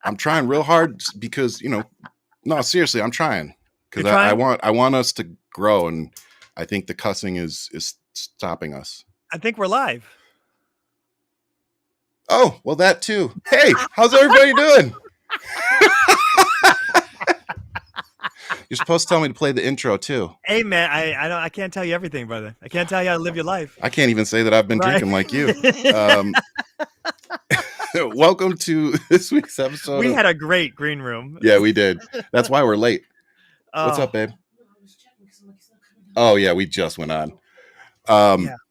I'm trying real hard because, no, seriously, I'm trying because I want us to grow, and I think the cussing is stopping us. I think we're live. Oh, well, that too. Hey, how's everybody doing? You're supposed to tell me to play the intro too. Hey man, I can't tell you everything, brother. I can't tell you how to live your life. I can't even say that I've been drinking like you. Welcome to this week's episode. We had a great green room. Yeah, we did. That's why we're late. What's up, babe? Oh yeah, we just went on.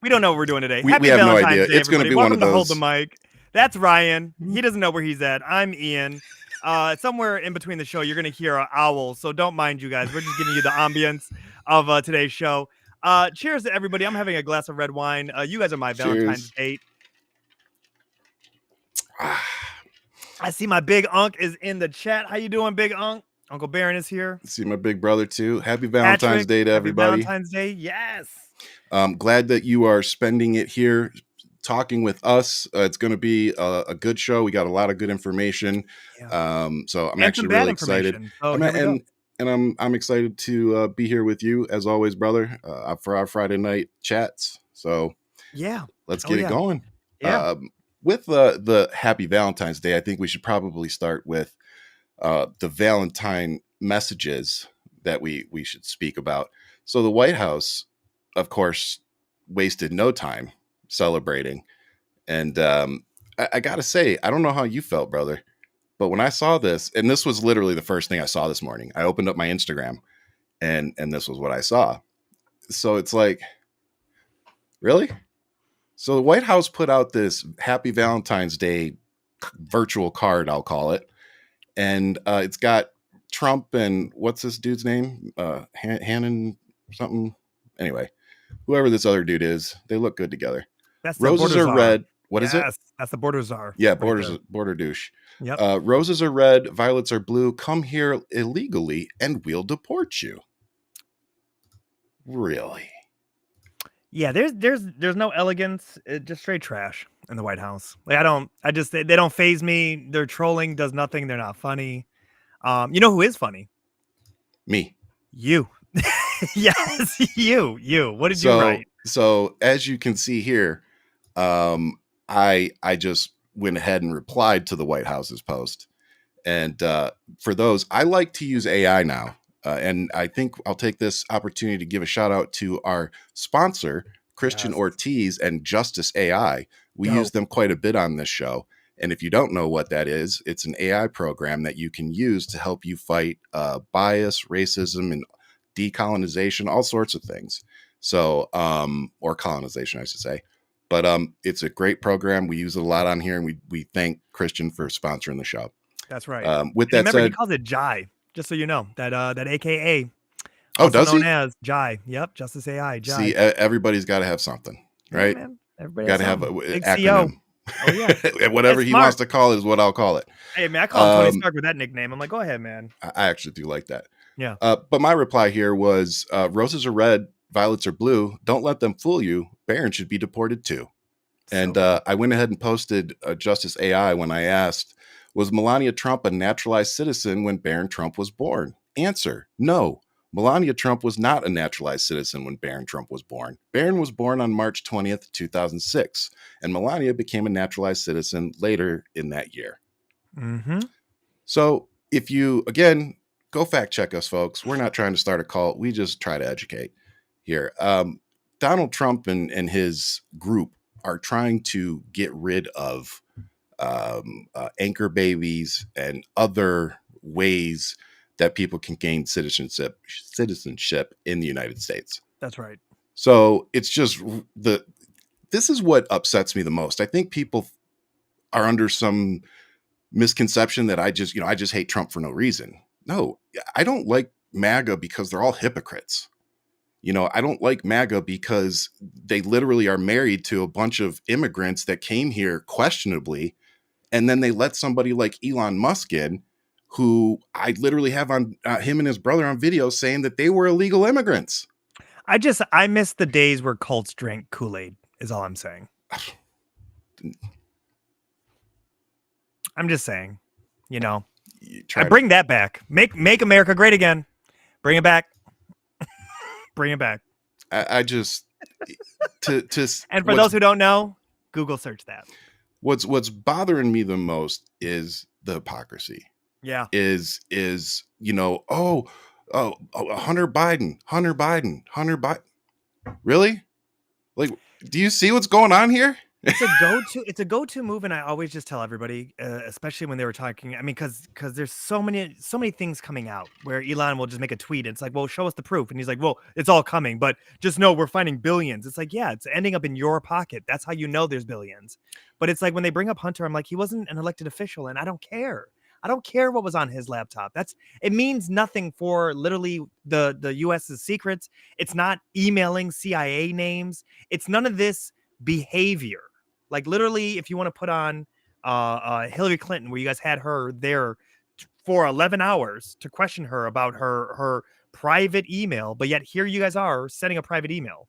We don't know what we're doing today. We have no idea. It's going to be Welcome one of those. Hold the mic. That's Ryan. He doesn't know where he's at. I'm Ian. Somewhere in between the show, you're going to hear an owl, so don't mind you guys. We're just giving you the ambience of today's show. Cheers to everybody. I'm having a glass of red wine. You guys are my Valentine's date. I see my big Unk is in the chat. How you doing, big Unk? Uncle Baron is here. See my big brother too. Happy Valentine's Day to everybody. Happy Valentine's Day, yes. Glad that you are spending it here talking with us. It's going to be a good show. We got a lot of good information. Yeah. So I'm actually really excited. And I'm excited to be here with you as always, brother, for our Friday night chats. So yeah, let's get it going. Yeah. With the Happy Valentine's Day, I think we should probably start with the Valentine messages that we should speak about. So the White House, of course, wasted no time celebrating. And I got to say, I don't know how you felt, brother, but when I saw this, and this was literally the first thing I saw this morning, I opened up my Instagram and this was what I saw. So it's like, really? So the White House put out this Happy Valentine's Day virtual card, I'll call it. And it's got Trump and what's this dude's name? Hannon something. Anyway, whoever this other dude is, they look good together. That's roses are red. What is it? That's the border czar. Yeah, border douche. Yep. Roses are red, violets are blue. Come here illegally and we'll deport you. Really? Yeah, there's no elegance. Just straight trash in the White House. Like they don't faze me. Their trolling does nothing. They're not funny. You know who is funny? Me. You. Yes, you. What did you write? So as you can see here, I just went ahead and replied to the White House's post. And for those, I like to use AI now. And I think I'll take this opportunity to give a shout out to our sponsor, Christian Ortiz and Justice AI. We use them quite a bit on this show. And if you don't know what that is, it's an AI program that you can use to help you fight bias, racism, and decolonization, all sorts of things. So, or colonization, I should say. But it's a great program. We use it a lot on here, and we thank Christian for sponsoring the show. That's right. With that said, he calls it Jai. Just so you know, that AKA. Oh, does he? Known as Jai. Yep, Justice AI. Jai. See, everybody's got to have something, right? Yeah, everybody got to have an acronym. Oh yeah. Whatever he wants to call it is what I'll call it. Hey man, I call him Tony Stark with that nickname. I'm like, go ahead, man. I actually do like that. Yeah. But my reply here was, roses are red, violets are blue. Don't let them fool you. Barron should be deported too. And I went ahead and posted Justice AI when I asked, was Melania Trump a naturalized citizen when Barron Trump was born? Answer, no. Melania Trump was not a naturalized citizen when Barron Trump was born. Barron was born on March 20th, 2006, and Melania became a naturalized citizen later in that year. Mm-hmm. So if you, again, go fact check us, folks. We're not trying to start a cult. We just try to educate here. Donald Trump and his group are trying to get rid of anchor babies and other ways that people can gain citizenship in the United States. That's right. So it's just this is what upsets me the most. I think people are under some misconception that I just hate Trump for no reason. No, I don't like MAGA because they're all hypocrites. I don't like MAGA because they literally are married to a bunch of immigrants that came here questionably. And then they let somebody like Elon Musk in, who I literally have on him and his brother on video saying that they were illegal immigrants. I miss the days where cults drank Kool-Aid is all I'm saying. I'm just saying. You know, I Try to. bring that back. Make America great again. Bring it back. Bring it back. I just to And for those who don't know, Google search that. What's bothering me the most is the hypocrisy. Yeah. Is Hunter Biden. Really? Like, do you see what's going on here? It's a go-to move, and I always just tell everybody, especially when they were talking. I mean, because there's so many things coming out where Elon will just make a tweet. It's like, well, show us the proof, and he's like, well, it's all coming, but just know we're finding billions. It's like, yeah, it's ending up in your pocket. That's how you know there's billions. But it's like when they bring up Hunter, I'm like, he wasn't an elected official, and I don't care. I don't care what was on his laptop. It means nothing for literally the U.S.'s secrets. It's not emailing CIA names. It's none of this behavior. Like literally, if you want to put on Hillary Clinton, where you guys had her there for 11 hours to question her about her private email, but yet here you guys are sending a private email,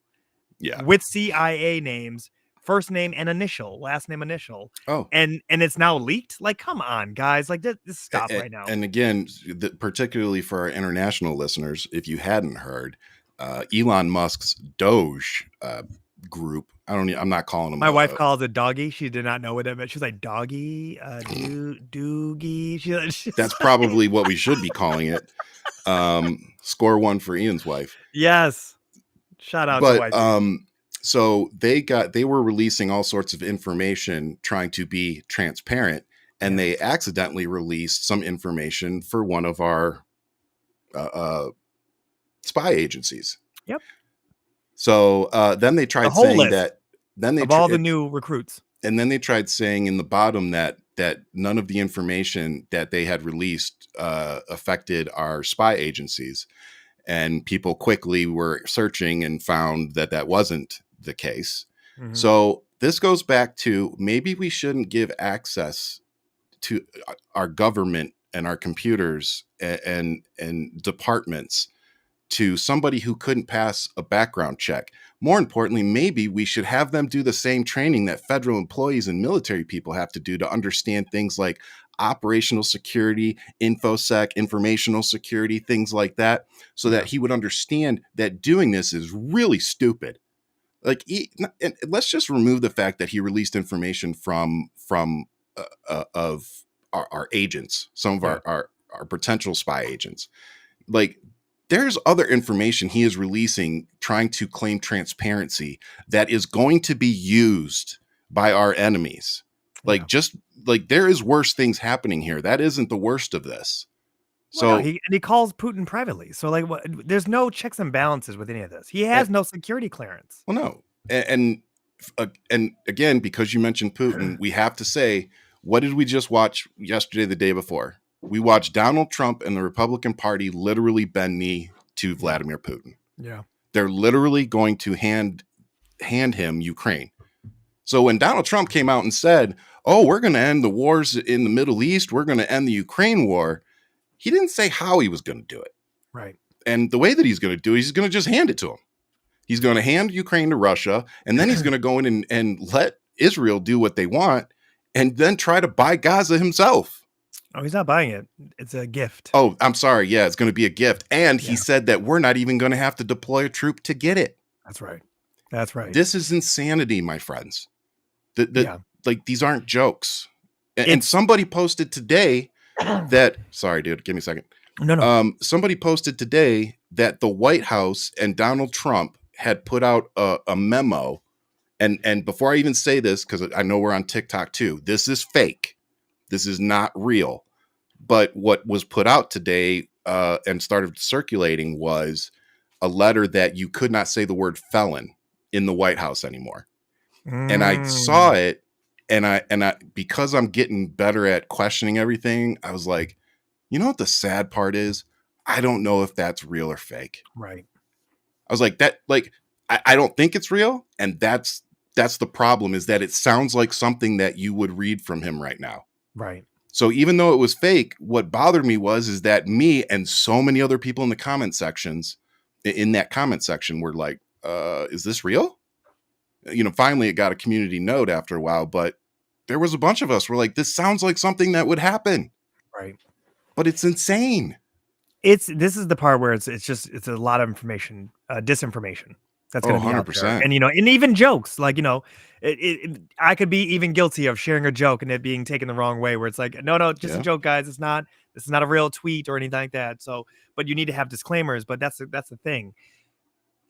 with CIA names, first name and initial, last name initial. Oh, and it's now leaked. Like, come on, guys! Like, this stop right now. And again, particularly for our international listeners, if you hadn't heard, Elon Musk's DOGE group. I'm not calling them. My wife calls it doggy. She did not know what that meant. She was like, doggy, doogie. That's probably what we should be calling it. Score one for Ian's wife. Yes. Shout out to wife. So they were releasing all sorts of information trying to be transparent, and they accidentally released some information for one of our spy agencies. Yep. So then they tried saying that. Then they all the new recruits, and then they tried saying in the bottom that none of the information that they had released affected our spy agencies, and people quickly were searching and found that wasn't the case. Mm-hmm. So this goes back to maybe we shouldn't give access to our government and our computers and departments to somebody who couldn't pass a background check. More importantly, maybe we should have them do the same training that federal employees and military people have to do to understand things like operational security, infosec, informational security, things like that, so that he would understand that doing this is really stupid. Like, and let's just remove the fact that he released information from of our agents, some of our potential spy agents. Like, there's other information he is releasing trying to claim transparency that is going to be used by our enemies. Like, just like there is worse things happening here. That isn't the worst of this. So he calls Putin privately. So like, there's no checks and balances with any of this. He has no security clearance. Well, no. And again, because you mentioned Putin, we have to say, what did we just watch yesterday, the day before? We watched Donald Trump and the Republican Party literally bend knee to Vladimir Putin. Yeah. They're literally going to hand him Ukraine. So when Donald Trump came out and said, oh, we're going to end the wars in the Middle East, we're going to end the Ukraine war, he didn't say how he was going to do it. Right. And the way that he's going to do it, he's going to just hand it to him. He's going to hand Ukraine to Russia, and then he's going to go in and let Israel do what they want, and then try to buy Gaza himself. Oh, he's not buying it. It's a gift. Oh, I'm sorry. Yeah, it's going to be a gift. And he said that we're not even going to have to deploy a troop to get it. That's right. That's right. This is insanity, my friends. Like, these aren't jokes. And somebody posted today that, sorry, dude, give me a second. No. Somebody posted today that the White House and Donald Trump had put out a memo. And before I even say this, because I know we're on TikTok too, this is fake. This is not real. But what was put out today and started circulating was a letter that you could not say the word felon in the White House anymore. And I saw it, and I because I'm getting better at questioning everything, I was like, you know what the sad part is? I don't know if that's real or fake. Right. I was like, I don't think it's real. And that's the problem, is that it sounds like something that you would read from him right now. Right. So even though it was fake, what bothered me is that me and so many other people in the comment sections, in that comment section, were like, is this real? You know, finally it got a community note after a while, but there was a bunch of us were like, this sounds like something that would happen. Right. But it's insane. This is the part where it's a lot of information, disinformation that's Oh, going to be out there, 100%. and and even jokes like I could be even guilty of sharing a joke and it being taken the wrong way, where it's like, no, just a Yeah. joke, guys. This is not a real tweet or anything like that. So, but you need to have disclaimers. But that's the thing.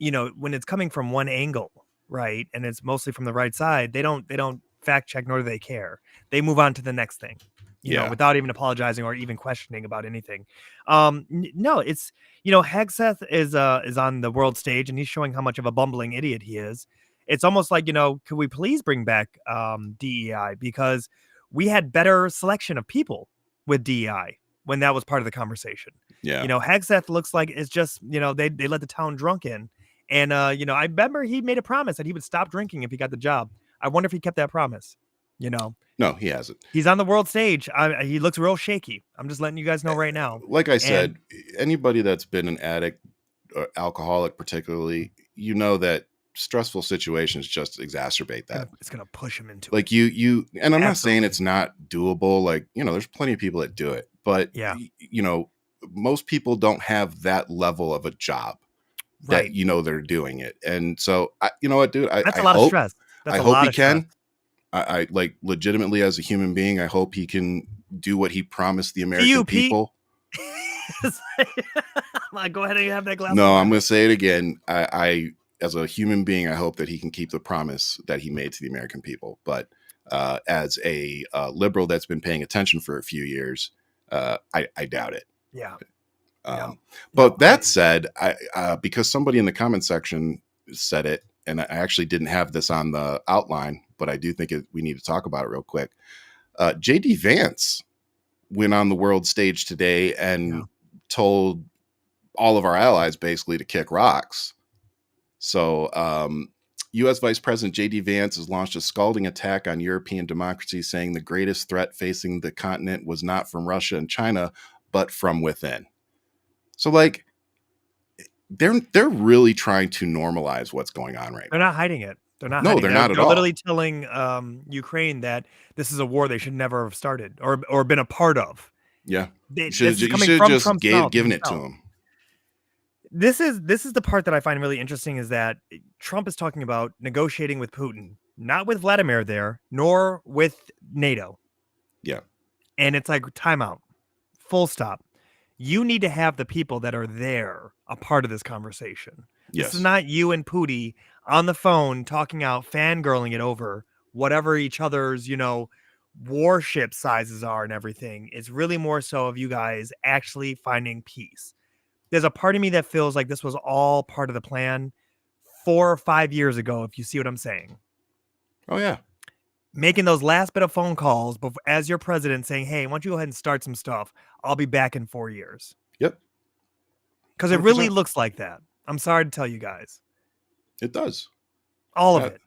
When it's coming from one angle, right, and it's mostly from the right side, they don't fact check, nor do they care. They move on to the next thing, Yeah. without even apologizing or even questioning about anything. No, it's Hegseth is on the world stage and he's showing how much of a bumbling idiot he is. It's almost like, could we please bring back DEI, because we had better selection of people with DEI when that was part of the conversation. Yeah. Hegseth looks like it's just, they let the town drunk in. And, I remember he made a promise that he would stop drinking if he got the job. I wonder if he kept that promise. No, he hasn't. He's on the world stage. He looks real shaky. I'm just letting you guys know right now. Like I said, anybody that's been an addict or alcoholic particularly, that stressful situations just exacerate that. It's going to push him into like it. And I'm not saying it's not doable. Like, there's plenty of people that do it. But, most people don't have that level of a job. That they're doing it, and so you know what, dude, that's a lot of stress. I hope he can. I like legitimately as a human being, I hope he can do what he promised the American people. Go ahead and have that glass. No, I'm going to say it again. I as a human being, I hope that he can keep the promise that he made to the American people. But as a liberal that's been paying attention for a few years, I doubt it. Yeah. But that said, I because somebody in the comment section said it, and I actually didn't have this on the outline, but I do think we need to talk about it real quick. JD Vance went on the world stage today and told all of our allies basically to kick rocks. So U.S. Vice President JD Vance has launched a scalding attack on European democracy, saying the greatest threat facing the continent was not from Russia and China, but from within. So, like, they're really trying to normalize what's going on right now. They're not hiding it. They're not. No, they're not at all. They're literally telling Ukraine that this is a war they should never have started or been a part of. Yeah, you should have just given it to them. This is the part that I find really interesting, is that Trump is talking about negotiating with Putin, not with Vladimir there, nor with NATO. Yeah, and it's like, timeout, full stop. You need to have the people that are there a part of this conversation. This is not you and Pootie on the phone talking out, fangirling it over whatever each other's, warship sizes are and everything. It's really more so of you guys actually finding peace. There's a part of me that feels like this was all part of the plan 4 or 5 years ago, if you see what I'm saying. Oh, yeah. Making those last bit of phone calls as your president, saying, hey, why don't you go ahead and start some stuff? I'll be back in 4 years. Yep. Because it really looks like that. I'm sorry to tell you guys. It does. All of it.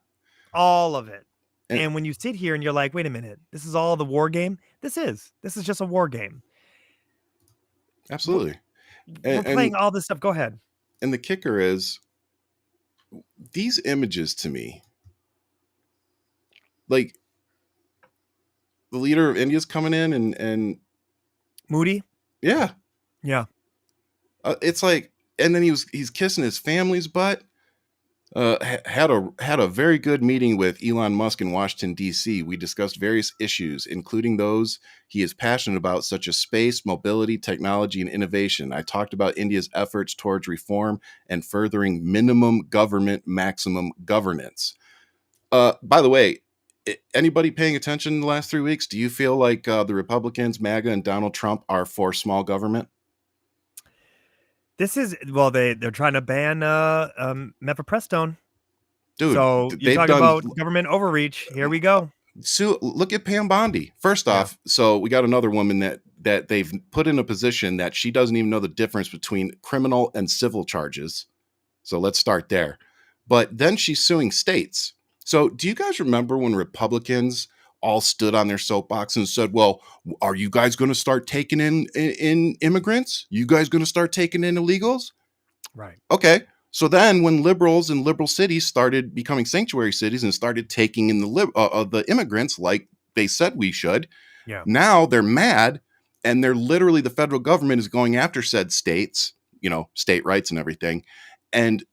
All of it. And when you sit here and you're like, wait a minute, this is all the war game? This is just a war game. Absolutely. We're playing all this stuff. Go ahead. And the kicker is, these images to me, like, the leader of India's coming in and Moody. Yeah. It's like, and then he's kissing his family's butt. Had a very good meeting with Elon Musk in Washington, D.C. We discussed various issues, including those he is passionate about, such as space, mobility, technology, and innovation. I talked about India's efforts towards reform and furthering minimum government, maximum governance. By the way, anybody paying attention in the last 3 weeks, do you feel like the Republicans, MAGA, and Donald Trump are for small government? This is, they're trying to ban mifepristone. Dude, so you're talking about government overreach. Here we go. So look at Pam Bondi. First off, so we got another woman that they've put in a position that she doesn't even know the difference between criminal and civil charges. So let's start there. But then she's suing states. So do you guys remember when Republicans all stood on their soapbox and said, well, are you guys going to start taking in immigrants? You guys going to start taking in illegals? Right. Okay. So then when liberals and liberal cities started becoming sanctuary cities and started taking in the immigrants like they said we should, now they're mad And they're literally, the federal government is going after said states, state rights and everything, and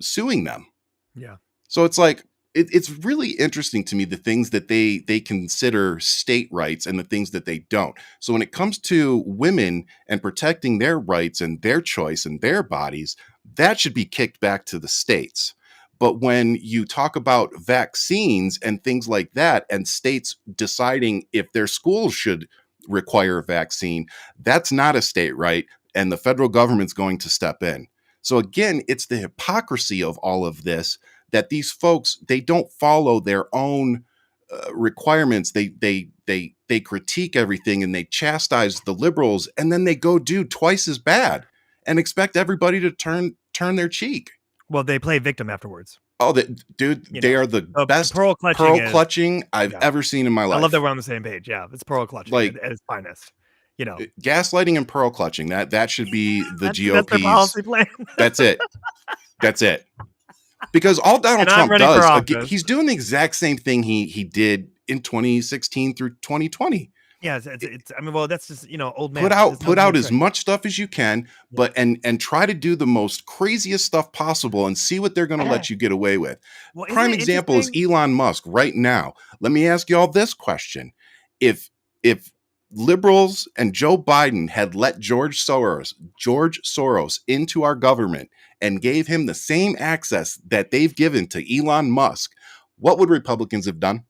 suing them. Yeah. So it's like, it's really interesting to me, the things that they consider state rights and the things that they don't. So when it comes to women and protecting their rights and their choice and their bodies, that should be kicked back to the states. But when you talk about vaccines and things like that, and states deciding if their schools should require a vaccine, that's not a state right, and the federal government's going to step in. So again, it's the hypocrisy of all of this, that these folks, they don't follow their own requirements. They critique everything and they chastise the liberals, and then they go do twice as bad and expect everybody to turn their cheek. Well, they play victim afterwards. Oh, dude, they are the best pearl clutching I've ever seen in my life. I love that we're on the same page. Yeah, it's pearl clutching at its finest. Gaslighting and pearl clutching. That should be the GOP's. That's their policy plan. That's it. That's it. Because all Donald Trump does, he's doing the exact same thing he did in 2016 through 2020. Yeah, it's I mean, well, that's just, old man. Put out as much stuff as you can, but and try to do the most craziest stuff possible and see what they're going to let you get away with. Well, prime example is Elon Musk right now. Let me ask you all this question. If liberals and Joe Biden had let George Soros into our government and gave him the same access that they've given to Elon Musk, what would Republicans have done?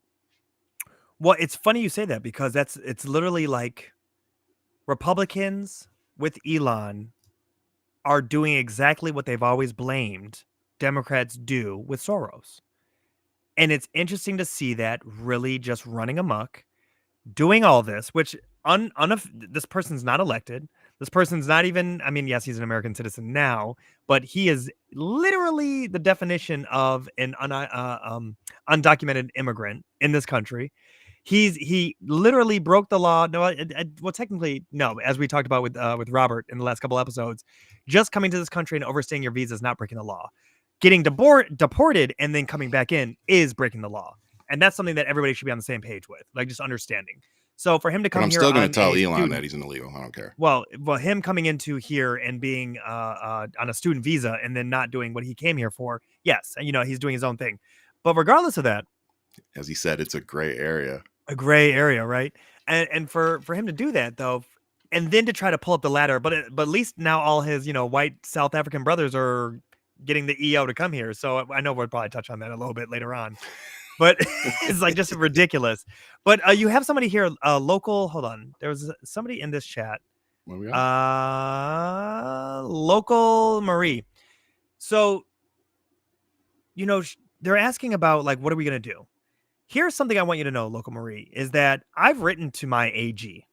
Well, it's funny you say that, because it's literally like Republicans with Elon are doing exactly what they've always blamed Democrats do with Soros. And it's interesting to see that really just running amok, doing all this, which this person's not elected. This person's not even, I mean, yes, he's an American citizen now, but he is literally the definition of an undocumented immigrant in this country. He literally broke the law. No, well, technically, no. As we talked about with Robert in the last couple episodes, just coming to this country and overstaying your visa is not breaking the law. Getting deported and then coming back in is breaking the law, and that's something that everybody should be on the same page with, like just understanding. So for him to come here, I'm still going to tell Elon that he's an illegal. I don't care. Well, him coming into here and being on a student visa and then not doing what he came here for, yes, he's doing his own thing. But regardless of that, as he said, it's a gray area. A gray area, right? And for him to do that, though, and then to try to pull up the ladder, but at least now all his white South African brothers are getting the EO to come here. So I know we'll probably touch on that a little bit later on. But it's like just ridiculous. But you have somebody here, local. Hold on, there was somebody in this chat. What we got? Local Marie. So, they're asking about, like, what are we gonna do? Here's something I want you to know, Local Marie, is that I've written to my AG.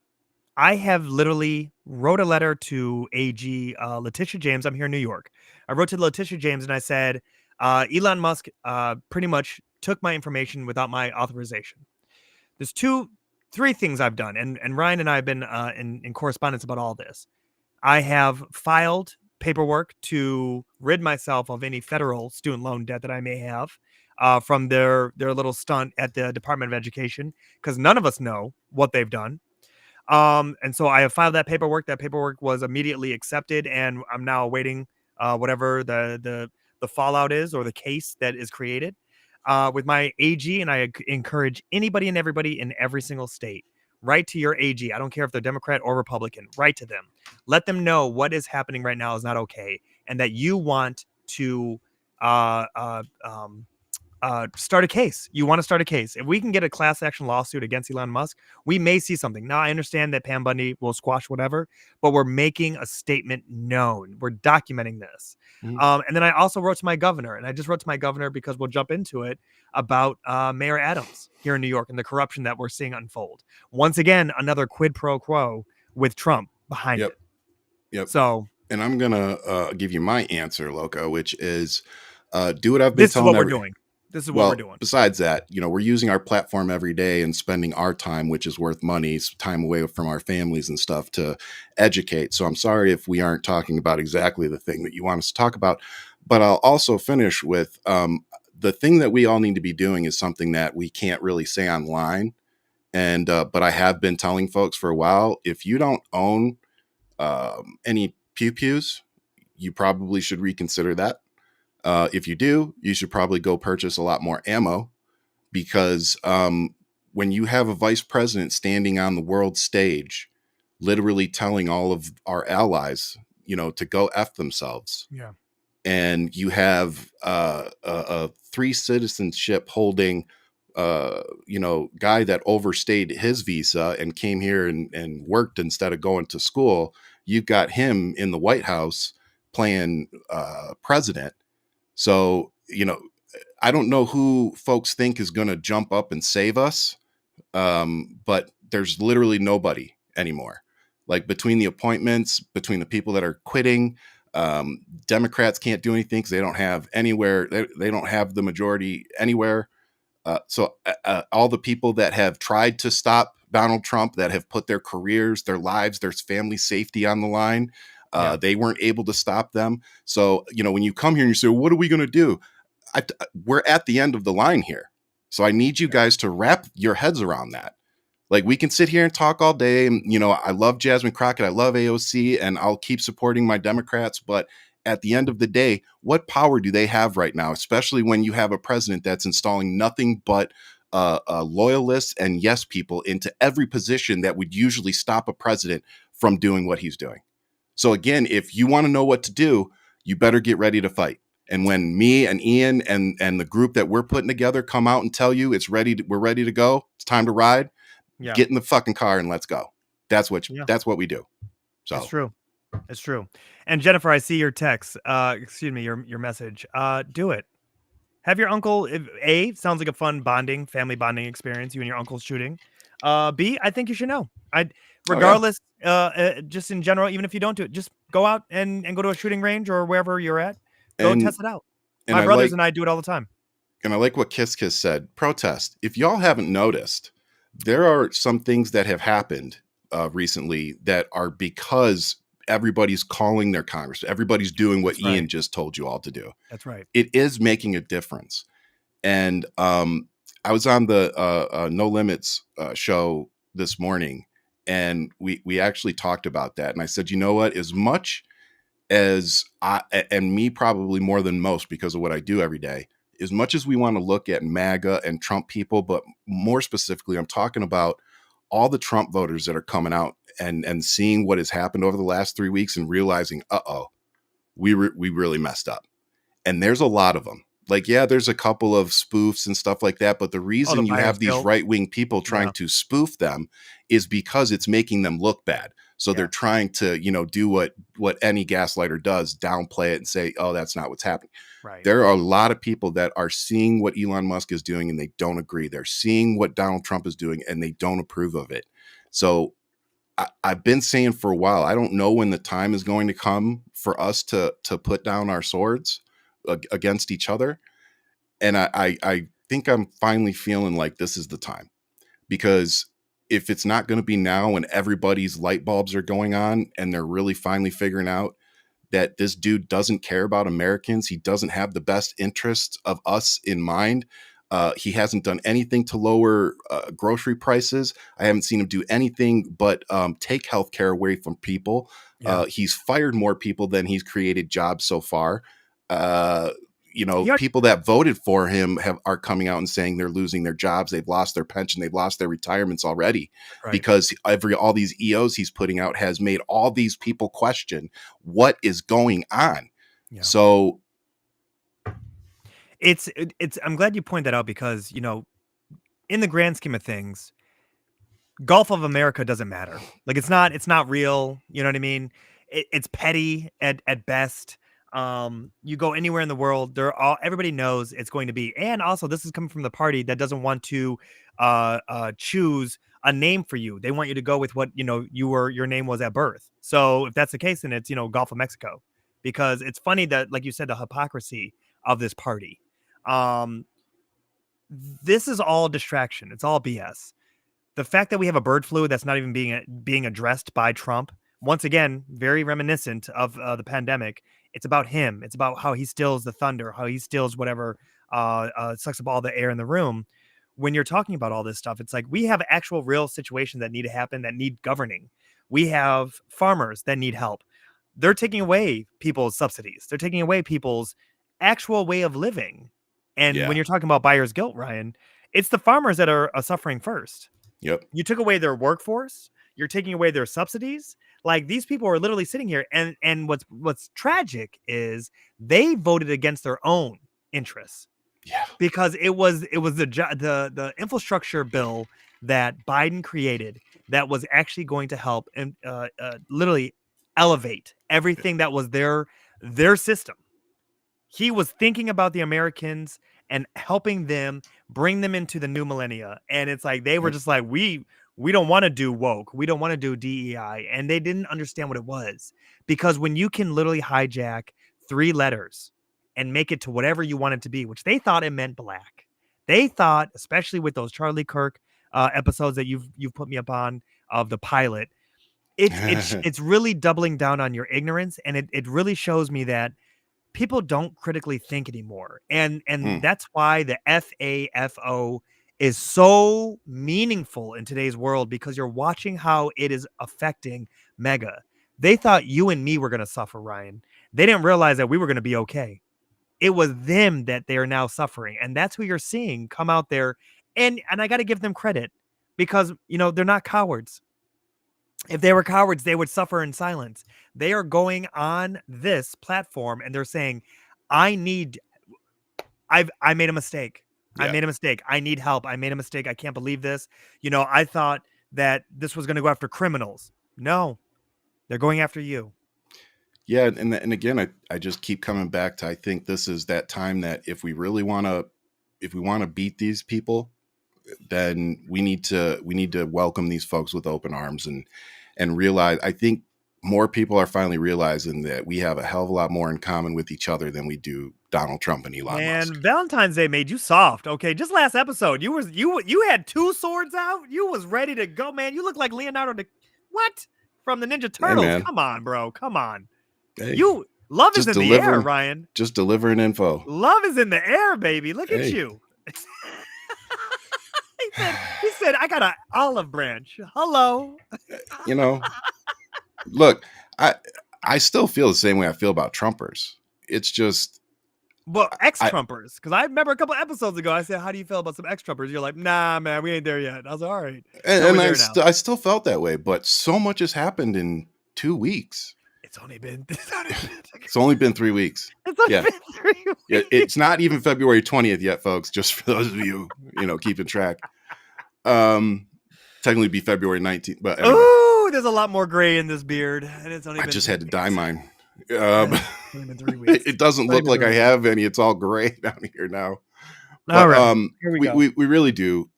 I have literally wrote a letter to AG Letitia James. I'm here in New York. I wrote to Letitia James and I said, Elon Musk pretty much took my information without my authorization. There's three things I've done. And Ryan and I have been in correspondence about all this. I have filed paperwork to rid myself of any federal student loan debt that I may have from their little stunt at the Department of Education, because none of us know what they've done. And so I have filed that paperwork. That paperwork was immediately accepted, and I'm now awaiting whatever the fallout is, or the case that is created with my AG. And I encourage anybody and everybody in every single state, write to your AG. I don't care if they're Democrat or Republican. Write to them. Let them know what is happening right now is not okay, and that you want to start a case. You want to start a case. If we can get a class action lawsuit against Elon Musk, we may see something. Now, I understand that Pam Bundy will squash whatever, but we're making a statement known. We're documenting this. Mm-hmm. And then I also wrote to my governor, and I just wrote to my governor because we'll jump into it, about Mayor Adams here in New York and the corruption that we're seeing unfold. Once again, another quid pro quo with Trump behind it. Yep. So, and I'm going to give you my answer, Loco, which is do what I've been telling. This is what we're doing. This is what we're doing. Besides that, we're using our platform every day and spending our time, which is worth money, time away from our families and stuff, to educate. So I'm sorry if we aren't talking about exactly the thing that you want us to talk about. But I'll also finish with the thing that we all need to be doing is something that we can't really say online. And but I have been telling folks for a while, if you don't own any pew pews, you probably should reconsider that. If you do, you should probably go purchase a lot more ammo, because when you have a vice president standing on the world stage, literally telling all of our allies, to go F themselves. Yeah. And you have a three citizenship holding, guy that overstayed his visa and came here and worked instead of going to school. You've got him in the White House playing president. So, I don't know who folks think is going to jump up and save us, but there's literally nobody anymore. Like, between the appointments, between the people that are quitting, Democrats can't do anything because they don't have anywhere. They don't have the majority anywhere. So all the people that have tried to stop Donald Trump, that have put their careers, their lives, their family safety on the line, they weren't able to stop them. So, when you come here and you say, what are we going to do? We're at the end of the line here. So I need you guys to wrap your heads around that. Like, we can sit here and talk all day. And, I love Jasmine Crockett. I love AOC, and I'll keep supporting my Democrats. But at the end of the day, what power do they have right now, especially when you have a president that's installing nothing but loyalists and yes people into every position that would usually stop a president from doing what he's doing? So again, if you want to know what to do, you better get ready to fight. And when me and Ian and the group that we're putting together come out and tell you we're ready to go, it's time to ride, get in the fucking car and let's go. That's what we do. So it's true. It's true. And Jennifer, I see your text. Excuse me, your message. Do it. Have your uncle. Sounds like a fun family bonding experience. You and your uncle's shooting. B, I think you should know. Regardless, just in general, even if you don't do it, just go out and go to a shooting range or wherever you're at. Go test it out. My brothers and I do it all the time. And I like what Kiss Kiss said. Protest. If y'all haven't noticed, there are some things that have happened recently that are because everybody's calling their Congress. Everybody's doing what Ian just told you all to do. That's right. It is making a difference. And I was on the No Limits show this morning, and we actually talked about that. And I said, you know what? As much as and me probably more than most because of what I do every day, as much as we want to look at MAGA and Trump people, but more specifically, I'm talking about all the Trump voters that are coming out and seeing what has happened over the last 3 weeks and realizing, we really messed up. And there's a lot of them. Like, yeah, there's a couple of spoofs and stuff like that. But the reason you have these right-wing people trying to spoof them is because it's making them look bad. So they're trying to, do what any gaslighter does, downplay it and say, oh, that's not what's happening. Right. There are a lot of people that are seeing what Elon Musk is doing and they don't agree. They're seeing what Donald Trump is doing and they don't approve of it. So I've been saying for a while, I don't know when the time is going to come for us to put down our swords against each other. And I think I'm finally feeling like this is the time, because if it's not going to be now when everybody's light bulbs are going on and they're really finally figuring out that this dude doesn't care about Americans, he doesn't have the best interests of us in mind. He hasn't done anything to lower grocery prices. I haven't seen him do anything but take healthcare away from people. He's fired more people than he's created jobs so far. People that voted for him are coming out and saying they're losing their jobs. They've lost their pension. They've lost their retirements already because all these EOs he's putting out has made all these people question what is going on. Yeah. So it's I'm glad you point that out because, in the grand scheme of things, Gulf of America doesn't matter. Like, it's not real. You know what I mean? It's petty at best. You go anywhere in the world, everybody knows it's going to be. And also, this is coming from the party that doesn't want to choose a name for you. They want you to go with what your name was at birth. So if that's the case, then it's Gulf of Mexico, because it's funny that, like you said, the hypocrisy of this party. This is all distraction. It's all BS. The fact that we have a bird flu that's not even being addressed by Trump, once again, very reminiscent of the pandemic. It's about him. It's about how he steals the thunder, how he steals whatever, sucks up all the air in the room. when you're talking about all this stuff, it's like we have actual real situations that need to happen, that need governing. We have farmers that need help. They're taking away people's subsidies. They're taking away people's actual way of living. And when Yeah. you're talking about buyer's guilt, Ryan, it's the farmers that are suffering first. Yep. You took away their workforce. You're taking away their subsidies. Like, these people are literally sitting here, and what's tragic is they voted against their own interests, Yeah. because it was the infrastructure bill that Biden created that was actually going to help and literally elevate everything that was their system. He was thinking about the Americans and helping them bring them into the new millennia. And it's like they were Yep. just like, we don't want to do woke. We don't want to do DEI. And they didn't understand what it was. Because when you can literally hijack 3 letters and make it to whatever you want it to be, which they thought it meant black. They thought, especially with those Charlie Kirk episodes that you've put me up on of the pilot, it's really doubling down on your ignorance. And it really shows me that people don't critically think anymore. And that's why the FAFO is so meaningful in today's world, because you're watching how it is affecting Mega. They thought you and me were going to suffer, Ryan. They didn't realize that we were going to be okay. It was them that they are now suffering. And that's who you're seeing come out there. And I got to give them credit, because, they're not cowards. If they were cowards, they would suffer in silence. They are going on this platform and they're saying, I made a mistake. Yeah. I made a mistake. I need help. I made a mistake. I can't believe this. I thought that this was going to go after criminals. No, they're going after you. Yeah. And again, I just keep coming back to, I think this is that time that if we want to beat these people, then we need to welcome these folks with open arms and realize, I think more people are finally realizing that we have a hell of a lot more in common with each other than we do Donald Trump and Elon Musk. And Valentine's Day made you soft. Okay, just last episode, you had 2 swords out. You was ready to go, man. You look like Leonardo from the Ninja Turtles. Hey, come on, bro. Come on. Hey, Love is in the air, Ryan. Just delivering info. Love is in the air, baby. Look at you. He said, I got an olive branch. Hello. Look, I still feel the same way I feel about Trumpers. It's just, well, ex-Trumpers. Because I remember a couple episodes ago, I said, how do you feel about some ex-Trumpers? You're like, nah, man, we ain't there yet. I was like, all right. And I still felt that way, but so much has happened in 2 weeks. It's only been 3 weeks. It's only been 3 weeks. Yeah, it's not even February 20th yet, folks, just for those of you, keeping track. Technically be February 19th, but anyway. Ooh, there's a lot more gray in this beard. And it's only I been just had to dye mine. It's only been 3 weeks. It doesn't look like I have any. It's all gray down here now. All right. Here we go. We really do.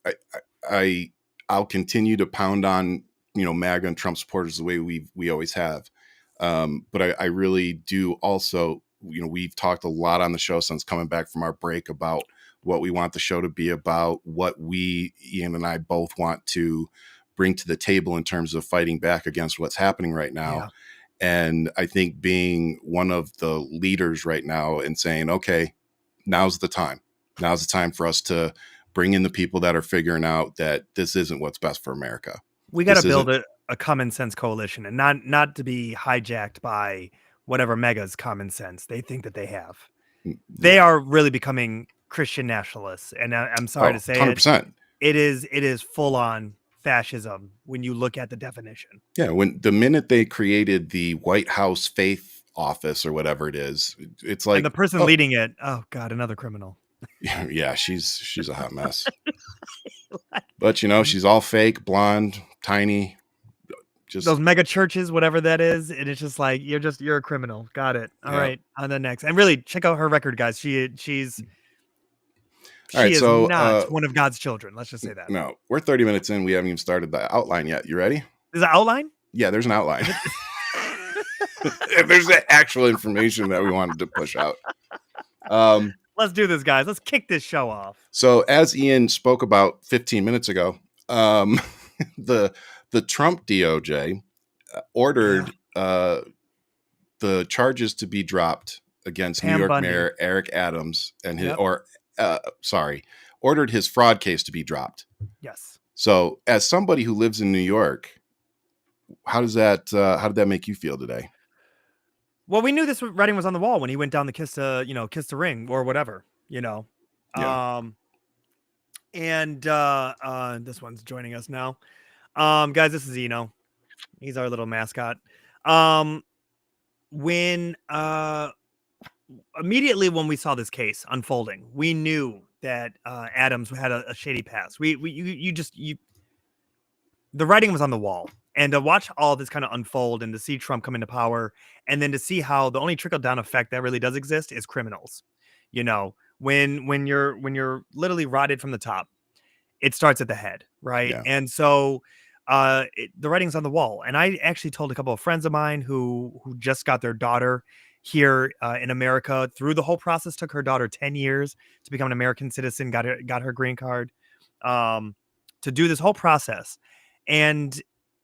I'll continue to pound on, MAGA and Trump supporters the way we always have. But I really do also, we've talked a lot on the show since coming back from our break about what we want the show to be about, what Ian and I both want to bring to the table in terms of fighting back against what's happening right now. Yeah. And I think being one of the leaders right now and saying, okay, now's the time. Now's the time for us to bring in the people that are figuring out that this isn't what's best for America. We got to build a common sense coalition, and not to be hijacked by whatever Mega's common sense they think that they have. They are really becoming Christian nationalists, and I'm sorry to say 100%. It is full on fascism when you look at the definition. Yeah, when the minute they created the White House Faith Office or whatever it is, it's like, and the person leading it, oh God, another criminal. Yeah, she's a hot mess. But she's all fake, blonde, tiny. Just those mega churches, whatever that is, and it's just like you're a criminal. Got it. All right, on the next. And really check out her record, guys. She's not one of God's children. Let's just say that. No, we're 30 minutes in. We haven't even started the outline yet. You ready? Is an outline? Yeah, there's an outline. There's the actual information that we wanted to push out. Let's do this, guys. Let's kick this show off. So as Ian spoke about 15 minutes ago, the Trump DOJ ordered the charges to be dropped against New York Mayor Eric Adams and his, ordered his fraud case to be dropped. Yes. So, as somebody who lives in New York, how did that make you feel today? Well, we knew this writing was on the wall when he went down the kiss the ring or whatever, Yeah. And this one's joining us now. Guys, this is Eno. He's our little mascot. When immediately when we saw this case unfolding, we knew that Adams had a shady past. The writing was on the wall. And to watch all this kind of unfold and to see Trump come into power, and then to see how the only trickle down effect that really does exist is criminals. You know, when you're literally rotted from the top, it starts at the head, right? Yeah. And so the writing's on the wall. And I actually told a couple of friends of mine who just got their daughter here in America through the whole process. Took her daughter 10 years to become an American citizen, got her green card, to do this whole process. And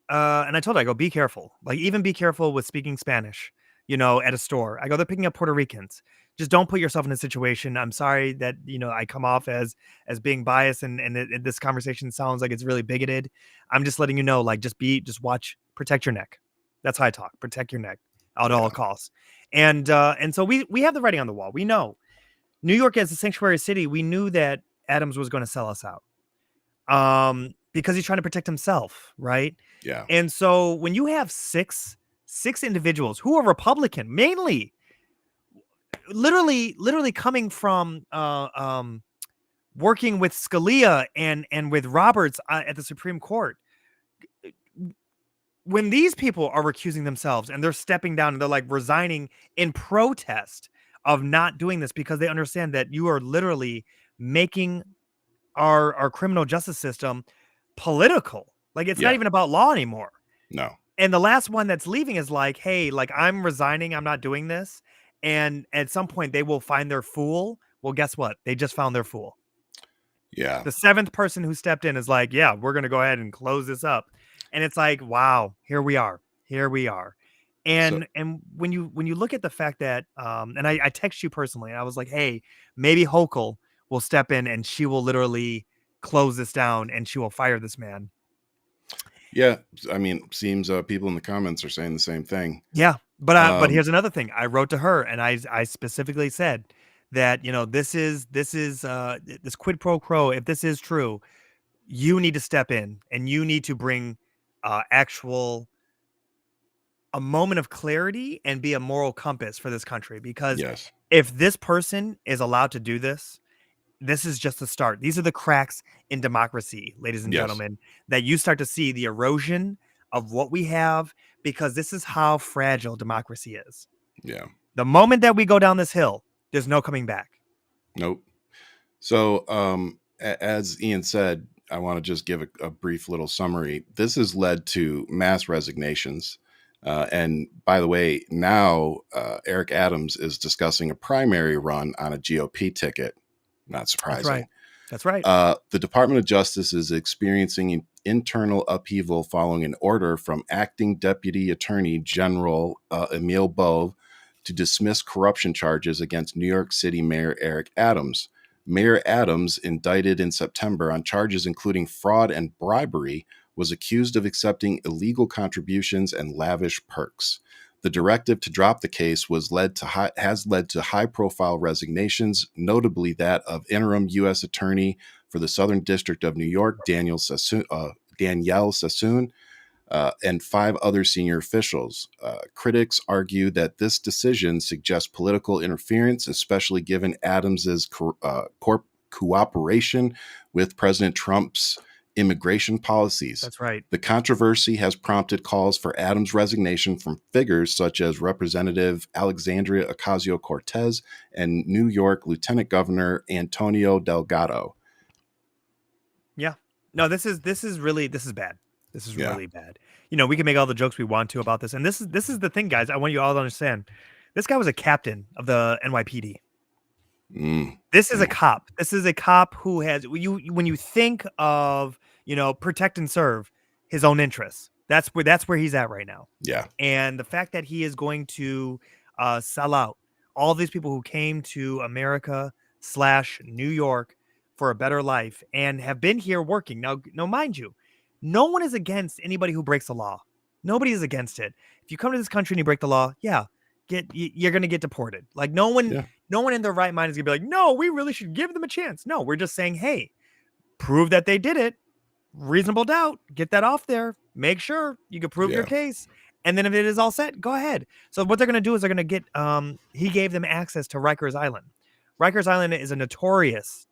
I told her, I go, be careful. Like, even be careful with speaking Spanish, at a store. I go, they're picking up Puerto Ricans. Just don't put yourself in a situation. I'm sorry that, I come off as being biased and this conversation sounds like it's really bigoted. I'm just letting you know, like, just watch, protect your neck. That's how I talk. Protect your neck at all costs. And so we have the writing on the wall. We know New York as a sanctuary city. We knew that Adams was going to sell us out. Because he's trying to protect himself, right? Yeah. And so when you have six individuals who are Republican, mainly, literally coming from working with Scalia and with Roberts at the Supreme Court, when these people are recusing themselves and they're stepping down and they're like resigning in protest of not doing this because they understand that you are literally making our criminal justice system political. Like, it's not even about law anymore. No. And the last one that's leaving is like, hey, like, I'm resigning. I'm not doing this. And at some point they will find their fool. Well, guess what? They just found their fool. Yeah. The seventh person who stepped in is like, yeah, we're going to go ahead and close this up. And it's like, wow, here we are. And when you look at the fact that, and I text you personally, I was like, hey, maybe Hochul will step in and she will literally close this down and she will fire this man. Yeah, I mean, seems people in the comments are saying the same thing. Yeah, but here's another thing. I wrote to her and I specifically said that, this quid pro quo. If this is true, you need to step in and you need to bring a moment of clarity and be a moral compass for this country. Because if this person is allowed to do this, this is just the start. These are the cracks in democracy, ladies and gentlemen, that you start to see the erosion of what we have, because this is how fragile democracy is. Yeah. The moment that we go down this hill, there's no coming back. Nope. So, as Ian said, I want to just give a brief little summary. This has led to mass resignations. And by the way, now Eric Adams is discussing a primary run on a GOP ticket. Not surprising. That's right. The Department of Justice is experiencing internal upheaval following an order from Acting Deputy Attorney General Emil Bove to dismiss corruption charges against New York City Mayor Eric Adams. Mayor Adams, indicted in September on charges including fraud and bribery, was accused of accepting illegal contributions and lavish perks. The directive to drop the case has led to high-profile resignations, notably that of interim U.S. Attorney for the Southern District of New York, Danielle Sassoon, and 5 other senior officials. Critics argue that this decision suggests political interference, especially given Adams's cooperation with President Trump's immigration policies. That's right. The controversy has prompted calls for Adams' resignation from figures such as Representative Alexandria Ocasio-Cortez and New York Lieutenant Governor Antonio Delgado. Yeah. No, this is bad. This is really bad. We can make all the jokes we want to about this. And this is the thing, guys. I want you all to understand. This guy was a captain of the NYPD. This is a cop. This is a cop who has, when you think of, protect and serve his own interests, that's where he's at right now. Yeah. And the fact that he is going to sell out all these people who came to America / New York for a better life and have been here working. Now, mind you, no one is against anybody who breaks the law. Nobody is against it. If you come to this country and you break the law, you're going to get deported. Like no one in their right mind is going to be like, no, we really should give them a chance. No, we're just saying, hey, prove that they did it. Reasonable doubt. Get that off there. Make sure you can prove your case. And then if it is all set, go ahead. So what they're going to do is they're going to get, he gave them access to Rikers Island. Rikers Island is a notorious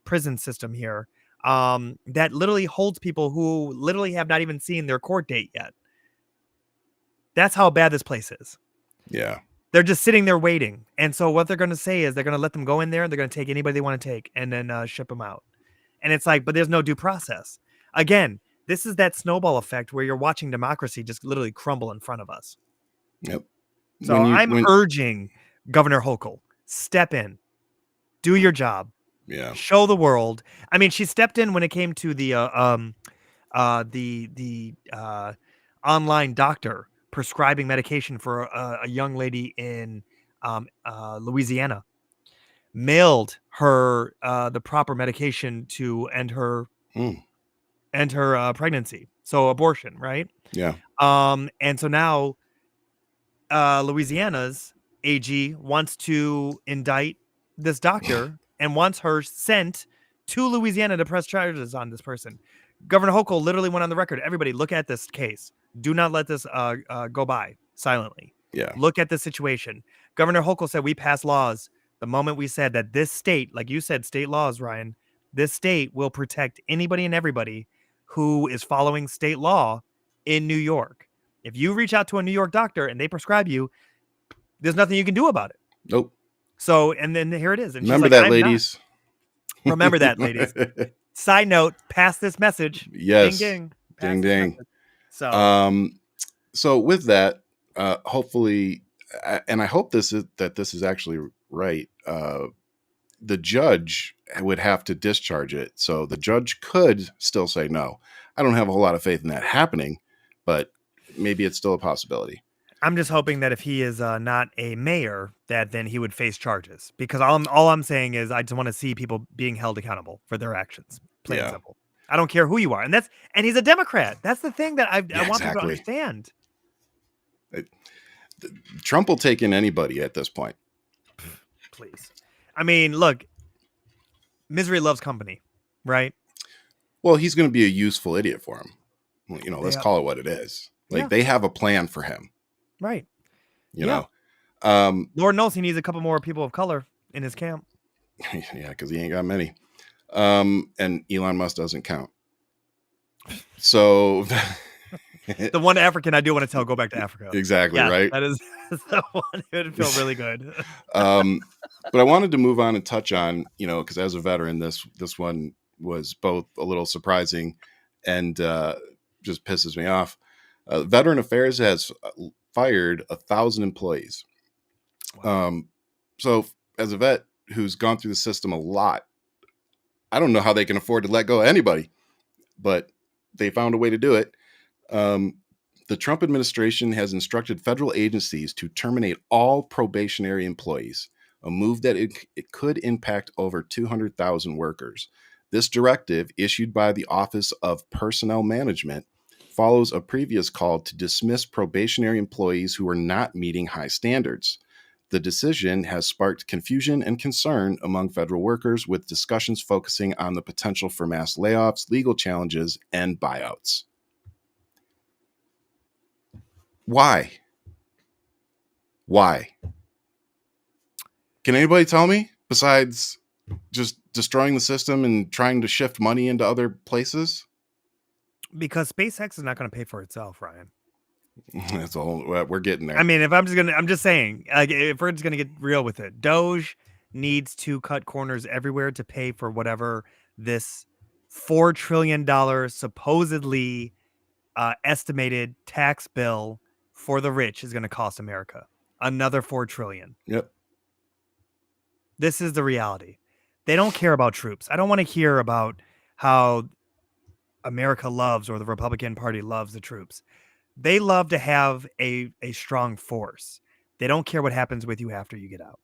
prison system here that literally holds people who literally have not even seen their court date yet. That's how bad this place is. Yeah. They're just sitting there waiting. And so what they're going to say is they're going to let them go in there. They're going to take anybody they want to take and then ship them out. And it's like, but there's no due process. Again, this is that snowball effect where you're watching democracy just literally crumble in front of us. Yep. So I'm urging Governor Hochul, step in, do your job. Yeah. Show the world. I mean, she stepped in when it came to the online doctor prescribing medication for a young lady in Louisiana. Mailed her the proper medication to end her pregnancy. So abortion, right? Yeah. And so now Louisiana's AG wants to indict this doctor and wants her sent to Louisiana to press charges on this person. Governor Hochul literally went on the record. Everybody, look at this case. Do not let this go by silently. Yeah. Look at the situation. Governor Hochul said we pass laws the moment we said that this state, like you said, state laws, Ryan, this state will protect anybody and everybody who is following state law in New York. If you reach out to a New York doctor and they prescribe you, there's nothing you can do about it. Nope. So, and then here it is. And remember that, ladies. Remember that, ladies. Side note, pass this message. Yes. Ding, ding. Ding, ding. So, so with that, hopefully, and I hope this is actually right. The judge would have to discharge it. So the judge could still say no. I don't have a whole lot of faith in that happening, but maybe it's still a possibility. I'm just hoping that if he is not a mayor, that then he would face charges. Because all I'm saying is I just want to see people being held accountable for their actions. Plain and simple. I don't care who you are. And he's a Democrat. That's the thing that I want people to understand. Trump will take in anybody at this point. Please. I mean, look, misery loves company, right? Well, he's going to be a useful idiot for him. Let's call it what it is. They have a plan for him. Right. You know, Lord knows he needs a couple more people of color in his camp. Yeah, because he ain't got many. And Elon Musk doesn't count. So the one African I do want to tell, go back to Africa. Exactly, right? That is the one. It would feel really good. But I wanted to move on and touch on, because as a veteran, this one was both a little surprising and just pisses me off. Veteran Affairs has fired 1,000 employees. Wow. So as a vet who's gone through the system a lot, I don't know how they can afford to let go of anybody, but they found a way to do it. The Trump administration has instructed federal agencies to terminate all probationary employees, a move that it could impact over 200,000 workers. This directive, issued by the Office of Personnel Management, follows a previous call to dismiss probationary employees who are not meeting high standards. The decision has sparked confusion and concern among federal workers, with discussions focusing on the potential for mass layoffs, legal challenges, and buyouts. Why? Can anybody tell me, besides just destroying the system and trying to shift money into other places? Because SpaceX is not going to pay for itself, Ryan. That's all. We're getting there. I mean, I'm just saying, if we're just going to get real with it, DOGE needs to cut corners everywhere to pay for whatever this $4 trillion supposedly estimated tax bill for the rich is going to cost America. Another $4 trillion. Yep. This is the reality. They don't care about troops. I don't want to hear about how America loves or the Republican Party loves the troops. They love to have a strong force. They don't care what happens with you after you get out.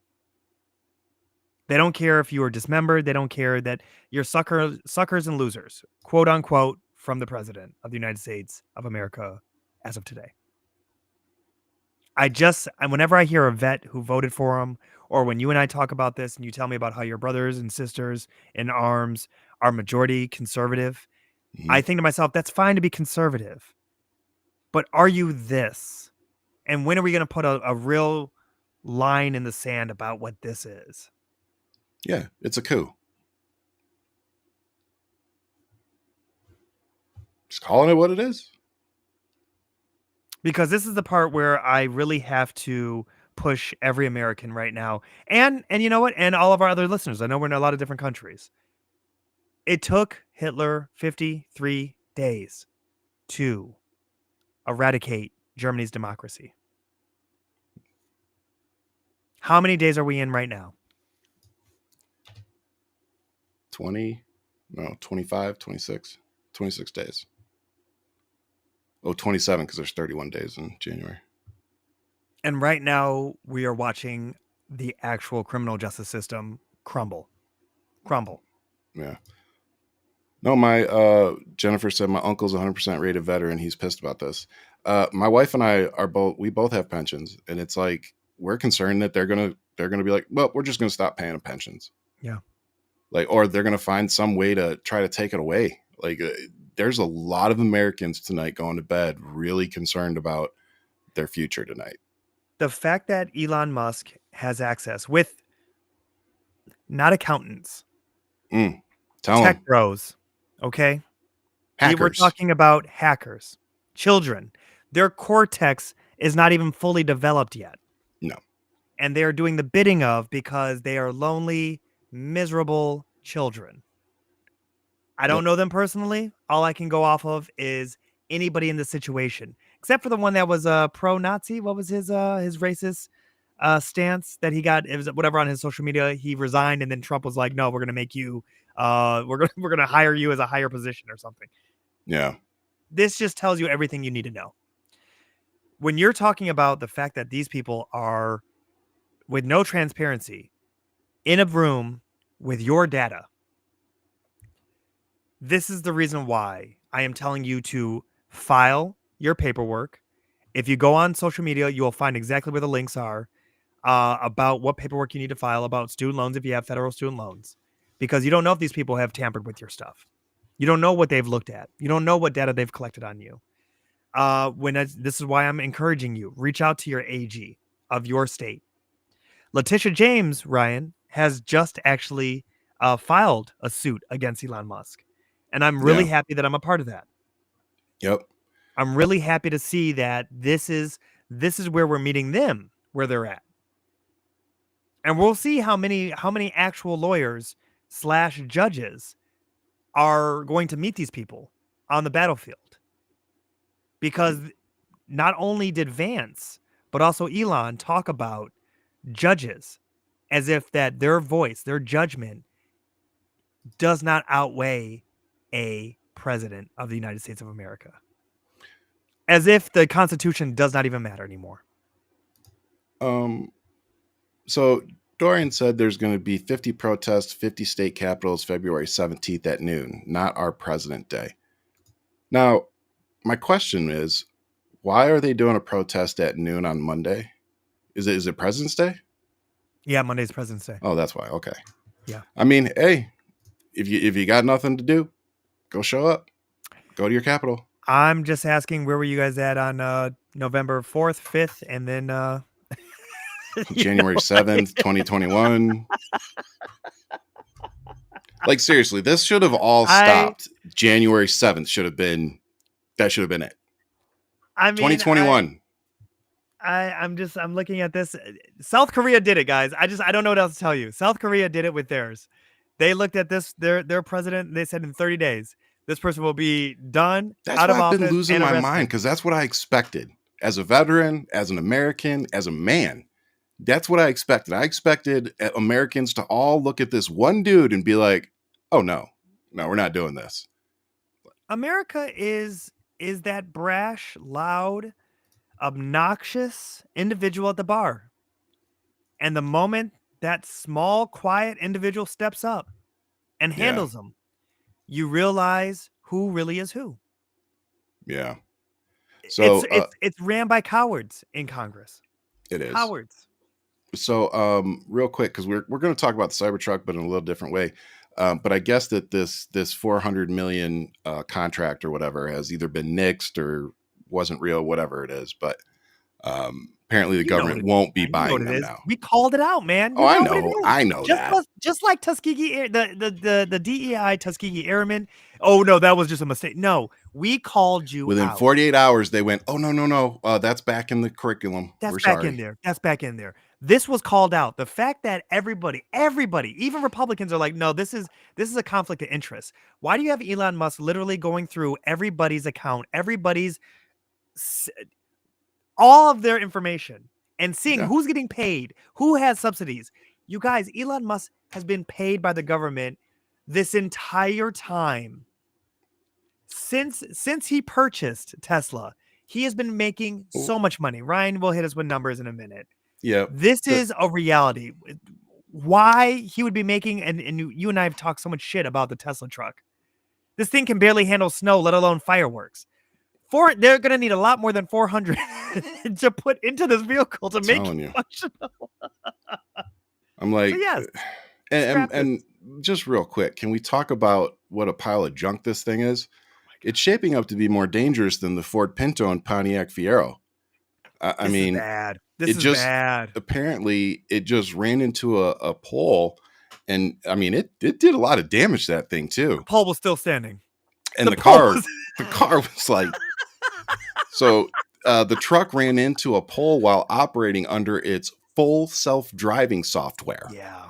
They don't care if you are dismembered. They don't care that you're suckers and losers, quote unquote, from the president of the United States of America as of today. Whenever I hear a vet who voted for him, or when you and I talk about this and you tell me about how your brothers and sisters in arms are majority conservative, Mhm. I think to myself, that's fine to be conservative. But are you this? And when are we going to put a real line in the sand about what this is? Yeah, it's a coup. Just calling it what it is. Because this is the part where I really have to push every American right now. And you know what? And all of our other listeners. I know we're in a lot of different countries. It took Hitler 53 days to eradicate Germany's democracy. How many days are we in right now? 25, 26, 26 days. Oh, 27 because there's 31 days in January. And right now we are watching the actual criminal justice system crumble. Yeah. No, my Jennifer said my uncle's 100% rated veteran. He's pissed about this. My wife and I we both have pensions, and it's like we're concerned that they're gonna be like, well, we're just gonna stop paying them pensions. Yeah. Like, or they're gonna find some way to try to take it away. Like, there's a lot of Americans tonight going to bed really concerned about their future tonight. The fact that Elon Musk has access with not accountants, tech bros, okay? Hackers. We're talking about hackers, children. Their cortex is not even fully developed yet. No. And they are doing the bidding of because they are lonely, miserable children. I don't know them personally. All I can go off of is anybody in the situation, except for the one that was pro-Nazi. What was his racist stance that he got? It was whatever on his social media. He resigned, and then Trump was like, "No, we're gonna make you. We're gonna hire you as a higher position or something." Yeah. This just tells you everything you need to know. When you're talking about the fact that these people are with no transparency in a room with your data, this is the reason why I am telling you to file your paperwork. If you go on social media, you will find exactly where the links are about what paperwork you need to file about student loans if you have federal student loans, because you don't know if these people have tampered with your stuff. You don't know what they've looked at. You don't know what data they've collected on you. This is why I'm encouraging you, reach out to your AG of your state. Letitia James, Ryan, has just actually filed a suit against Elon Musk. And I'm really happy that I'm a part of that. Yep. I'm really happy to see that this is where we're meeting them, where they're at. And we'll see how many actual lawyers / judges are going to meet these people on the battlefield. Because not only did Vance, but also Elon talk about judges as if that their voice, their judgment does not outweigh a president of the United States of America. As if the Constitution does not even matter anymore. So Dorian said there's going to be 50 protests, 50 state capitals, February 17th at noon, not our President Day. Now, my question is, why are they doing a protest at noon on Monday? Is it President's Day? Yeah, Monday's President's Day. Oh, that's why. Okay. Yeah. I mean, hey, if you got nothing to do, go show up. Go to your capital. I'm just asking, where were you guys at on November 4th, 5th, and then January 7th, 2021. Like, seriously, this should have all stopped. January 7th should have been it. I mean, 2021. I'm looking at this. South Korea did it, guys. I don't know what else to tell you. South Korea did it with theirs. They looked at this, their president, they said in 30 days, this person will be done. That's out why of I've been office losing and my arrested. mind, because that's what I expected. As a veteran, as an American, as a man, that's what I expected. I expected Americans to all look at this one dude and be like, oh, no, we're not doing this. America is that brash, loud, obnoxious individual at the bar. And the moment that small, quiet individual steps up and handles them, you realize who really is who. Yeah. It's So it's ran by cowards in Congress. it is. Cowards. So real quick, because we're going to talk about the Cybertruck, but in a little different way. But I guess that this 400 million contract or whatever has either been nixed or wasn't real, whatever it is. But apparently the You know what government it is, won't be man. You know what buying it them is. now. We called it out, man. Oh, You know what it is. I know that. Just like Tuskegee, the DEI Tuskegee Airmen. Oh no, that was just a mistake. No, we called you Within out. 48 hours, they went, oh, no. That's back in the curriculum. That's We're back sorry. in there. That's back in there. This was called out. The fact that everybody, even Republicans are like, no, this is a conflict of interest. Why do you have Elon Musk literally going through everybody's account, all of their information and seeing Yeah. who's getting paid, who has subsidies? You guys, Elon Musk has been paid by the government this entire time. Since he purchased Tesla, he has been making so much money. Ryan will hit us with numbers in a minute. Yeah. This is a reality. Why he would be making, and you and I have talked so much shit about the Tesla truck. This thing can barely handle snow, let alone fireworks. They're going to need a lot more than 400 to put into this vehicle to make it functional. I'm like, so yes, and just real quick, can we talk about what a pile of junk this thing is? It's shaping up to be more dangerous than the Ford Pinto and Pontiac Fiero. I mean, is bad. This is bad. Apparently, it just ran into a pole, and I mean, it did a lot of damage to that thing too. The pole was still standing, and the car was like, so the truck ran into a pole while operating under its full self-driving software. Yeah.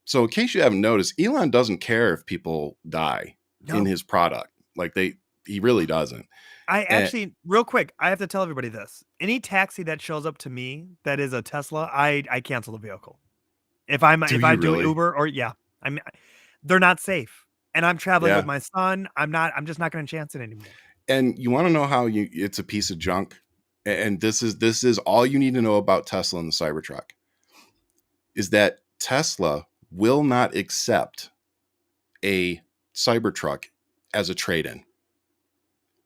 So in case you haven't noticed, Elon doesn't care if people die in his product. Like he really doesn't. Real quick, I have to tell everybody this. Any taxi that shows up to me that is a Tesla, I cancel the vehicle. If I do Uber or they're not safe. And I'm traveling with my son. I'm just not going to chance it anymore. And you want to know how it's a piece of junk? And this is all you need to know about Tesla and the Cybertruck is that Tesla will not accept a Cybertruck as a trade-in.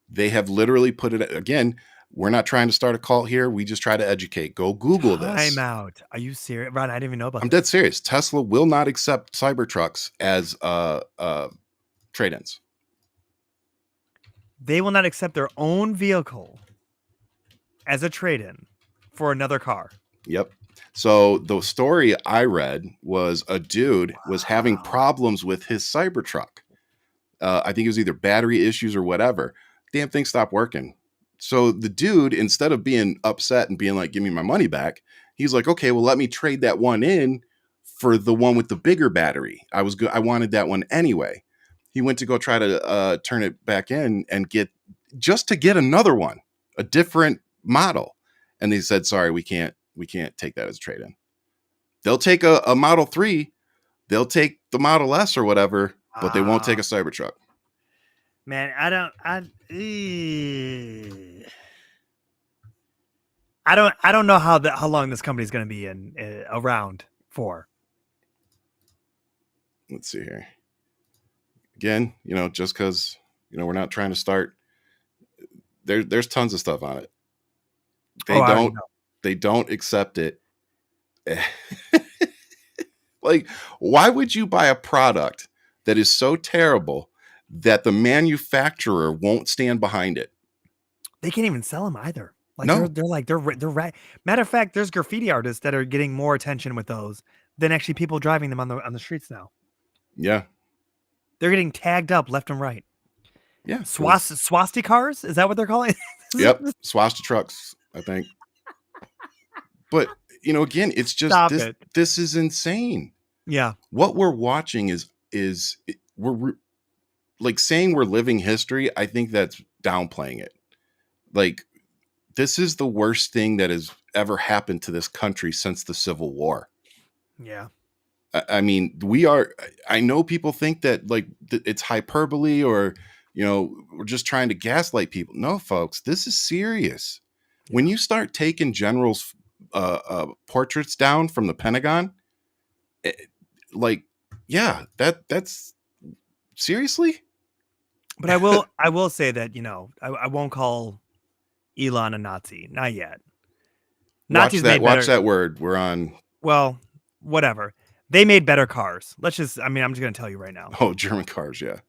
They have literally put it, again, we're not trying to start a cult here. We just try to educate. Go Google this. Time out. Are you serious? Ron, I didn't even know about I'm dead serious. Tesla will not accept Cybertrucks as trade-ins. They will not accept their own vehicle as a trade-in for another car. Yep. So the story I read was a dude was having problems with his Cybertruck. I think it was either battery issues or whatever. Damn thing stopped working. So the dude, instead of being upset and being like, give me my money back, he's like, okay, well, let me trade that one in for the one with the bigger battery. I wanted that one anyway. He went to go try to turn it back in and get another one, a different model. And they said, sorry, we can't take that as a trade-in. They'll take a Model 3. They'll take the Model S or whatever, but they won't take a Cybertruck. Man, I don't know how long this company is going to be around for. Let's see here. Again, just because we're not trying to start. There's tons of stuff on it. They don't accept it. Like, why would you buy a product that is so terrible that the manufacturer won't stand behind it? They can't even sell them either. Like no. they're right. Matter of fact, there's graffiti artists that are getting more attention with those than actually people driving them on the streets now. Yeah. They're getting tagged up left and right. Yeah. Swastika cars? Is that what they're calling? Yep. Swastika trucks, I think. But, again, it's just this is insane. Yeah. What we're watching is we're like saying we're living history. I think that's downplaying it. Like, this is the worst thing that has ever happened to this country since the Civil War. Yeah. I mean, I know people think that like it's hyperbole or, we're just trying to gaslight people. No, folks, this is serious. Yeah. When you start taking generals portraits down from the Pentagon. Like, yeah, that's seriously. But I will say that, I won't call Elon a Nazi. Not yet. Nazis made better. Watch that word. We're on. Well, whatever. They made better cars. I'm just going to tell you right now. Oh, German cars, yeah.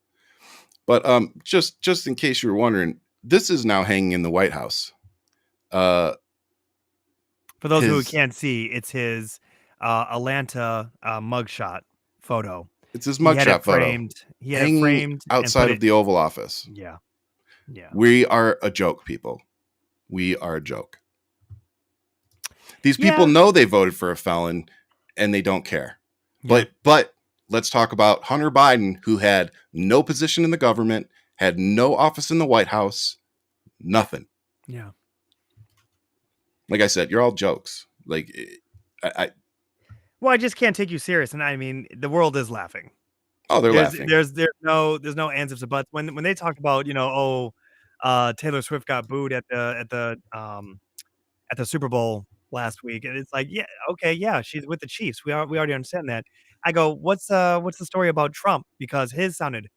But just in case you were wondering, this is now hanging in the White House. For those who can't see, it's his Atlanta mugshot photo. It's his mugshot photo. He had it framed outside of the Oval Office. Yeah. Yeah. We are a joke, people. We are a joke. These people know they voted for a felon and they don't care. Yeah. But let's talk about Hunter Biden, who had no position in the government, had no office in the White House, nothing. Yeah. Like I said, you're all jokes. Like, Well, I just can't take you serious, and I mean, the world is laughing. Oh, they're laughing. There's no ands, ifs, or buts. When they talk about, Taylor Swift got booed at the Super Bowl last week, and it's like, yeah, okay, yeah, she's with the Chiefs. We already understand that. I go, what's the story about Trump? Because his sounded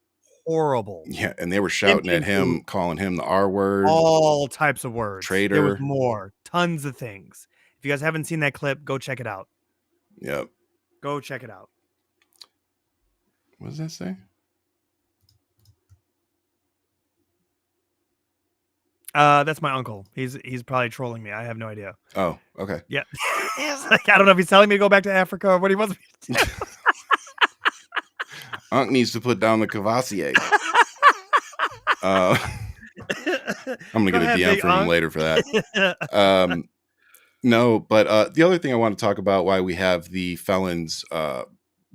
horrible. Yeah, and they were shouting at him, calling him the R word, all types of words. Traitor. There was more, tons of things. If you guys haven't seen that clip, go check it out. Yep. Go check it out. What does that say? That's my uncle. He's probably trolling me. I have no idea. Oh, okay. Yeah. Like, I don't know if he's telling me to go back to Africa or what he wants me to do. Unc needs to put down the Cavassier. I'm gonna get a DM from him later for that. No, but the other thing I want to talk about, why we have the felon's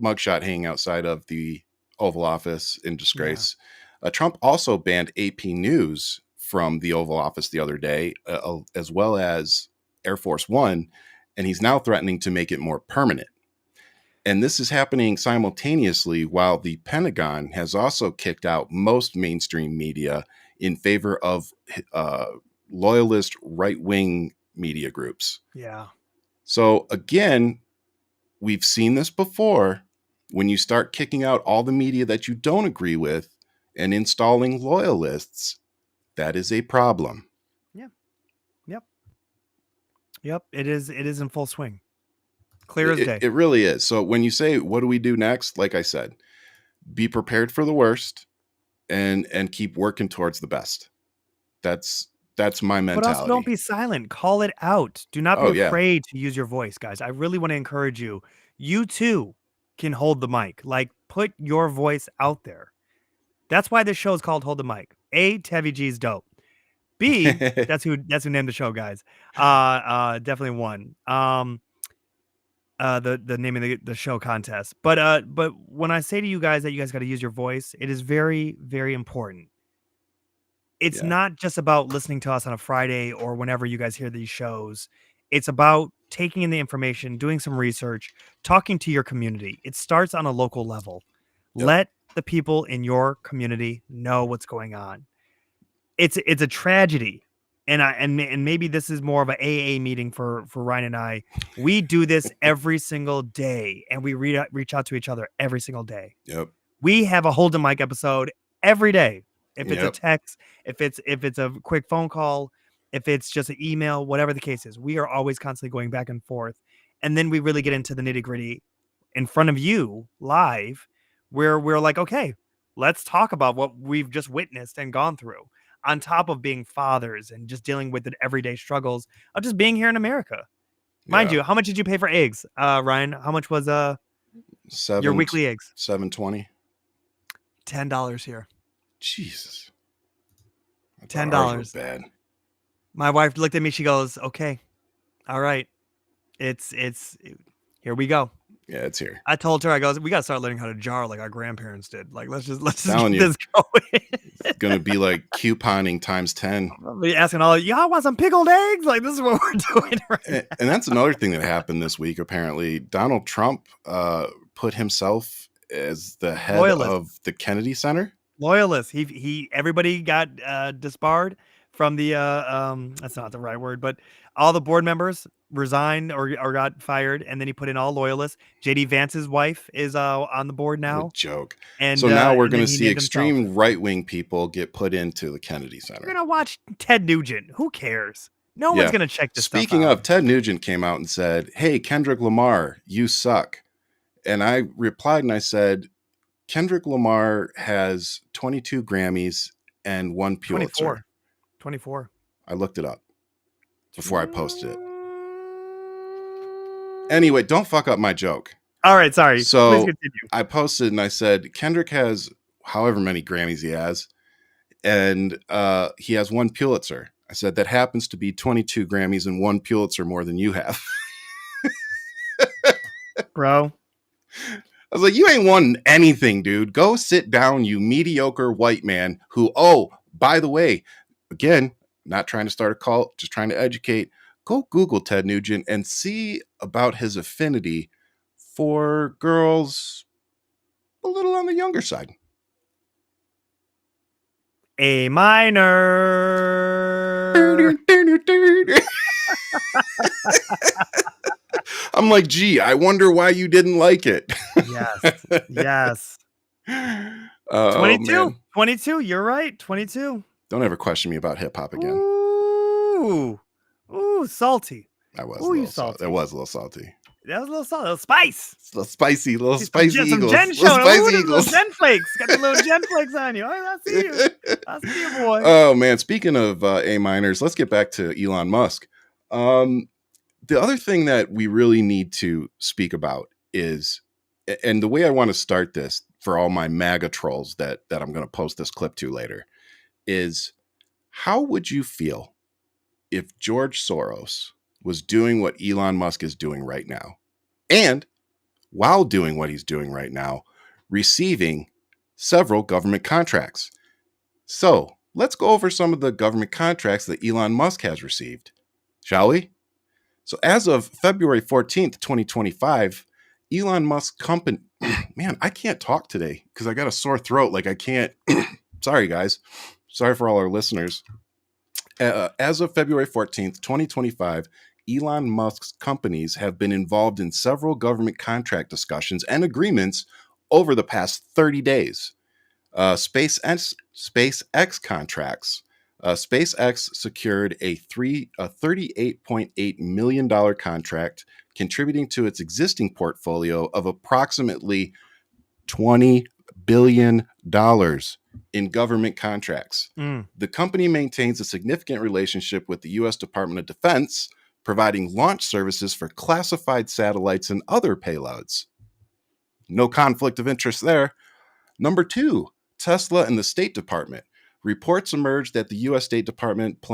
mugshot hanging outside of the Oval Office in disgrace. Yeah. Trump also banned AP News from the Oval Office the other day, as well as Air Force One, and he's now threatening to make it more permanent. And this is happening simultaneously while the Pentagon has also kicked out most mainstream media in favor of loyalist right-wing media groups. Yeah. So again, we've seen this before. When you start kicking out all the media that you don't agree with and installing loyalists, that is a problem. Yeah. Yep. It is in full swing. Clear as day. It really is. So when you say, what do we do next? Like I said, be prepared for the worst and keep working towards the best. That's my mentality. But also don't be silent. Call it out. Do not be afraid to use your voice, guys. I really want to encourage you. You too can hold the mic. Like, put your voice out there. That's why this show is called Hold the Mic. A, Tevi G's dope. B, that's who named the show, guys. Definitely one. The name of the show contest. But when I say to you guys that you guys got to use your voice, it is very, very important. It's not just about listening to us on a Friday or whenever you guys hear these shows. It's about taking in the information, doing some research, talking to your community. It starts on a local level. Yep. Let the people in your community know what's going on. It's a tragedy. And maybe this is more of an AA meeting for Ryan and I. We do this every single day, and we reach out to each other every single day. Yep. We have a Hold the Mic episode every day. If it's a text, if it's a quick phone call, if it's just an email, whatever the case is, we are always constantly going back and forth. And then we really get into the nitty-gritty in front of you live, where we're like, okay, let's talk about what we've just witnessed and gone through, on top of being fathers and just dealing with the everyday struggles of just being here in America. Mind you, how much did you pay for eggs, Ryan? How much was your weekly eggs? $7.20. $10 here. Jesus. $10. Bad. My wife looked at me. She goes, "Okay, all right, it's here we go." Yeah, it's here. I told her, I goes, we got to start learning how to jar like our grandparents did. Like, let's just get this going. It's going to be like couponing times 10. I'll be asking all, y'all want some pickled eggs? Like, this is what we're doing right now. And that's another thing that happened this week, apparently. Donald Trump put himself as the head of the Kennedy Center. Loyalist. Everybody got disbarred from the, that's not the right word, but all the board members resigned or got fired, and then he put in all loyalists. JD Vance's wife is on the board What a now, joke. and So now we're going then to he see named himself. extreme right-wing people get put into the Kennedy You're Center. gonna watch Ted Nugent. Who cares? No one's Yeah. gonna check this stuff Speaking out. of, Ted Nugent came out and said, "Hey, Kendrick Lamar, you suck." And I replied and I said, Kendrick Lamar has 22 Grammys and 1 Pulitzer. 24. I looked it up before I posted it. Anyway, don't fuck up my joke. All right, sorry. Please So continue. I posted and I said, Kendrick has however many Grammys he has, and he has 1 Pulitzer. I said, that happens to be 22 Grammys and 1 Pulitzer more than you have. Bro. I was like, you ain't won anything, dude. Go sit down, you mediocre white man who, oh, by the way, again, not trying to start a cult, just trying to educate. Go Google Ted Nugent and see about his affinity for girls a little on the younger side. A minor. I'm like, gee, I wonder why you didn't like it. Yes. Yes. 22. Man. 22. You're right. 22. Don't ever question me about hip hop again. Ooh. Ooh, salty. I was Ooh, a you little salty. salty. It was a little salty. That was a little salty. A little spice. It's a little spicy, little spicy some eagles. Gen Little showing. spicy Ooh, eagles. little Gen flakes. Got the little Gen flakes on you. I see you. I see you, boy. Oh, man. Speaking of A minors, let's get back to Elon Musk. The other thing that we really need to speak about is, and the way I want to start this for all my MAGA trolls that I'm going to post this clip to later, is how would you feel if George Soros was doing what Elon Musk is doing right now, and while doing what he's doing right now, receiving several government contracts? So let's go over some of the government contracts that Elon Musk has received, shall we? So as of February 14th, 2025, Elon Musk company, man, I can't talk today because I got a sore throat. Like I can't, sorry guys. Sorry for all our listeners. As of February 14th, 2025, Elon Musk's companies have been involved in several government contract discussions and agreements over the past 30 days. SpaceX contracts. SpaceX secured a $38.8 million contract, contributing to its existing portfolio of approximately $20 billion in government contracts. The company maintains a significant relationship with the U.S. Department of Defense, providing launch services for classified satellites and other payloads. No conflict of interest there. Number 2, Tesla and the State Department. Reports emerged that the U.S. State Department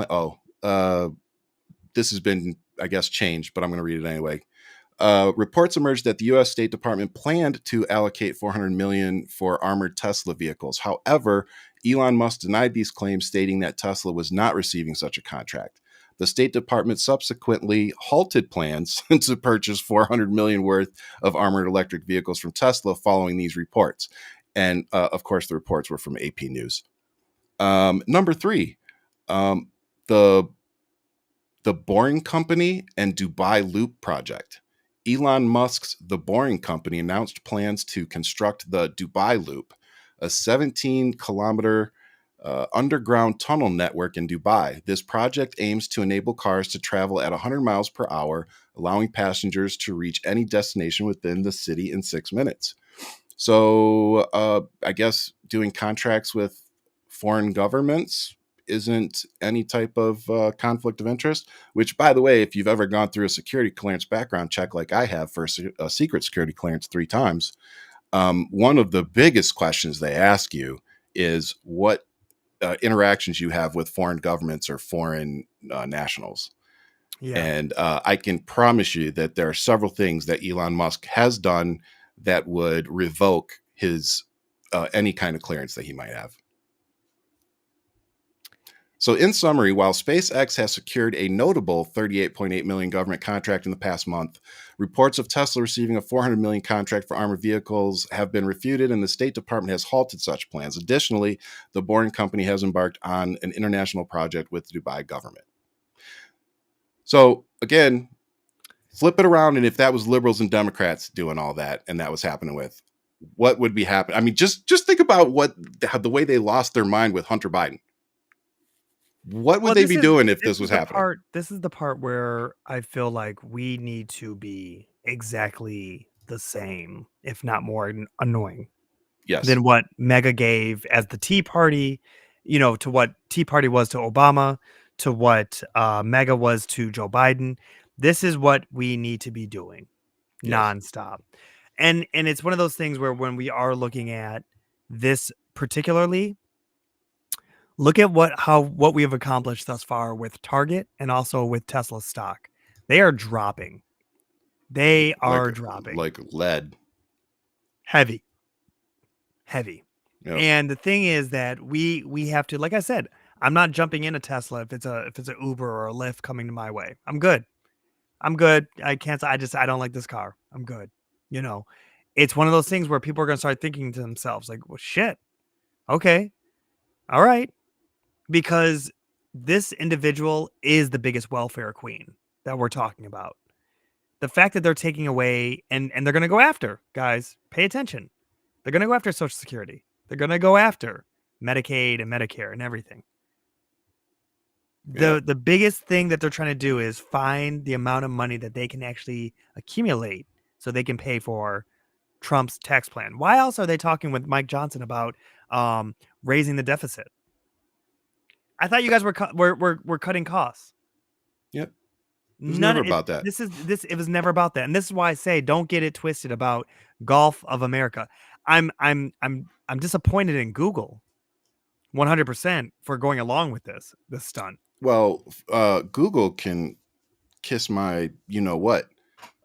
this has been, I guess, changed, but I'm going to read it anyway. Reports emerged that the U.S. State Department planned to allocate $400 million for armored Tesla vehicles. However, Elon Musk denied these claims, stating that Tesla was not receiving such a contract. The State Department subsequently halted plans to purchase $400 million worth of armored electric vehicles from Tesla following these reports. And of course, the reports were from AP News. Number 3, the Boring Company and Dubai Loop project. Elon Musk's The Boring Company announced plans to construct the Dubai Loop, a 17-kilometer underground tunnel network in Dubai. This project aims to enable cars to travel at 100 miles per hour, allowing passengers to reach any destination within the city in 6 minutes. So I guess doing contracts with foreign governments isn't any type of conflict of interest, which, by the way, if you've ever gone through a security clearance background check like I have for a secret security clearance 3 times, one of the biggest questions they ask you is what interactions you have with foreign governments or foreign nationals. Yeah. And I can promise you that there are several things that Elon Musk has done that would revoke his any kind of clearance that he might have. So in summary, while SpaceX has secured a notable $38.8 million government contract in the past month, reports of Tesla receiving a $400 million contract for armored vehicles have been refuted, and the State Department has halted such plans. Additionally, the Boring Company has embarked on an international project with the Dubai government. So again, Flip it around, and if that was liberals and Democrats doing all that, and that was happening with, what would be happening? I mean, just think about the way they lost their mind with Hunter Biden. What would Well, they be doing if this was happening? this is the part where I feel like we need to be exactly the same, if not more annoying Yes. than what Mega gave as the Tea Party, to what Tea Party was to Obama, to what Mega was to Joe Biden. This is what we need to be doing nonstop. And it's one of those things where when we are looking at this particularly, look at what we have accomplished thus far with Target and also with Tesla stock. They are dropping. They are dropping like lead. Heavy. Yep. And the thing is that we have to, like I said, I'm not jumping in a Tesla if it's a Uber or a Lyft coming to my way. I'm good. I can't. I don't like this car. I'm good. It's one of those things where people are going to start thinking to themselves like, well, shit. Okay. All right. Because this individual is the biggest welfare queen that we're talking about. The fact that they're taking away and they're going to go after, guys, pay attention. They're going to go after Social Security. They're going to go after Medicaid and Medicare and everything. The biggest thing that they're trying to do is find the amount of money that they can actually accumulate so they can pay for Trump's tax plan. Why else are they talking with Mike Johnson about raising the deficit? I thought you guys were cutting costs. Yep. It was never about that. It was never about that. And this is why I say don't get it twisted about Gulf of America. I'm disappointed in Google 100% for going along with this stunt. Well, Google can kiss my what,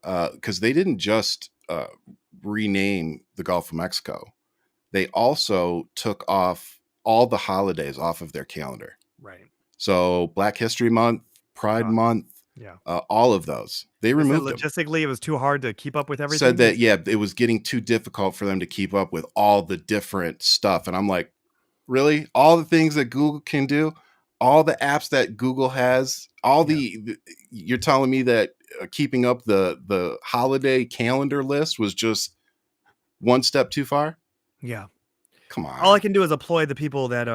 because they didn't just rename the Gulf of Mexico. They also took off all the holidays off of their calendar. Right. So Black History Month, Pride Month, all of those. They removed them. Logistically, it was too hard to keep up with everything. Said that, it was getting too difficult for them to keep up with all the different stuff. And I'm like, really? All the things that Google can do? All the apps that Google has? You're telling me that keeping up the holiday calendar list was just one step too far? Yeah. Come on. All I can do is employ the people that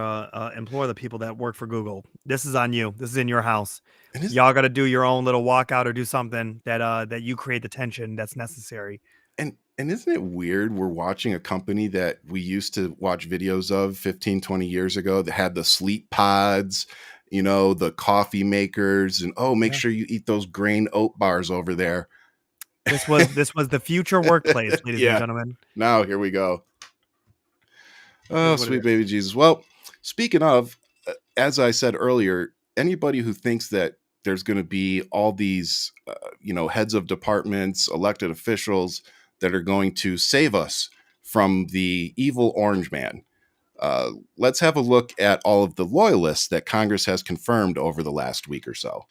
work for Google. This is on you. This is in your house. Y'all got to do your own little walkout or do something that you create the tension that's necessary. And isn't it weird? We're watching a company that we used to watch videos of 15, 20 years ago that had the sleep pods, the coffee makers, and make sure you eat those grain oat bars over there. This was the future workplace, ladies and gentlemen. Now here we go. Oh, sweet baby Jesus. Well, speaking of, as I said earlier, anybody who thinks that there's going to be all these, heads of departments, elected officials that are going to save us from the evil orange man. Let's have a look at all of the loyalists that Congress has confirmed over the last week or so.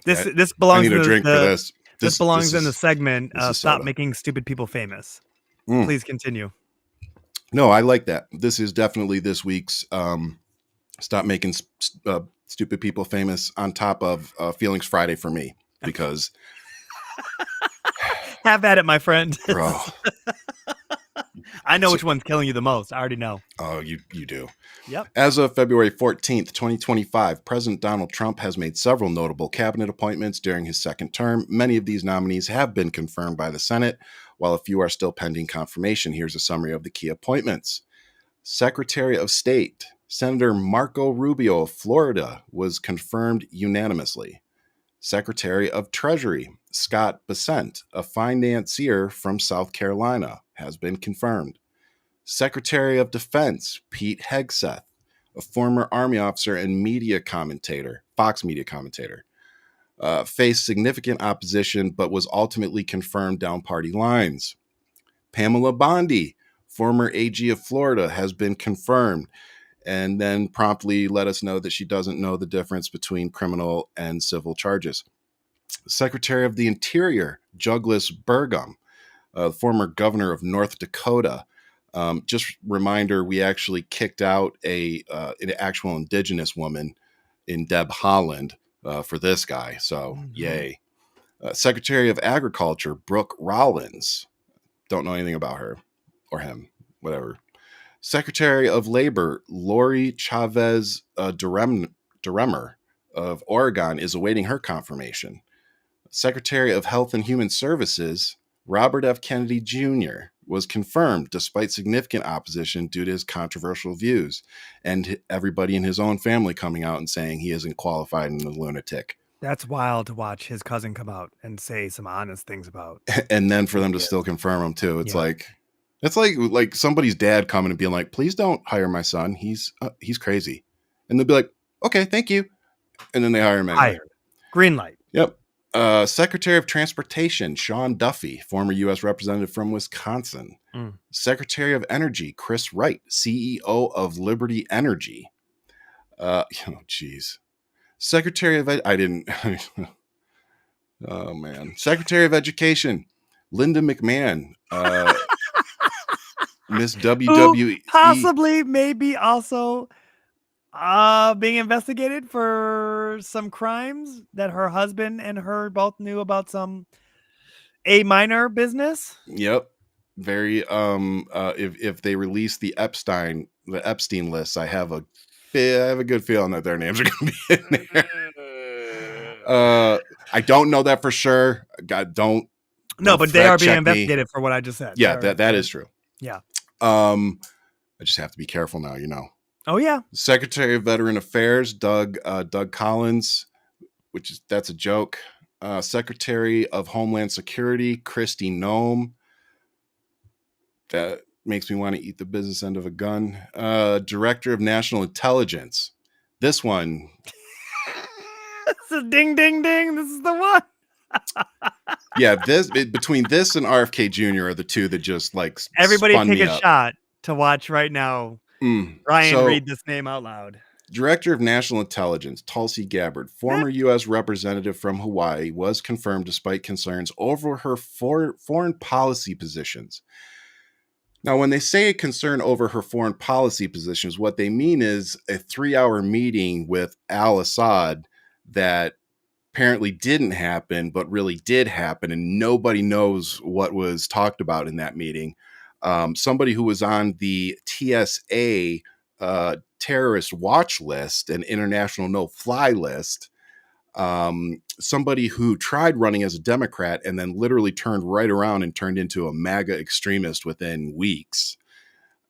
This belongs. I need a drink for this. This belongs in the segment. Stop making stupid people famous. Please continue. No, I like that. This is definitely this week's stop making stupid people famous, on top of Feelings Friday for me, because have at it, my friend. Bro. I know which one's killing you the most. I already know. Oh, you do. Yep. As of February 14th, 2025, President Donald Trump has made several notable cabinet appointments during his second term. Many of these nominees have been confirmed by the Senate, while a few are still pending confirmation. Here's a summary of the key appointments. Secretary of State, Senator Marco Rubio of Florida, was confirmed unanimously. Secretary of Treasury, Scott Bessent, a financier from South Carolina, has been confirmed. Secretary of Defense, Pete Hegseth, a former Army officer and Fox media commentator, faced significant opposition but was ultimately confirmed down party lines. Pamela Bondi, former AG of Florida, has been confirmed, and then promptly let us know that she doesn't know the difference between criminal and civil charges. Secretary of the Interior, Douglas Burgum, former governor of North Dakota. Just reminder, we actually kicked out an actual indigenous woman in Deb Haaland for this guy. So yay. Secretary of Agriculture, Brooke Rollins. Don't know anything about her or him, whatever. Secretary of Labor, Lori Chavez Duremer of Oregon is awaiting her confirmation. Secretary of Health and Human Services, Robert F. Kennedy Jr., was confirmed despite significant opposition due to his controversial views, and everybody in his own family coming out and saying he isn't qualified and a lunatic. That's wild to watch his cousin come out and say some honest things about. And then for them to still confirm him too. It's like somebody's dad coming and being like, please don't hire my son. He's crazy. And they'll be like, okay, thank you. And then they hire him anyway. Hired. Green light. Yep. Secretary of Transportation, Sean Duffy, former U.S. representative from Wisconsin. Secretary of Energy, Chris Wright, CEO of Liberty Energy. Secretary of oh man. Secretary of Education, Linda McMahon, Miss WWE. Who possibly maybe also being investigated for some crimes that her husband and her both knew about, some minor business. Yep. Very if they release the Epstein list, I have a good feeling that their names are going to be in there. I don't know that for sure. But they are being investigated for what I just said. Yeah, that is true. Yeah. I just have to be careful now, Oh yeah. Secretary of Veteran Affairs, Doug Collins, that's a joke. Secretary of Homeland Security, Kristi Noem. That makes me want to eat the business end of a gun. Director of National Intelligence. This one. It's a ding, ding, ding. This is the one. Yeah, between this and RFK Jr. are the two that just like everybody take a shot to watch right now. Ryan, read this name out loud. Director of National Intelligence, Tulsi Gabbard, former U.S. representative from Hawaii, was confirmed despite concerns over her foreign policy positions. Now, when they say a concern over her foreign policy positions, what they mean is a 3-hour meeting with al-Assad that apparently didn't happen, but really did happen, and nobody knows what was talked about in that meeting. Somebody who was on the TSA terrorist watch list and international no-fly list, somebody who tried running as a Democrat and then literally turned right around and turned into a MAGA extremist within weeks.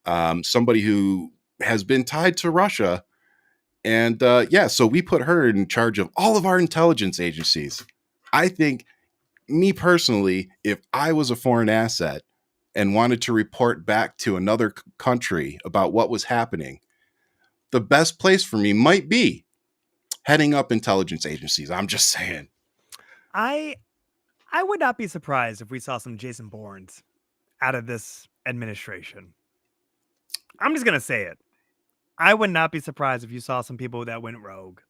Somebody who has been tied to Russia. And so we put her in charge of all of our intelligence agencies. I think, me personally, if I was a foreign asset and wanted to report back to another country about what was happening, the best place for me might be heading up intelligence agencies. I'm just saying. I would not be surprised if we saw some Jason Bournes out of this administration. I'm just going to say it. I would not be surprised if you saw some people that went rogue.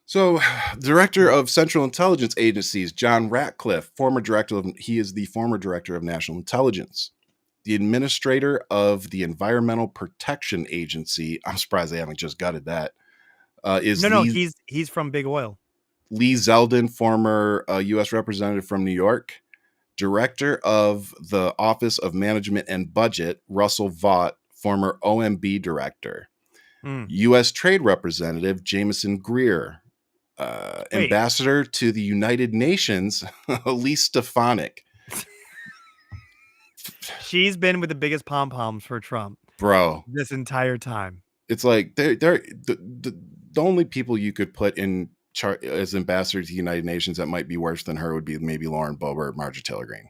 So, Director of Central Intelligence Agencies, John Ratcliffe, he is the former Director of National Intelligence. The Administrator of the Environmental Protection Agency, I'm surprised they haven't just gutted that, he's from Big Oil. Lee Zeldin, former U.S. Representative from New York. Director of the Office of Management and Budget, Russell Vaught, former OMB Director. U.S. Trade Representative, Jameson Greer. Ambassador to the United Nations, Elise Stefanik. She's been with the biggest pom-poms for Trump. Bro. This entire time. It's like they're the only people you could put in as ambassador to the United Nations that might be worse than her would be maybe Lauren Boebert or Marjorie Taylor Greene.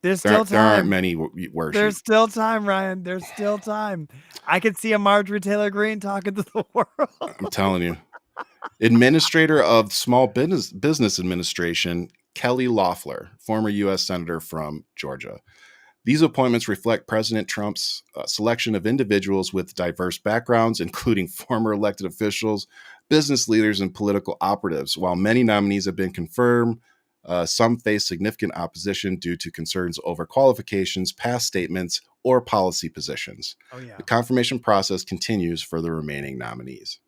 There's still time. There aren't many worse. There's still time, Ryan. There's still time. I could see a Marjorie Taylor Greene talking to the world. I'm telling you. Administrator of Small Business Administration, Kelly Loeffler, former U.S. Senator from Georgia. These appointments reflect President Trump's selection of individuals with diverse backgrounds, including former elected officials, business leaders, and political operatives. While many nominees have been confirmed, some face significant opposition due to concerns over qualifications, past statements, or policy positions. The confirmation process continues for the remaining nominees.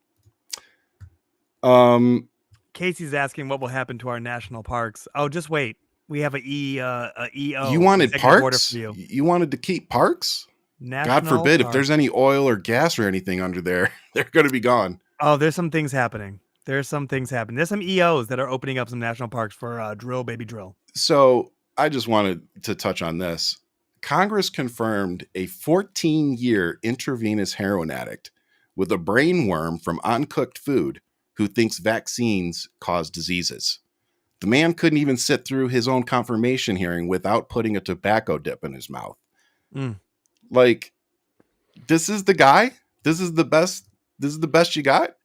Casey's asking what will happen to our national parks. Oh, just wait. We have a You EO, wanted executive order for parks? you. You wanted to keep parks? God National forbid if park. there's any oil or gas or anything under there, they're going to be gone. Oh, there's some things happening. There's some EOs that are opening up some national parks for drill, baby drill. So I just wanted to touch on this. Congress confirmed a 14-year intravenous heroin addict with a brain worm from uncooked food who thinks vaccines cause diseases. The man couldn't even sit through his own confirmation hearing without putting a tobacco dip in his mouth. Like, this is the guy? This is the best? This is the best you got?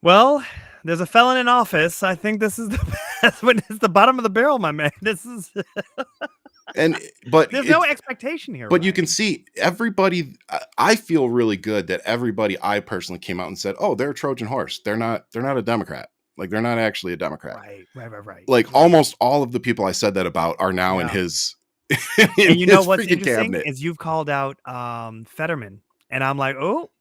Well, there's a felon in office. I think this is the best. When it's the bottom of the barrel, my man. This is but there's no expectation here. But Ryan. you can see everybody. I feel really good that everybody I personally came out and said, "Oh, they're a Trojan horse. They're not a Democrat. Like, they're not actually a Democrat." Right. Like, almost all of the people I said that about are now in his and you know what's freaking interesting cabinet. is you've called out Fetterman, and I'm like, oh.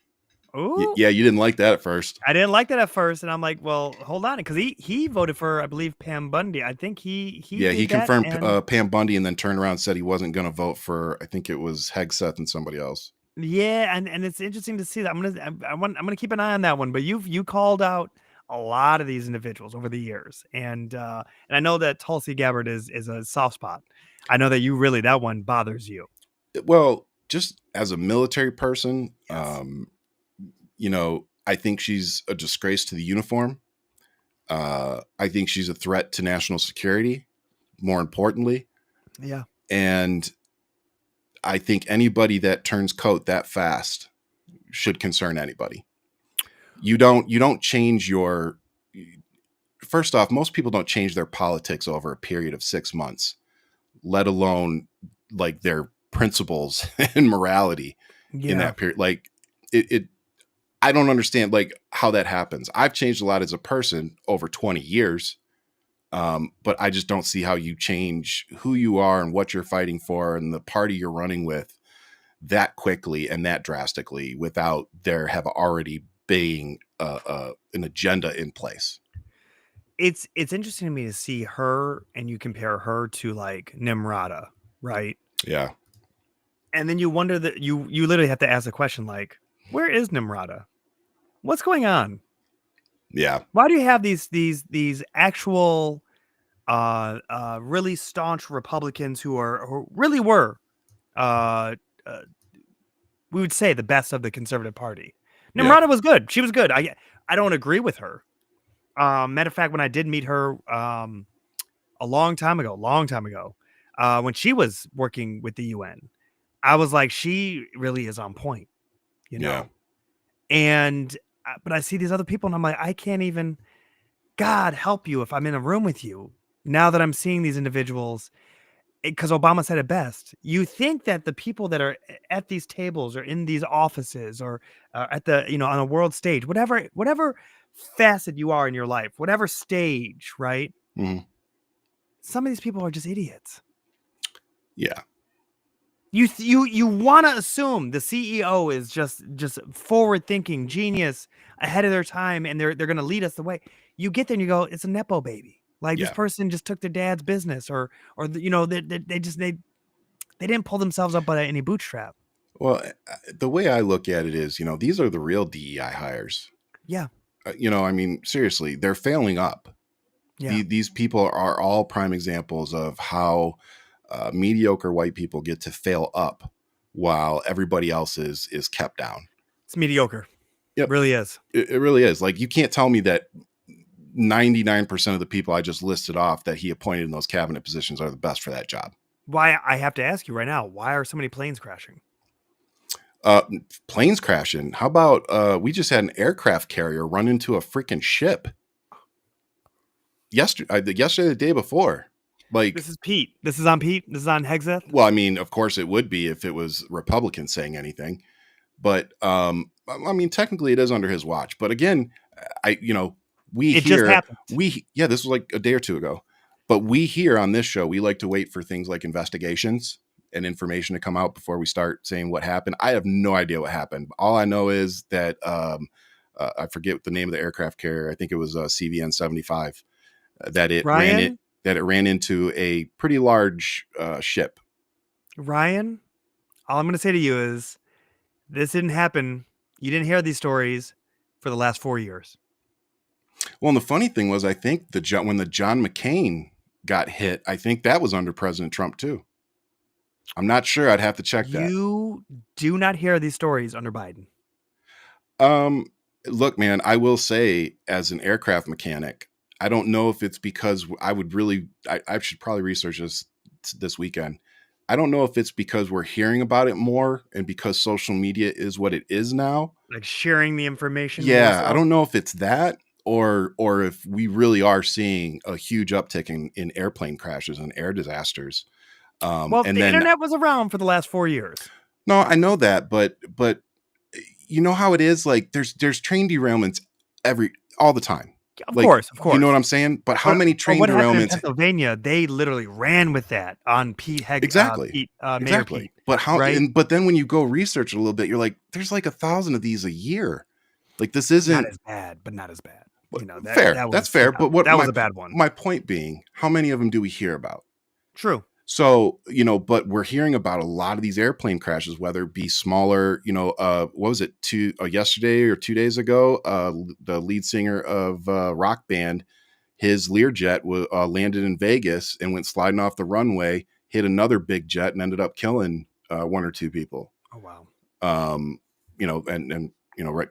Yeah, you didn't like that at first. I didn't like that at first, and I'm like, well, hold on, because he voted for, I believe, Pam Bundy. I think he confirmed and, Pam Bundy, and then turned around and said he wasn't going to vote for, I think it was Hegseth and somebody else. Yeah, and it's interesting to see that. I'm gonna keep an eye on that one. But you called out a lot of these individuals over the years, and I know that Tulsi Gabbard is a soft spot. I know that that one bothers you. Well, just as a military person, Yes. I think she's a disgrace to the uniform. I think she's a threat to national security, more importantly. Yeah. And I think anybody that turns coat that fast should concern anybody. You don't change your, first off, most people don't change their politics over a period of 6 months, let alone like their principles and morality in that period. Like I don't understand like how that happens. I've changed a lot as a person over 20 years. But I just don't see how you change who you are and what you're fighting for and the party you're running with that quickly and that drastically without there have already being an agenda in place. It's interesting to me to see her, and you compare her to like Nimrata, right? Yeah. And then you wonder that you literally have to ask the question like, where is Nimrata? What's going on? Yeah. Why do you have these actual really staunch Republicans who really were we would say the best of the conservative party? Nimrata was good. She was good. I don't agree with her. Matter of fact, when I did meet her a long time ago, when she was working with the UN, I was like, she really is on point, you know? Yeah. And, but I see these other people and I'm like, I can't even, God help you if I'm in a room with you. Now that I'm seeing these individuals, because Obama said it best, you think that the people that are at these tables or in these offices or at the, on a world stage, whatever facet you are in your life, whatever stage, right? Mm-hmm. Some of these people are just idiots. Yeah. You want to assume the CEO is just forward thinking, genius, ahead of their time, and they're going to lead us the way. You get there and you go, it's a nepo baby. Like this person just took their dad's business, or they didn't pull themselves up by any bootstrap. Well, the way I look at it is, these are the real DEI hires. Yeah. I mean, seriously, they're failing up. Yeah. These people are all prime examples of how mediocre white people get to fail up while everybody else is kept down. It's mediocre. Yep. It really is. It really is. Like, you can't tell me that 99% of the people I just listed off that he appointed in those cabinet positions are the best for that job. Why, I have to ask you right now, why are so many planes crashing? Planes crashing. How about we just had an aircraft carrier run into a freaking ship yesterday, the day before. Like, this is Pete. This is on Pete. This is on Hegseth. Well, I mean, of course it would be if it was Republicans saying anything, but I mean, technically it is under his watch. But again, this was like a day or two ago. But we here on this show, we like to wait for things like investigations and information to come out before we start saying what happened. I have no idea what happened. All I know is that I forget the name of the aircraft carrier. I think it was CVN 75. That it Ryan, ran into a pretty large ship. Ryan, all I'm going to say to you is this didn't happen. You didn't hear these stories for the last 4 years. Well, and the funny thing was, I think when the John McCain got hit, I think that was under President Trump too. I'm not sure. I'd have to check that. You do not hear these stories under Biden. Look, man, I will say, as an aircraft mechanic, I don't know if it's because I should probably research this weekend. I don't know if it's because we're hearing about it more and because social media is what it is now. Like sharing the information more Yeah, so. I don't know if it's that or if we really are seeing a huge uptick in airplane crashes and air disasters. Well, And the then internet was around for the last 4 years. no, I know that, but you know how it is. Like there's train derailments all the time. Of Like, course. you know what I'm saying? But how many train what happened in derailments? Pennsylvania? They literally ran with that on Mayor Exactly. Pete. But how? Right? But then when you go research a little bit, you're like, there's like 1,000 of these a year. Like this Not isn't as bad, but not as bad. fair. That was, That's fair. But what that was a bad one. my point being, how many of them do we hear about? True. So, but we're hearing about a lot of these airplane crashes, whether it be smaller, what was it, yesterday or 2 days ago, the lead singer of rock band, his Learjet landed in Vegas and went sliding off the runway, hit another big jet and ended up killing one or two people. Oh, wow. And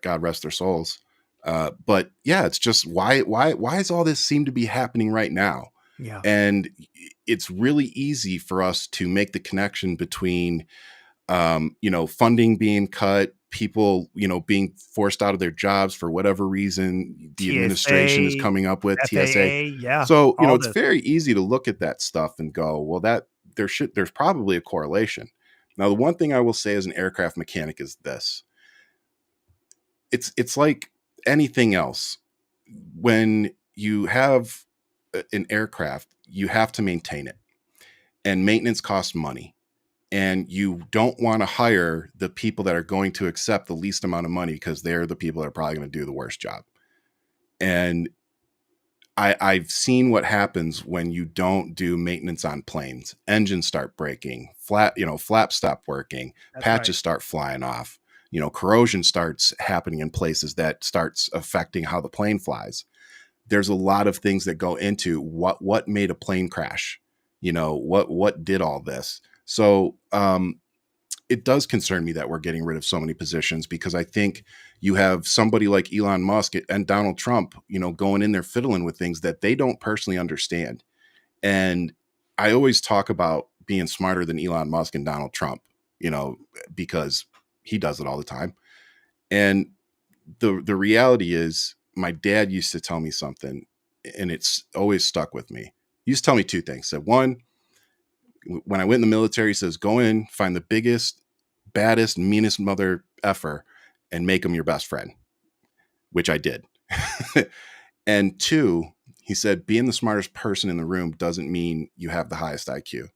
God rest their souls. But yeah, it's just why does all this seem to be happening right now? Yeah. And it's really easy for us to make the connection between, funding being cut, people, being forced out of their jobs for whatever reason the administration is coming up with, FAA, TSA. yeah. So, it's very easy to look at that stuff and go, well, there's probably a correlation. Now, the one thing I will say as an aircraft mechanic is this. It's like anything else. When you have an aircraft, you have to maintain it, and maintenance costs money, and you don't want to hire the people that are going to accept the least amount of money because they're the people that are probably going to do the worst job. And I've seen what happens when you don't do maintenance on planes. Engines start breaking, flaps stop working, patches start flying off, corrosion starts happening in places that starts affecting how the plane flies. There's a lot of things that go into what made a plane crash, what did all this. So it does concern me that we're getting rid of so many positions, because I think you have somebody like Elon Musk and Donald Trump, going in there fiddling with things that they don't personally understand. And I always talk about being smarter than Elon Musk and Donald Trump, because he does it all the time. And the reality is, my dad used to tell me something, and it's always stuck with me. He used to tell me two things. So one, when I went in the military, he says, go in, find the biggest, baddest, meanest mother effer and make him your best friend, which I did. And two, he said, being the smartest person in the room doesn't mean you have the highest IQ.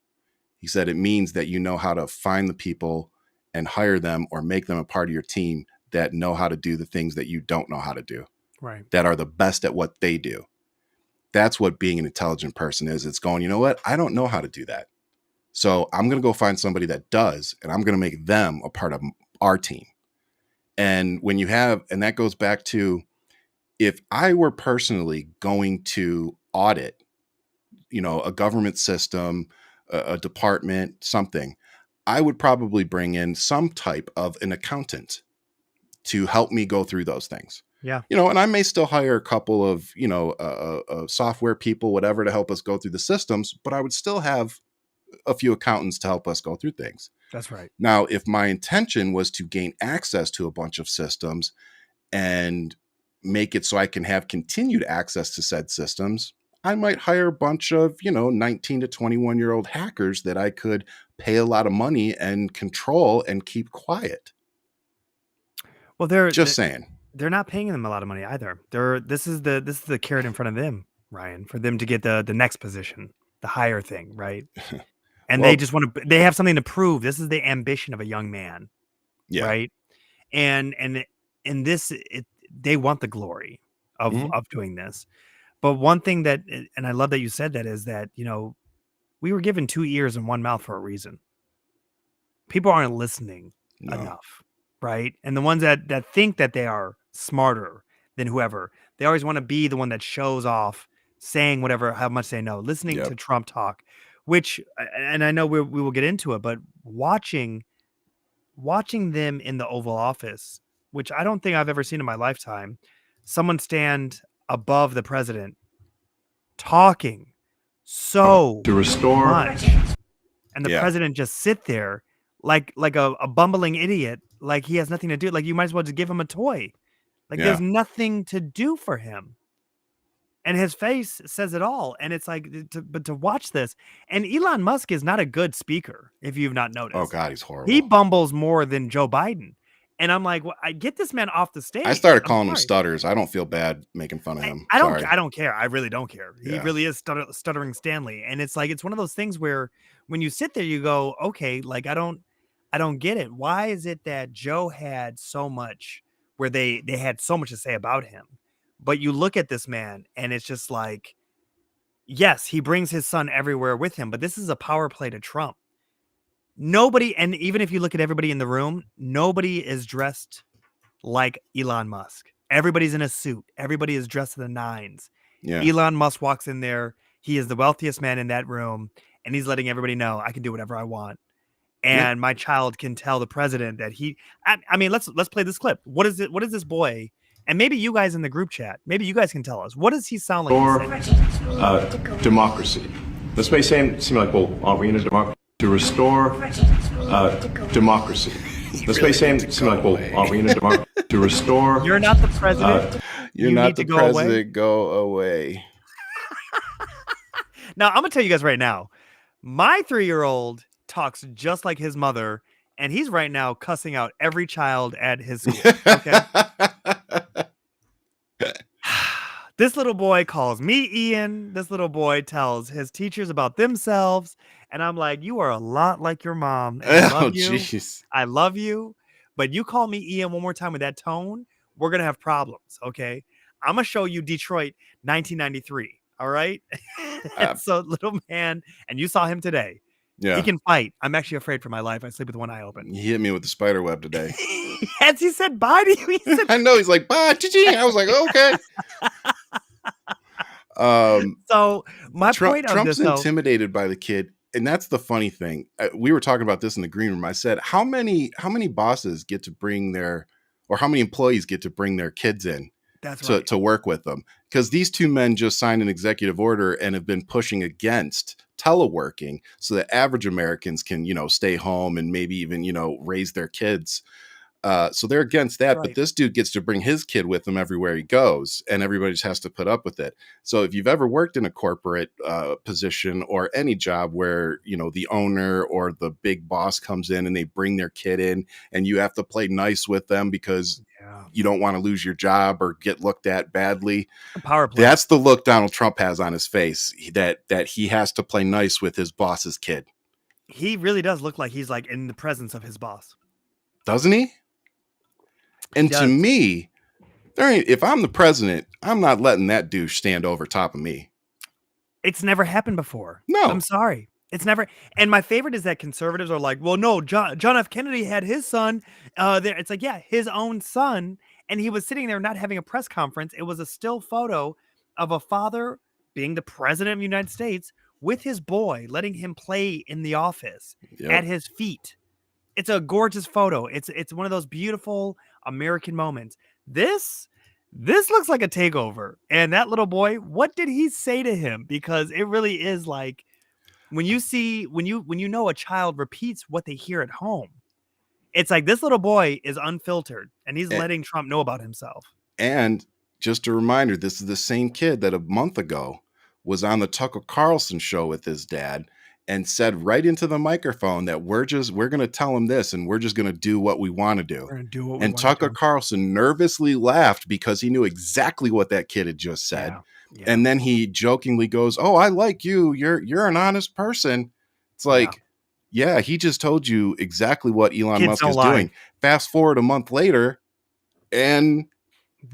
He said, it means that you know how to find the people and hire them or make them a part of your team that know how to do the things that you don't know how to do. Right. That are the best at what they do. That's what being an intelligent person is. It's going, you know what? I don't know how to do that. So I'm going to go find somebody that does, and I'm going to make them a part of our team. And when you have, and that goes back to, if I were personally going to audit, a government system, a department, something, I would probably bring in some type of an accountant to help me go through those things. Yeah. And I may still hire a couple of, software people, whatever, to help us go through the systems, but I would still have a few accountants to help us go through things. That's right. Now, if my intention was to gain access to a bunch of systems and make it so I can have continued access to said systems, I might hire a bunch of, 19 to 21-year-old hackers that I could pay a lot of money and control and keep quiet. Well, they're saying. They're not paying them a lot of money either. This is the carrot in front of them, Ryan, for them to get the next position, the higher thing, right? And they just want to. They have something to prove. This is the ambition of a young man, yeah. right? And this they want the glory of Mhm. doing this. But one thing that, and I love that you said that, is that, we were given 2 ears and 1 mouth for a reason. People aren't listening No. enough, right? And the ones that think that they are smarter than whoever, they always want to be the one that shows off, saying whatever, how much they know, listening to Yep. Trump talk, which, and I know we will get into it, but watching them in the Oval Office, which I don't think I've ever seen in my lifetime, someone stand above the president talking so to restore much, and the Yeah. president just sit there like a bumbling idiot, like he has nothing to do. Like, you might as well just give him a toy. Like, Yeah. there's nothing to do for him. And his face says it all. And it's like, but to watch this, and Elon Musk is not a good speaker, if you've not noticed. Oh God, he's He horrible. bumbles more than Joe Biden. And I'm like, well, I get this man off the stage. I started I'm calling him sorry. stutters. I don't feel bad making fun of him. I Sorry. don't care. I really don't care. He Yeah. really is stuttering Stanley. And it's like, it's one of those things where when you sit there, you go, okay, like, I don't get it. Why is it that Joe had so much, where they had so much to say about him? But you look at this man and it's just like, yes, he brings his son everywhere with him, but this is a power play to Trump. Nobody, and even if you look at everybody in the room, nobody is dressed like Elon Musk. Everybody's in a suit. Everybody is dressed to the nines. Yeah. Elon Musk walks in there. He is the wealthiest man in that room, and he's letting everybody know, I can do whatever I want. And my child can tell the president that I mean, let's play this clip. What is it? What is this boy? And maybe you guys in the group chat, maybe you guys can tell us. What does he sound like? Democracy. This may seem like, well, aren't we in a democracy? To restore democracy. This may seem like, well, aren't we in a democracy? To restore. You're not the president. You're You not need the to go president. away. Go away. Now, I'm gonna tell you guys right now, my 3-year-old talks just like his mother, and he's right now cussing out every child at his school. Okay. This little boy calls me Ian. This little boy tells his teachers about themselves. And I'm like, you are a lot like your mom. And I Oh, love you. jeez. I love you. But you call me Ian one more time with that tone, we're going to have problems. Okay. I'm going to show you Detroit 1993. All right. So, little man, and you saw him today. Yeah. He can fight. I'm actually afraid for my life. I sleep with one eye open. He hit me with the spider web today. Yes, he said bye to you. He said, I know. He's like, bye, cha-ching. I was like, okay. So my point on Trump's this, though, intimidated by the kid, and that's the funny thing. We were talking about this in the green room. I said, how many bosses get to bring their, or how many employees get to bring their kids in to work with them? Because these two men just signed an executive order and have been pushing against teleworking so that average Americans can, stay home and maybe even, raise their kids. So they're against that, but this dude gets to bring his kid with him everywhere he goes, and everybody just has to put up with it. So if you've ever worked in a corporate position or any job where, the owner or the big boss comes in and they bring their kid in and you have to play nice with them because you don't want to lose your job or get looked at badly. Power play. That's the look Donald Trump has on his face, that he has to play nice with his boss's kid. He really does look like he's like in the presence of his boss. Doesn't he? And to me, if I'm the president, I'm not letting that douche stand over top of me. It's never happened before. No. I'm sorry. It's never. And my favorite is that conservatives are like, well, no, John F. Kennedy had his son there. It's like, yeah, his own son. And he was sitting there not having a press conference. It was a still photo of a father being the president of the United States with his boy, letting him play in the office at his feet. It's a gorgeous photo. It's one of those beautiful American moments. This looks like a takeover. And that little boy, what did he say to him? Because it really is like when you know a child repeats what they hear at home. It's like this little boy is unfiltered and he's letting Trump know about himself. And just a reminder, this is the same kid that a month ago was on the Tucker Carlson show with his dad and said right into the microphone that we're going to tell him this and we're just going to do what we want to do. We're going to do what we want and to Tucker do. Carlson nervously laughed because he knew exactly what that kid had just said. Yeah. And then he jokingly goes, "Oh, I like you. You're an honest person." It's like, yeah, he just told you exactly what Elon Musk is doing. Fast forward a month later, and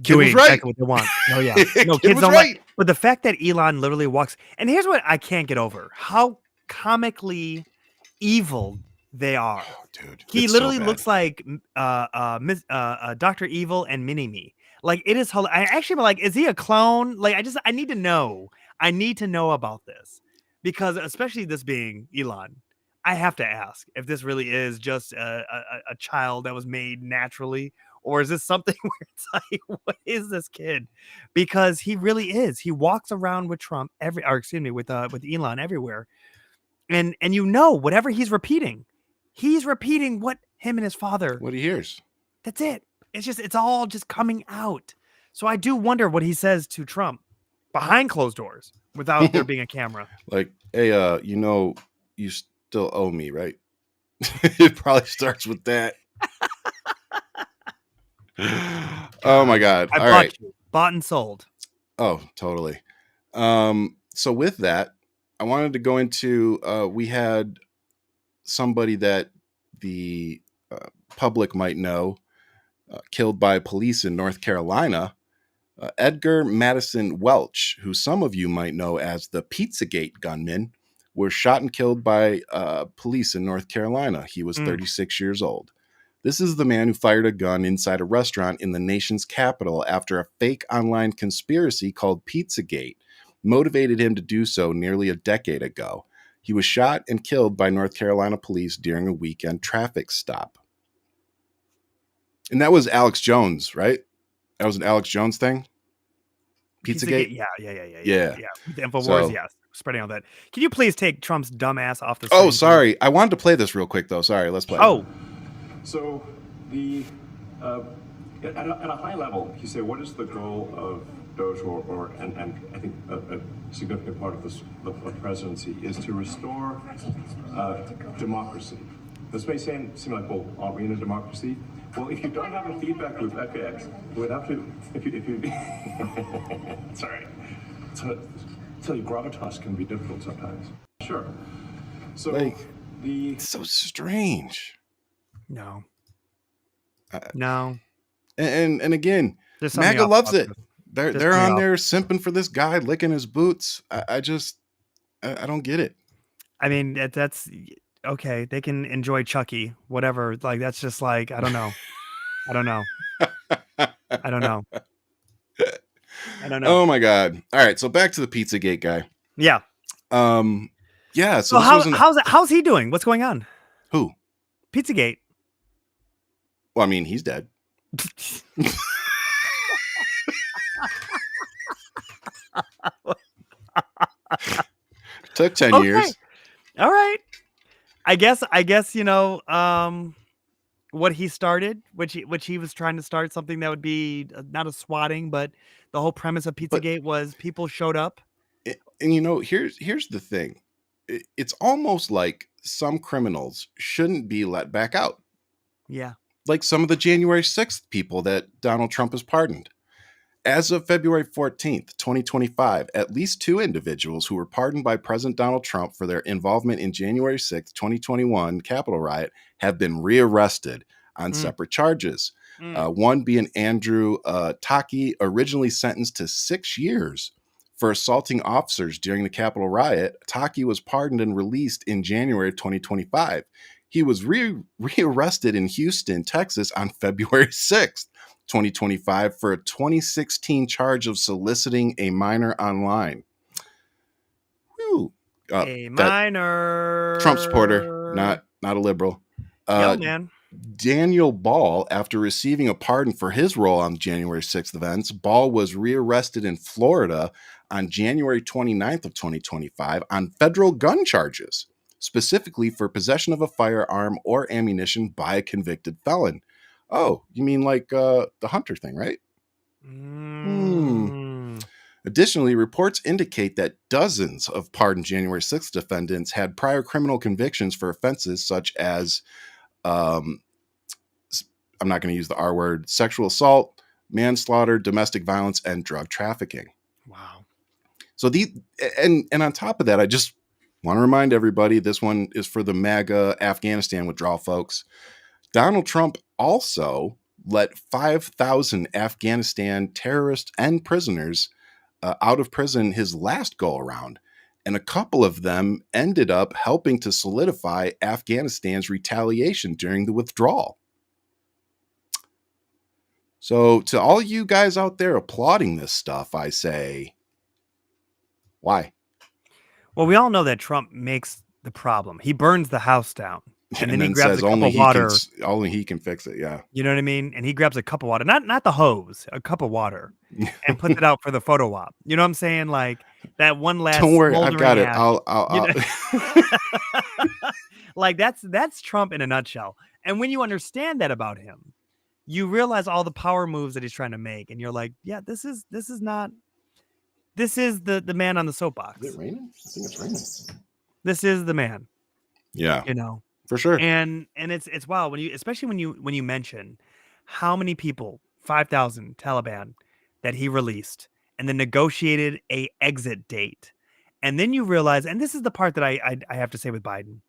doing was right. exactly what they want. Oh yeah, no, Kid kids was don't right. like. But the fact that Elon literally walks, and here's what I can't get over: how comically evil they are. Oh, dude, He it's so literally bad. looks like Dr. Evil and Mini-Me. Like it is. I actually like, is he a clone? Like I need to know. I need to know about this because, especially this being Elon, I have to ask if this really is just a child that was made naturally, or is this something where it's like, what is this kid? Because he really is. He walks around with Trump with Elon everywhere, and whatever he's repeating what him and his father. What he hears. That's it. It's all just coming out. So I do wonder what he says to Trump behind closed doors without there being a camera. Like, hey, you still owe me, right? It probably starts with that. Oh my God. I All bought right. you. Bought and sold. Oh, totally. So with that, I wanted to go into, we had somebody that the public might know killed by police in North Carolina, Edgar Madison Welch, who some of you might know as the Pizzagate gunman, was shot and killed by police in North Carolina. He was 36 years old. This is the man who fired a gun inside a restaurant in the nation's capital after a fake online conspiracy called Pizzagate motivated him to do so nearly a decade ago. He was shot and killed by North Carolina police during a weekend traffic stop. And that was Alex Jones, right? That was an Alex Jones thing? Pizzagate? Yeah. With the InfoWars, So- yes. Spreading all that. Can you please take Trump's dumb ass off the Oh, screen, sorry. I wanted to play this real quick, though. Sorry, let's play. Oh, So the at a high level, you say, what is the goal of DOGE and I think a significant part of this of presidency is to restore democracy. This may seem like, well, aren't we in a democracy? Well, if you don't have a feedback loop, okay, we'd have to if you sorry. Tell you gravitas can be difficult sometimes. Sure. So Like, the It's so strange. no. Uh, No. And again, There's something MAGA off loves about it. this. They're Just they're turn it on off. there simping for this guy, licking his boots. I don't get it. I mean, that's okay. They can enjoy Chucky, whatever. Like, that's just like, I don't know. I don't know. I don't know. I don't know. Oh my God. All right, so back to the Pizzagate guy. Yeah. Yeah, so So this was how's he doing? What's going on? who? Pizzagate. Well, I mean, he's dead. Took 10 Okay. years. All right. I guess what he started, which he was trying to start something that would be not a swatting, but the whole premise of Pizzagate was people showed up. And here's the thing. It's almost like some criminals shouldn't be let back out. Yeah. Like some of the January 6th people that Donald Trump has pardoned. As of February 14th, 2025, at least 2 individuals who were pardoned by President Donald Trump for their involvement in January 6th, 2021 Capitol riot have been rearrested on separate charges. One being Andrew Taki, originally sentenced to 6 years for assaulting officers during the Capitol riot. Taki was pardoned and released in January of 2025. He was rearrested in Houston, Texas on February 6th. 2025 for a 2016 charge of soliciting a minor online. Whew. A minor Trump supporter, not a liberal. Yo, man. Daniel Ball, after receiving a pardon for his role on January 6th events, Ball was rearrested in Florida on January 29th of 2025 on federal gun charges, specifically for possession of a firearm or ammunition by a convicted felon. Oh, you mean like the Hunter thing, right? Additionally, reports indicate that dozens of pardoned January 6th defendants had prior criminal convictions for offenses such as, I'm not going to use the R word, sexual assault, manslaughter, domestic violence, and drug trafficking. Wow. So and on top of that, I just want to remind everybody, this one is for the MAGA Afghanistan withdrawal folks. Donald Trump also let 5,000 Afghanistan terrorists and prisoners out of prison his last go around. And a couple of them ended up helping to solidify Afghanistan's retaliation during the withdrawal. So to all you guys out there applauding this stuff, I say, why? Well, we all know that Trump makes the problem. He burns the house down. And then he grabs says a cup of water. Only he can fix it. Yeah. You know what I mean? And he grabs a cup of water, not the hose, a cup of water, and puts it out for the photo op. You know what I'm saying? Like that one last. Don't worry, I've got it. ash, I'll. Like that's Trump in a nutshell. And when you understand that about him, you realize all the power moves that he's trying to make, and you're like, yeah, this is the man on the soapbox. Is it raining? I think it's raining. This is the man. Yeah. You know. For sure. And it's wild especially when you mention how many people, 5,000 Taliban that he released and then negotiated a exit date. And then you realize, and this is the part that I have to say with Biden,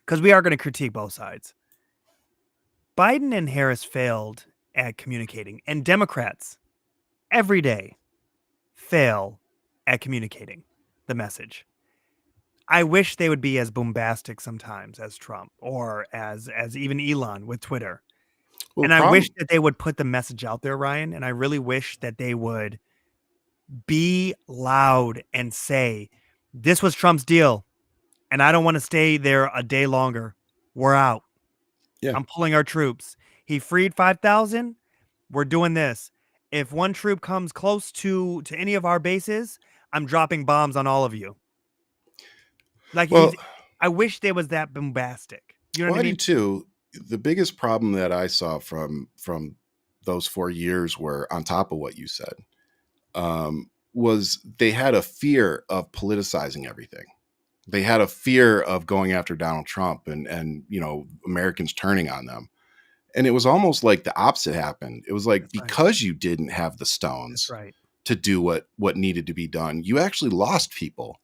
because we are going to critique both sides. Biden and Harris failed at communicating, and Democrats every day fail at communicating the message. I wish they would be as bombastic sometimes as Trump or as even Elon with Twitter. Well, and I wish that they would put the message out there, Ryan. And I really wish that they would be loud and say, this was Trump's deal. And I don't want to stay there a day longer. We're out. Yeah. I'm pulling our troops. He freed 5,000. We're doing this. If one troop comes close to any of our bases, I'm dropping bombs on all of you. Like, well, I wish they was that bombastic. You know what I mean? I do too. The biggest problem that I saw from those 4 years were on top of what you said, was they had a fear of politicizing everything. They had a fear of going after Donald Trump and Americans turning on them. And it was almost like the opposite happened. It was like, that's because you didn't have the stones to do what needed to be done, you actually lost people.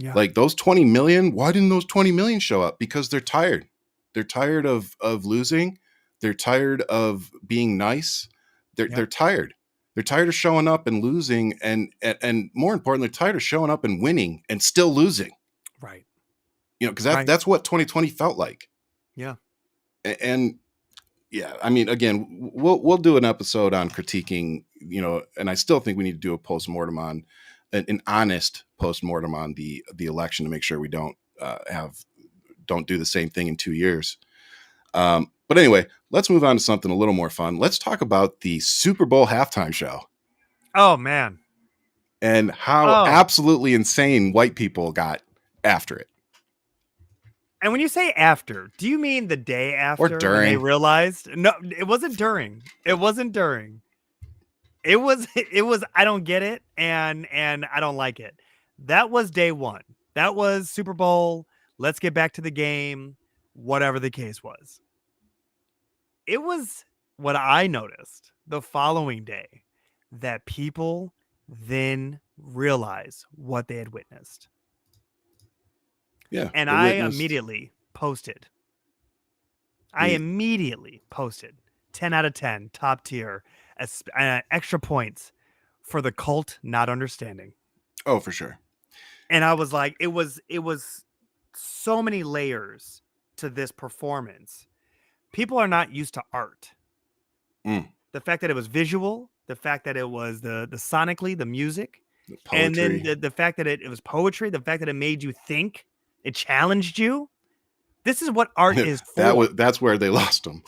Yeah. Like those 20 million, why didn't those 20 million show up? Because they're tired. They're tired of losing. They're tired of being nice. They're tired. They're tired of showing up and losing. And more importantly, they're tired of showing up and winning and still losing. Right. Because that's what 2020 felt like. Yeah. And yeah, I mean, again, we'll do an episode on critiquing, and I still think we need to do a postmortem on an honest postmortem on the election to make sure we don't do the same thing in 2 years. But anyway, let's move on to something a little more fun. Let's talk about the Super Bowl halftime show. Oh man. And how absolutely insane white people got after it. And when you say after, do you mean the day after? Or during? When they realized? No, it wasn't during. It wasn't during. It was, I don't get it, and I don't like it. That was day one. That was Super Bowl. Let's get back to the game, whatever the case was. It was what I noticed the following day that people then realized what they had witnessed. Yeah. And I immediately posted. 10 out of 10, top tier, extra points for the cult not understanding. Oh, for sure. And I was like, it was so many layers to this performance. People are not used to art. The fact that it was visual, the fact that it was the sonically, the music, and then the fact that it was poetry, the fact that it made you think, it challenged you. This is what art is for. That's where they lost them.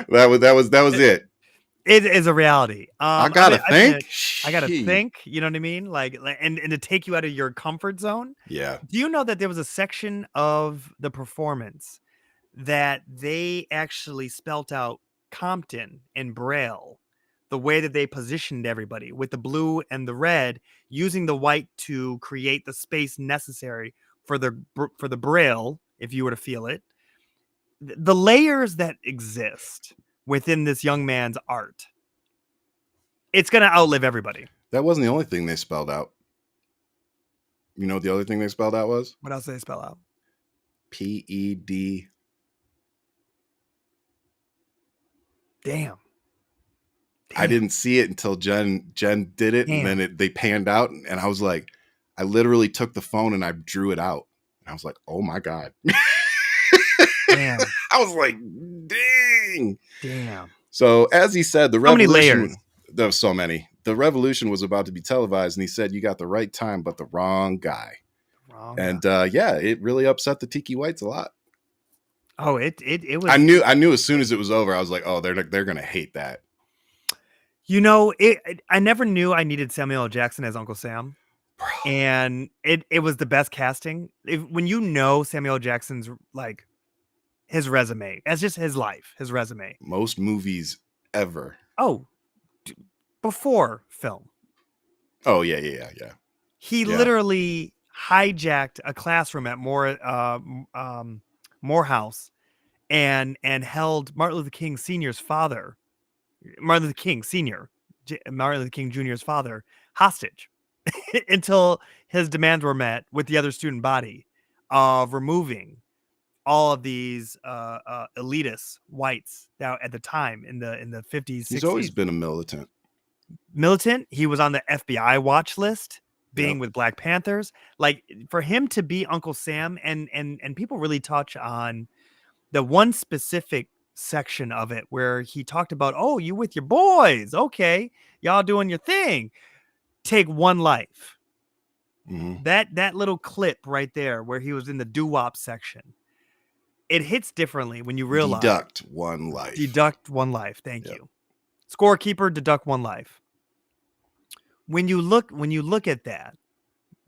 that was it. It is a reality. I gotta think. I gotta think. You know what I mean? Like, and to take you out of your comfort zone. Yeah. Do you know that there was a section of the performance that they actually spelt out Compton in Braille, the way that they positioned everybody with the blue and the red, using the white to create the space necessary for the Braille, if you were to feel it. The layers that exist within this young man's art, it's going to outlive everybody. That wasn't the only thing they spelled out. You know what the other thing they spelled out was? What else did they spell out? PED. Damn. I didn't see it until Jen did it, and then they panned out, and I was like, I literally took the phone and I drew it out, and I was like, oh my god. Damn. I was like, dang. Damn. So as he said, the How many revolution. layers? There was so many. The revolution was about to be televised, and he said, "You got the right time, but the wrong guy." Yeah, it really upset the Tiki Whites a lot. Oh, it was. I knew as soon as it was over, I was like, "Oh, they're gonna hate that." You know, I never knew I needed Samuel L. Jackson as Uncle Sam, and it was the best casting. When you know Samuel L. Jackson's like his resume, as just his life, his resume. Most movies ever. Oh, before film. Oh yeah. He literally hijacked a classroom at Morehouse and held Martin Luther King Sr.'s father, Martin Luther King Sr., Martin Luther King Jr.'s father, hostage until his demands were met with the other student body of removing all of these elitist whites that at the time in the 50s, 60s. He's always been a militant. He was on the FBI watch list, being with Black Panthers. Like, for him to be Uncle Sam, and people really touch on the one specific section of it where he talked about, oh, you with your boys, okay, y'all doing your thing, take one life. Mm-hmm. That little clip right there where he was in the doo-wop section, it hits differently when you realize deduct one life. Thank you. Scorekeeper, deduct one life. When you look at that,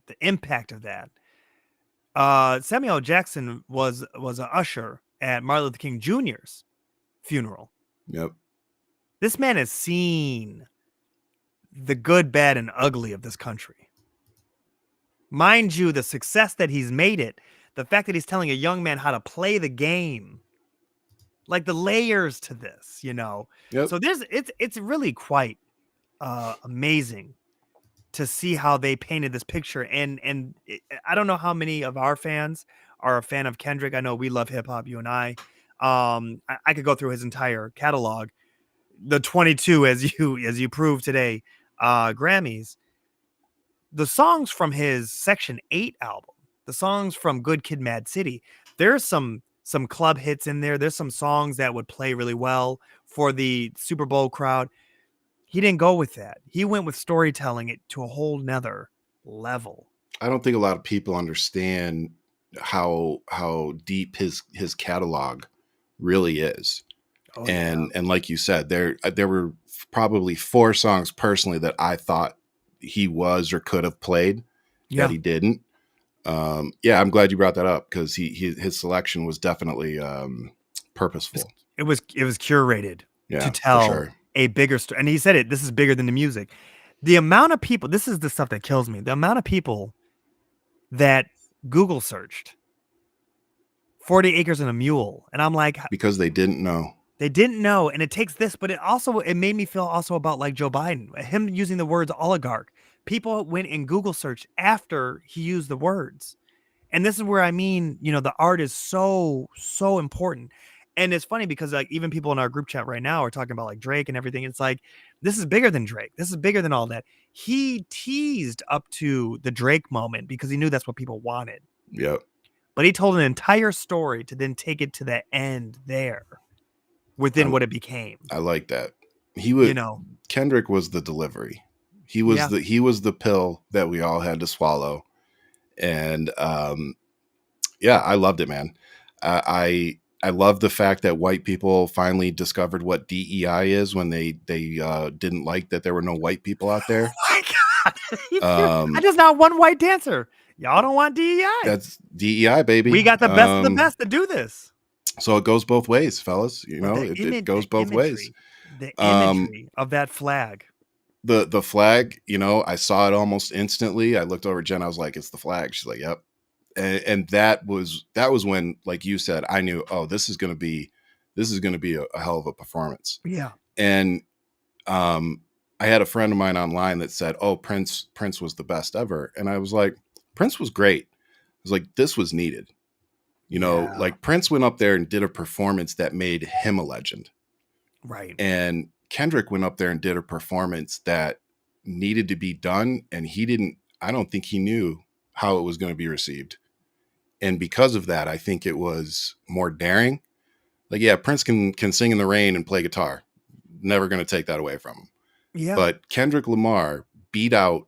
the impact of that, Samuel L. Jackson was an usher at Martin Luther King Jr.'s funeral. Yep. This man has seen the good, bad, and ugly of this country. Mind you, the success that he's made it, the fact that he's telling a young man how to play the game, like the layers to this, you know. Yep. So it's really quite amazing to see how they painted this picture. And I don't know how many of our fans are a fan of Kendrick. I know we love hip hop, you and I. I could go through his entire catalog, the 22 as you proved today, Grammys. The songs from his Section 8 album, the songs from Good Kid, Mad City, there's some club hits in there. There's some songs that would play really well for the Super Bowl crowd. He didn't go with that. He went with storytelling it to a whole nother level. I don't think a lot of people understand how deep his catalog really is. Oh, and like you said, there were probably 4 songs personally that I thought he was or could have played that he didn't. I'm glad you brought that up, because his selection was definitely purposeful. It was curated to tell a bigger story. And he said it, this is bigger than the music. The amount of people, this is the stuff that kills me. The amount of people that Google searched 40 acres and a mule. And I'm like, because they didn't know. They didn't know. And it takes this, but it made me feel also about like Joe Biden, him using the words oligarch. People went and Google searched after he used the words. And this is where I mean, you know, the art is so important. And it's funny because like even people in our group chat right now are talking about like Drake and everything. It's like, this is bigger than Drake. This is bigger than all that. He teased up to the Drake moment because he knew that's what people wanted. Yep. But he told an entire story to then take it to the end there within what it became. I like that. He was, you know, Kendrick was the delivery. He was the pill that we all had to swallow. And I loved it, man. I love the fact that white people finally discovered what DEI is when they didn't like that there were no white people out there. Oh my God. I just not one white dancer. Y'all don't want DEI. That's DEI, baby. We got the best of the best to do this. So it goes both ways, fellas. You know, it goes both ways. The imagery of that flag. The flag, you know, I saw it almost instantly. I looked over at Jen. I was like, it's the flag. She's like, yep. And that was when, like you said, I knew, oh, this is going to be a hell of a performance. Yeah. And I had a friend of mine online that said, oh, Prince was the best ever. And I was like, Prince was great. I was like, this was needed. You know, like Prince went up there and did a performance that made him a legend. Right. And Kendrick went up there and did a performance that needed to be done. And I don't think he knew how it was going to be received. And because of that, I think it was more daring. Like, yeah, Prince can sing in the rain and play guitar. Never going to take that away from him. Yeah. But Kendrick Lamar beat out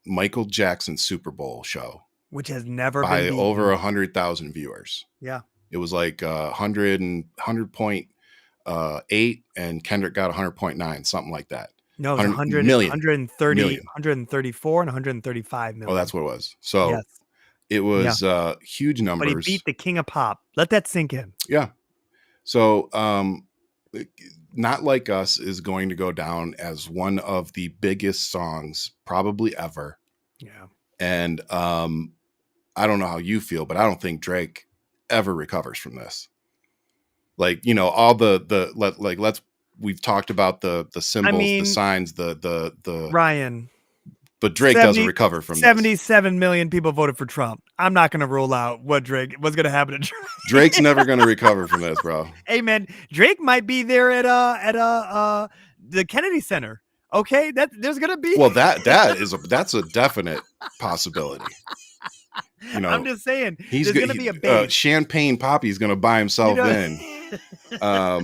Michael Jackson's Super Bowl show, which has never by been beaten. over 100,000 viewers. Yeah. It was like 100.8 and Kendrick got 100.9, something like that. No, it was 100 million. 130, million. 134 and 135 million. Oh, that's what it was. So yes. It was huge numbers. But he beat the king of pop. Let that sink in. Yeah. So Not Like Us is going to go down as one of the biggest songs probably ever. Yeah. And I don't know how you feel, but I don't think Drake ever recovers from this. Like, you know, all we've talked about the symbols, the signs, the Ryan. But Drake doesn't recover from 77 million people voted for Trump. I'm not going to rule out what's going to happen to Drake. Drake's never going to recover from this, bro. Hey, man, Drake might be there at the Kennedy Center. Okay, there's going to be. Well, that's a definite possibility. You know, I'm just saying, there's going to be a base. Champagne Poppy's going to buy himself in. I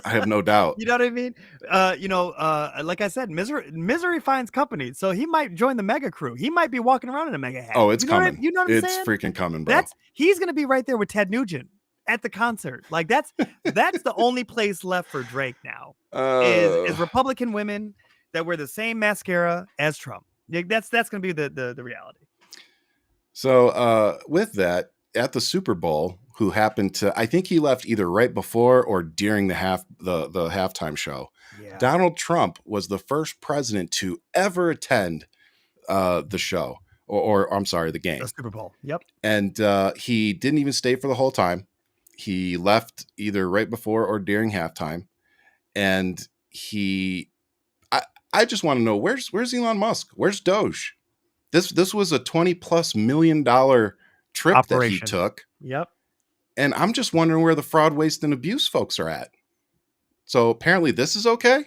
have no doubt. You know what I mean? Like I said, misery finds company. So he might join the mega crew. He might be walking around in a mega hat. Oh, it's coming. You know what I'm saying? It's freaking coming, bro. He's going to be right there with Ted Nugent at the concert. Like that's the only place left for Drake now is Republican women that wear the same mascara as Trump. That's going to be the reality. So with that, at the Super Bowl, who happened to, I think he left either right before or during the halftime show. Yeah. Donald Trump was the first president to ever attend the show, or I'm sorry, the game. The Super Bowl. Yep. And he didn't even stay for the whole time. He left either right before or during halftime. And I just want to know, where's Elon Musk? Where's DOGE? This was a $20+ million trip operation that he took. Yep. And I'm just wondering where the fraud, waste, and abuse folks are at. So apparently this is okay?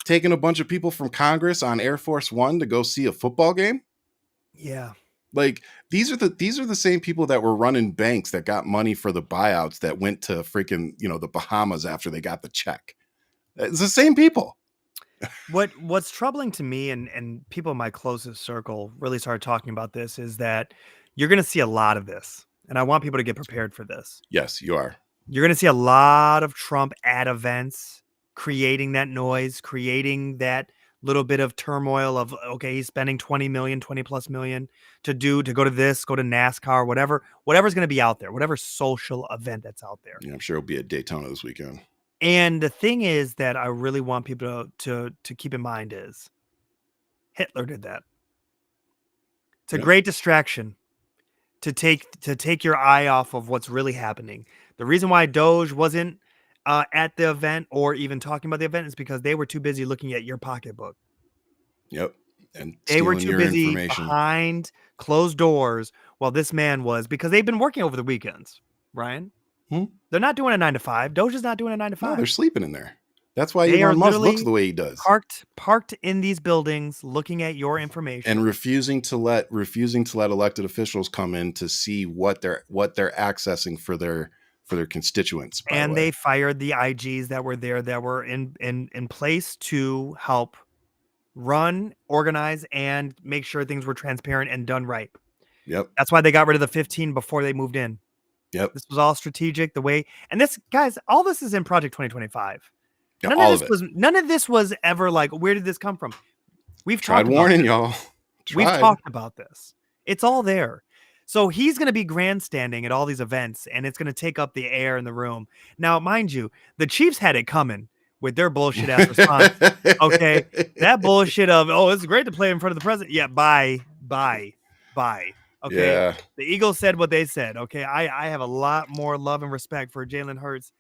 Taking a bunch of people from Congress on Air Force One to go see a football game? Yeah. Like these are the same people that were running banks that got money for the buyouts that went to freaking, the Bahamas after they got the check. It's the same people. What's troubling to me and people in my closest circle really started talking about this is that you're going to see a lot of this. And I want people to get prepared for this. Yes, you are. You're going to see a lot of Trump at events, creating that noise, creating that little bit of turmoil of, okay, he's spending 20 plus million to go to this, go to NASCAR, whatever's going to be out there, whatever social event that's out there. Yeah, I'm sure it'll be at Daytona this weekend. And the thing is that I really want people to keep in mind is Hitler did that. It's a great distraction to take your eye off of what's really happening. The reason why DOGE wasn't at the event or even talking about the event is because they were too busy looking at your pocketbook. Yep. And they were too busy behind closed doors while this man was, because they've been working over the weekends, Ryan. They're not doing a 9 to 5. DOGE is not doing a 9 to 5. No, they're sleeping in there. That's why Elon Musk looks the way he does. Parked in these buildings, looking at your information, and refusing to let elected officials come in to see what they're accessing for their constituents. And they fired the IGs that were there, that were in place to help run, organize, and make sure things were transparent and done right. Yep. That's why they got rid of the 15 before they moved in. Yep. This was all strategic. And this, guys, all this is in Project 2025. Yeah, none of this was ever like, where did this come from? We've tried warning y'all. We've talked about this. It's all there. So he's going to be grandstanding at all these events, and it's going to take up the air in the room. Now, mind you, the Chiefs had it coming with their bullshit ass response. Okay, that bullshit of, it's great to play in front of the president. Yeah, bye. Okay, yeah. The Eagles said what they said. Okay, I have a lot more love and respect for Jalen Hurts.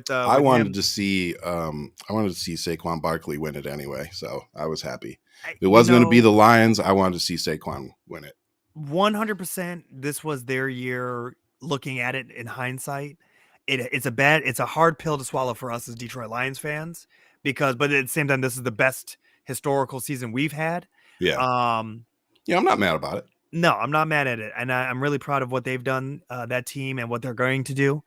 I wanted to see Saquon Barkley win it anyway, so I was happy. If it wasn't going to be the Lions, I wanted to see Saquon win it. 100%. This was their year looking at it in hindsight, it's a hard pill to swallow for us as Detroit Lions fans but at the same time, this is the best historical season we've had. Yeah. Um, Yeah, I'm not mad about it. No, I'm not mad at it. And I'm really proud of what they've done, that team, and what they're going to do.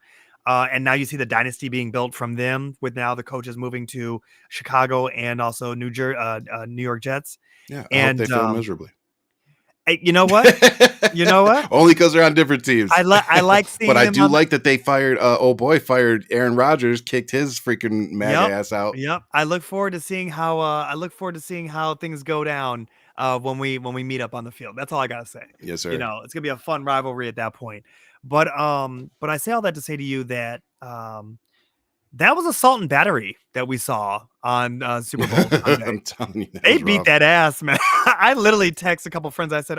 And now you see the dynasty being built from them, with now the coaches moving to Chicago and also New York Jets. Yeah, I hope And they fail miserably. you know what? You know what? Only because they're on different teams. I like seeing but I them do like that they fired fired Aaron Rodgers, kicked his freaking MAGA ass out. Yep. I look forward to seeing how things go down when we meet up on the field. That's all I gotta say. Yes, sir. You know, it's gonna be a fun rivalry at that point. But I say all that to say to you that that was assault and battery that we saw on Super Bowl Sunday. I'm telling you, they beat that ass, man. I literally text a couple friends. I said,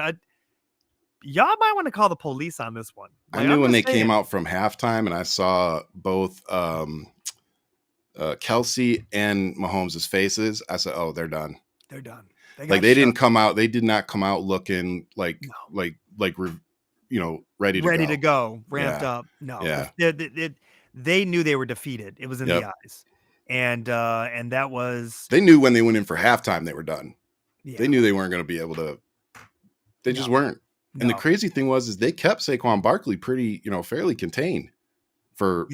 y'all might want to call the police on this one. Like, I knew when they came out from halftime and I saw both Kelsey and Mahomes' faces, I said, oh, they're done. They're done. They didn't come out. They did not come out looking like ready to go, ramped up. No, they knew they were defeated. It was in the eyes. And that was, they knew when they went in for halftime, they were done. Yeah. They knew they weren't going to be able to, they just weren't. And the crazy thing is they kept Saquon Barkley pretty, fairly contained for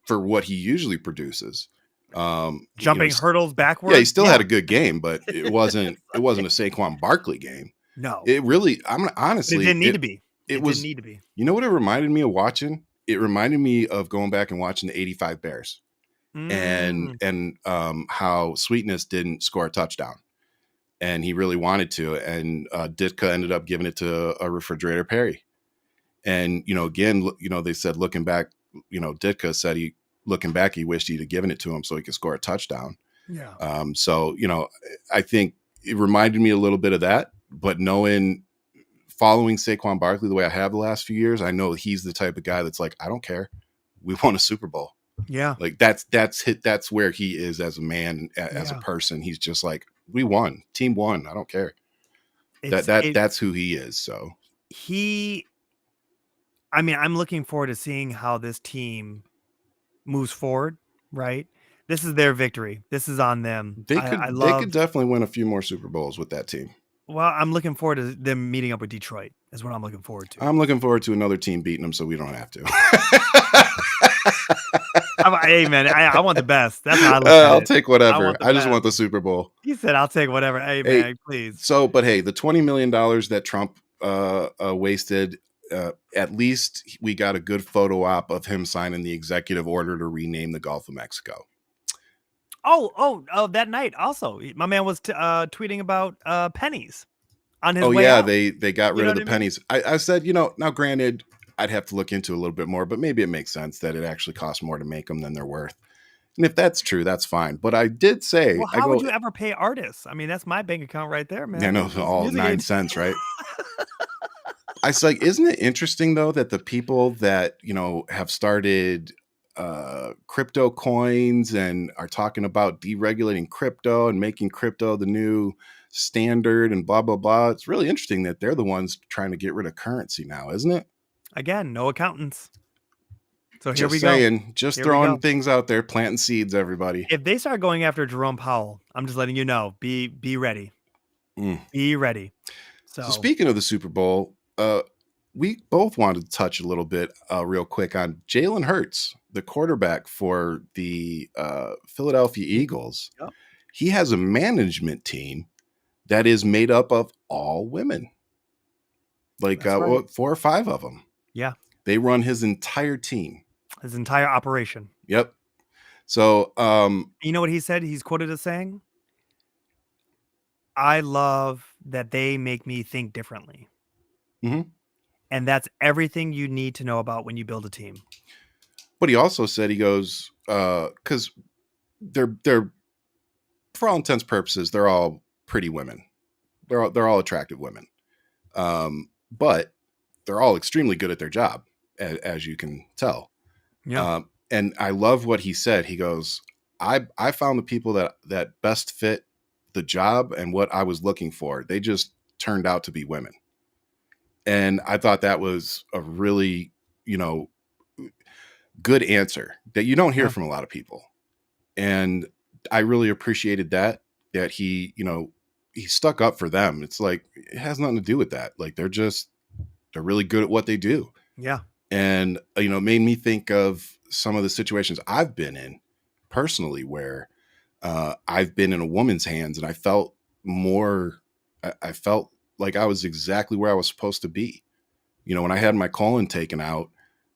what he usually produces. Jumping hurdles backwards. Yeah, he still had a good game, but it wasn't a Saquon Barkley game. No. It really, honestly, it didn't need to be. It didn't need to be. You know what it reminded me of watching? It reminded me of going back and watching the 85 Bears and how Sweetness didn't score a touchdown. And he really wanted to. And Ditka ended up giving it to a Refrigerator Perry. And, again, they said looking back, Ditka said looking back, he wished he'd have given it to him so he could score a touchdown. Yeah. So, I think it reminded me a little bit of that. But following Saquon Barkley the way I have the last few years, I know he's the type of guy that's like, I don't care. We won a Super Bowl. Yeah. Like that's where he is as a man, as a person. He's just like, we won. Team won. I don't care. That's who he is. So I'm looking forward to seeing how this team moves forward, right? This is their victory. This is on them. They could definitely win a few more Super Bowls with that team. Well, I'm looking forward to them meeting up with Detroit. Is what I'm looking forward to. I'm looking forward to another team beating them so we don't have to. Hey, man, I want the best. That's how I look I'll take whatever. I just want the Super Bowl. He said, I'll take whatever. Hey, man, please. So, but hey, the $20 million that Trump wasted, at least we got a good photo op of him signing the executive order to rename the Gulf of Mexico. Oh, that night also, my man was tweeting about pennies on his way out. They got rid of the pennies. I said, now granted, I'd have to look into a little bit more, but maybe it makes sense that it actually costs more to make them than they're worth. And if that's true, that's fine. But I did say, well, how would you ever pay artists? I mean, that's my bank account right there, man. I know, all 9 cents, right? I was like, isn't it interesting though that the people that have started crypto coins and are talking about deregulating crypto and making crypto the new standard and blah blah blah, it's really interesting that they're the ones trying to get rid of currency now, isn't it? Again, no accountants. So here just we saying, go. Just throwing things out there, planting seeds, everybody. If they start going after Jerome Powell, I'm just letting you know, be ready. Be ready. So speaking of the Super Bowl, we both wanted to touch a little bit real quick on Jalen Hurts, the quarterback for the Philadelphia Eagles. Yep. He has a management team that is made up of all women. Like right. 4 or 5 of them. Yeah. They run his entire team. His entire operation. Yep. So, you know what he said? He's quoted as saying, I love that they make me think differently. Mm-hmm. And that's everything you need to know about when you build a team. But he also said, he goes, because they're for all intents and purposes, they're all pretty women. They're all attractive women. But they're all extremely good at their job, as you can tell. Yeah. And I love what he said. He goes, I found the people that best fit the job and what I was looking for. They just turned out to be women. And I thought that was a really, good answer that you don't hear from a lot of people. And I really appreciated that he, he stuck up for them. It's like, it has nothing to do with that. Like, they're really good at what they do. Yeah. And, it made me think of some of the situations I've been in personally where I've been in a woman's hands, and I felt I felt like I was exactly where I was supposed to be. When I had my colon taken out,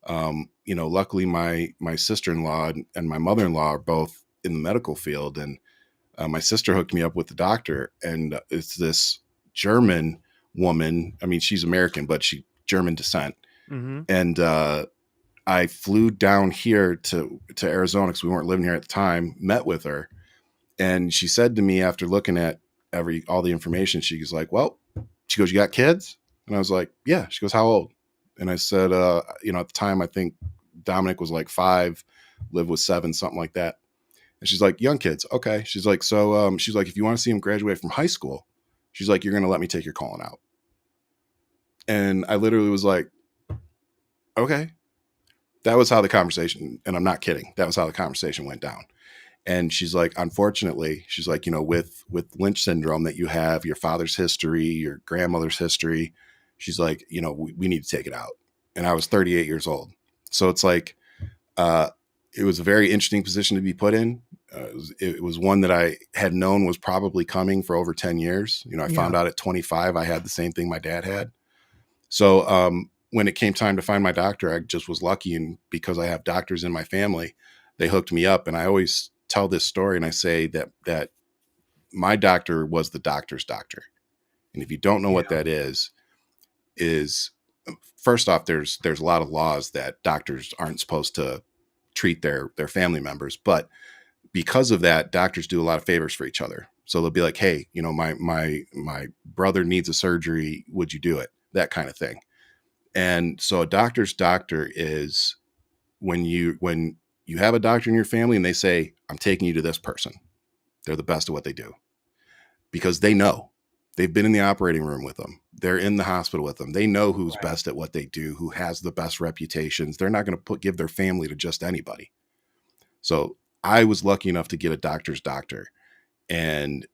luckily my sister-in-law and my mother-in-law are both in the medical field, and my sister hooked me up with the doctor, and it's this German woman. I mean, she's American, but she German descent. Mm-hmm. And I flew down here to Arizona because we weren't living here at the time, met with her. And she said to me, after looking at all the information, she was like, well, she goes, you got kids? And I was like, yeah. She goes, how old? And I said, at the time, I think Dominic was like 5, Liv was 7, something like that. And she's like, young kids. Okay. She's like, so she's like, if you want to see him graduate from high school, she's like, you're going to let me take your colon out. And I literally was like, okay. That was how the conversation, and I'm not kidding, that was how the conversation went down. And she's like, unfortunately, she's like, with Lynch syndrome that you have, your father's history, your grandmother's history, she's like, we need to take it out. And I was 38 years old. So it's like, it was a very interesting position to be put in. It was one that I had known was probably coming for over 10 years. I found out at 25, I had the same thing my dad had. So when it came time to find my doctor, I just was lucky. And because I have doctors in my family, they hooked me up. And I always tell this story, and I say that my doctor was the doctor's doctor. And if you don't know what that is first off, there's a lot of laws that doctors aren't supposed to treat their family members. But because of that, doctors do a lot of favors for each other. So they'll be like, hey, my brother needs a surgery. Would you do it? That kind of thing. And so a doctor's doctor is when you have a doctor in your family and they say, I'm taking you to this person, they're the best at what they do, because they know. They've been in the operating room with them. They're in the hospital with them. They know who's best at what they do, who has the best reputations. They're not going to give their family to just anybody. So I was lucky enough to get a doctor's doctor. And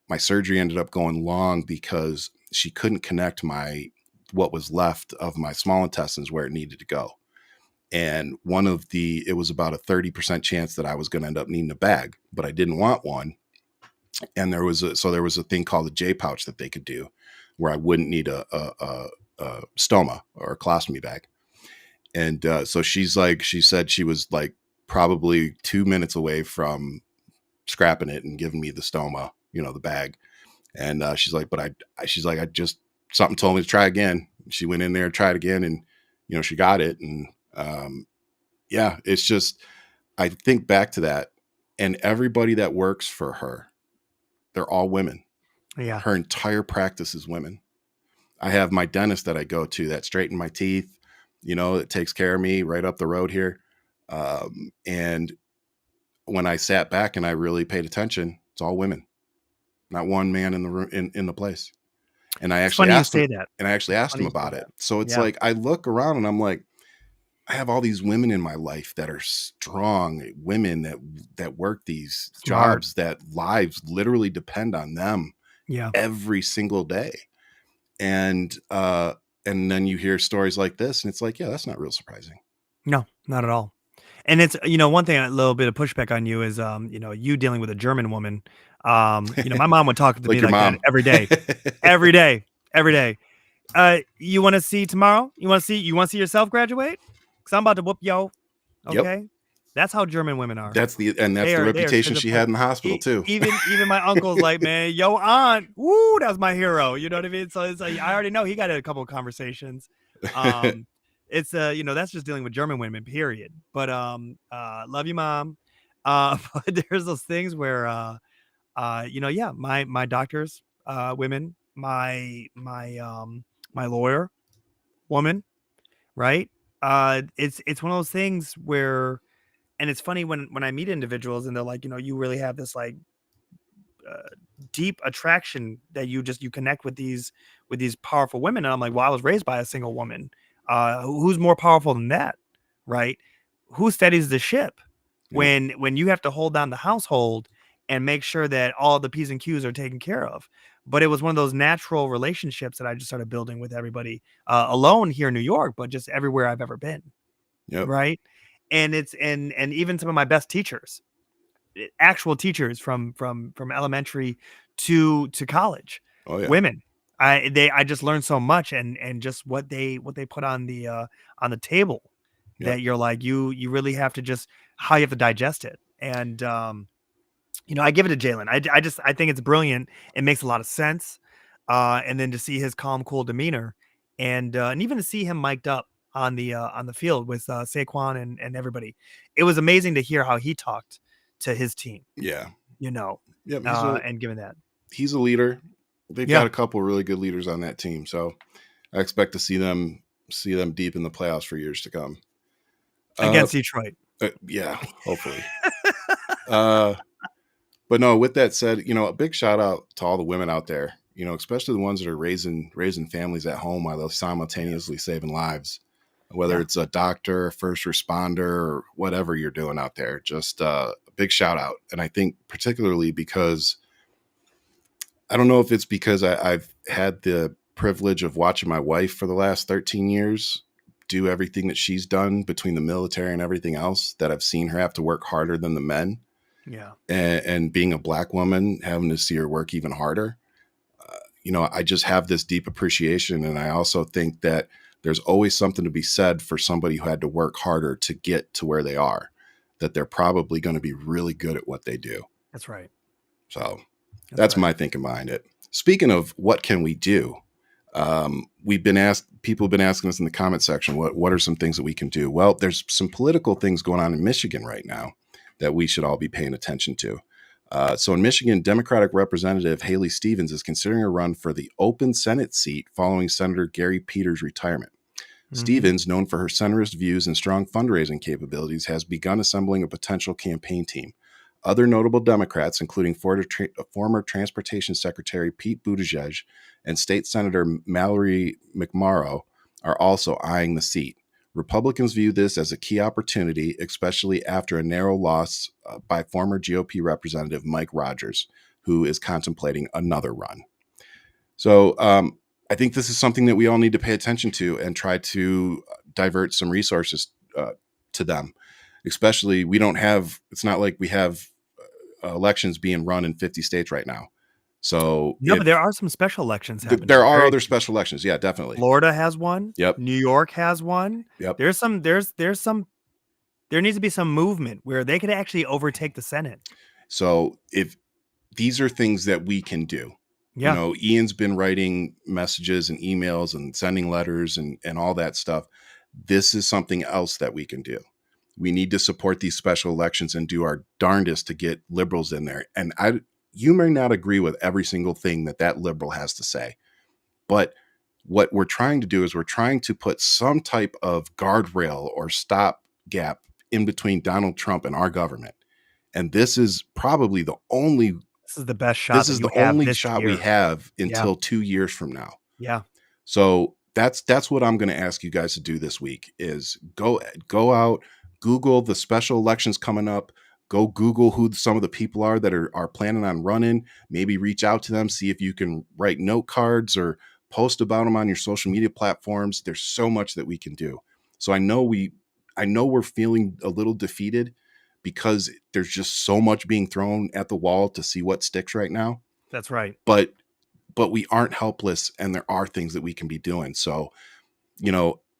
my surgery ended up going long because she couldn't connect what was left of my small intestines where it needed to go. And it was about a 30% chance that I was going to end up needing a bag, but I didn't want one. And there was a thing called a J pouch that they could do where I wouldn't need a stoma or a colostomy bag. And so she said she was like probably 2 minutes away from scrapping it and giving me the stoma, the bag. And she's like, something told me to try again. She went in there, tried again, and, she got it. And it's just, I think back to that, and everybody that works for her, they're all women. Yeah. Her entire practice is women. I have my dentist that I go to that straightened my teeth, that takes care of me right up the road here. And when I sat back and I really paid attention, it's all women, not one man in the room, in the place. And I actually asked him, about it. So it's like, I look around and I'm like, I have all these women in my life that are strong women that work these jobs that lives literally depend on them every single day. And then you hear stories like this and it's like, yeah, that's not real surprising. No, not at all. And it's, one thing, a little bit of pushback on you is, you dealing with a German woman. My mom would talk to me like that every day, every day. You want to see tomorrow? You want to see yourself graduate? Cause I'm about to whoop yo. Okay. Yep. That's how German women are. That's the reputation she had in the hospital too. Even my uncle's like, man, yo aunt, woo, that was my hero. You know what I mean? So it's like, I already know he got a couple of conversations. It's that's just dealing with German women, period. But love you, mom. But there's those things where my doctors, women, my lawyer, woman, right? It's one of those things where, and it's funny when I meet individuals and they're like, you really have this like deep attraction that you connect with these powerful women. And I'm like, well, I was raised by a single woman. Who's more powerful than that? right? Who steadies the ship Yep. when you have to hold down the household and make sure that all the P's and Q's are taken care of? But it was one of those natural relationships that I just started building with everybody, alone here in New York, but just everywhere I've ever been. Yep. Right. And it's and even some of my best teachers, actual teachers from elementary to college, Oh yeah. women. I just learned so much, and just what they put on the table, Yep. that you're like, you really have to just, how you have to digest it. And I give it to Jalen. I think it's brilliant. It makes a lot of sense. And then to see his calm, cool demeanor, and even to see him mic'd up on the field with Saquon and everybody, it was amazing to hear how he talked to his team. Yeah. Yep. And given that, he's a leader. They've Yeah. got a couple really good leaders on that team, so I expect to see them deep in the playoffs for years to come. Against Detroit. Yeah, hopefully. But no, with that said, a big shout out to all the women out there, especially the ones that are raising families at home while they're simultaneously saving lives, whether Yeah. it's a doctor, first responder, or whatever you're doing out there. Just a big shout out. And I think particularly because I don't know if it's because I've had the privilege of watching my wife for the last 13 years do everything that she's done between the military and everything else, that I've seen her have to work harder than the men. Yeah. And being a Black woman, having to see her work even harder. I just have this deep appreciation. And I also think that there's always something to be said for somebody who had to work harder to get to where they are, that they're probably going to be really good at what they do. That's right. So that's my thinking behind it. Speaking of what can we do, people have been asking us in the comment section, what are some things that we can do? Well, there's some political things going on in Michigan right now that we should all be paying attention to. So in Michigan, Democratic Representative Haley Stevens is considering a run for the open Senate seat following Senator Gary Peters' retirement. Mhm. Stevens, known for her centrist views and strong fundraising capabilities, has begun assembling a potential campaign team. Other notable Democrats, including former Transportation Secretary Pete Buttigieg and State Senator Mallory McMorrow, are also eyeing the seat. Republicans view this as a key opportunity, especially after a narrow loss by former GOP Representative Mike Rogers, who is contemplating another run. So I think this is something that we all need to pay attention to and try to divert some resources to them. Especially, it's not like we have elections being run in 50 states right now. So No, but there are some special elections happening. there are other special elections. Yeah, definitely. Florida has one. Yep. New York has one. Yep. There needs to be some movement where they could actually overtake the Senate. So if these are things that we can do, Yeah. Ian's been writing messages and emails and sending letters and all that stuff. This is something else that we can do. We need to support these special elections and do our darndest to get liberals in there. And you may not agree with every single thing that liberal has to say, but what we're trying to do is we're trying to put some type of guardrail or stopgap in between Donald Trump and our government. And this is probably the only This is the best shot. This is the only shot we have until 2 years from now. Yeah. So that's what I'm going to ask you guys to do this week is go out, Google the special elections coming up. Go Google who some of the people are that are planning on running. Maybe reach out to them, see if you can write note cards or post about them on your social media platforms. There's so much that we can do. So I know we're feeling a little defeated because there's just so much being thrown at the wall to see what sticks right now. That's right. But we aren't helpless, and there are things that we can be doing. So,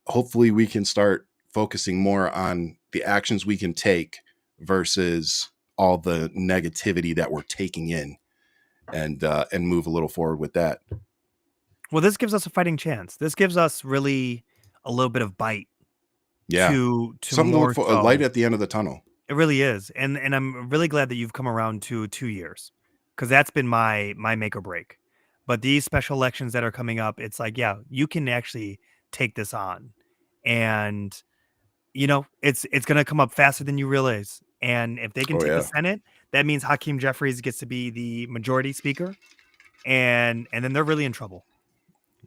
hopefully we can start focusing more on the actions we can take versus all the negativity that we're taking in, and move a little forward with that. Well, this gives us a fighting chance. This gives us really a little bit of bite. Yeah. To something more to look for, a light at the end of the tunnel. It really is. And I'm really glad that you've come around to 2 years, because that's been my make or break. But these special elections that are coming up, it's like, yeah, you can actually take this on. And, it's going to come up faster than you realize. And if they can take the Senate, that means Hakeem Jeffries gets to be the majority speaker. And then they're really in trouble.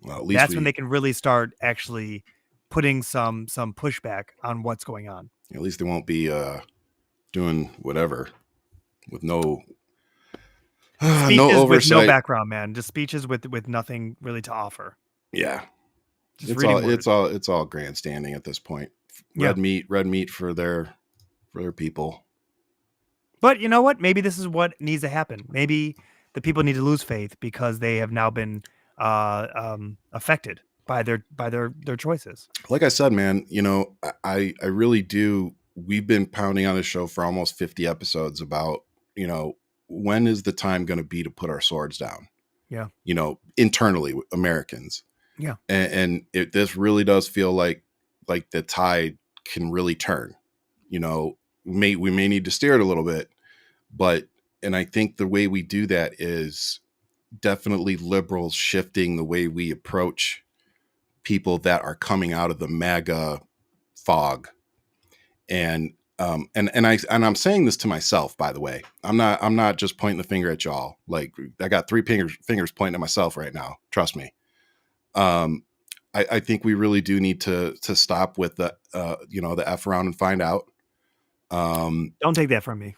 Well, at least that's when they can really start actually putting some pushback on what's going on. At least they won't be doing whatever with no Speeches no with no oversight. background, man. Just speeches with nothing really to offer. Yeah, Just it's reading all words. it's all grandstanding at this point. Yeah. Red meat for their people. But you know what? Maybe this is what needs to happen. Maybe the people need to lose faith because they have now been affected by their choices. Like I said, man, you know, I really do. We've been pounding on the show for almost 50 episodes about, you know, when is the time going to be to put our swords down? Yeah. You know, internally, Americans. Yeah. And this really does feel like the tide can really turn. You know, we may need to steer it a little bit, and I think the way we do that is definitely liberals shifting the way we approach people that are coming out of the MAGA fog. And I'm saying this to myself, by the way. I'm not just pointing the finger at y'all. Like, I got three fingers pointing at myself right now. Trust me. I think we really do need to stop with the the F around and find out. Don't take that from me.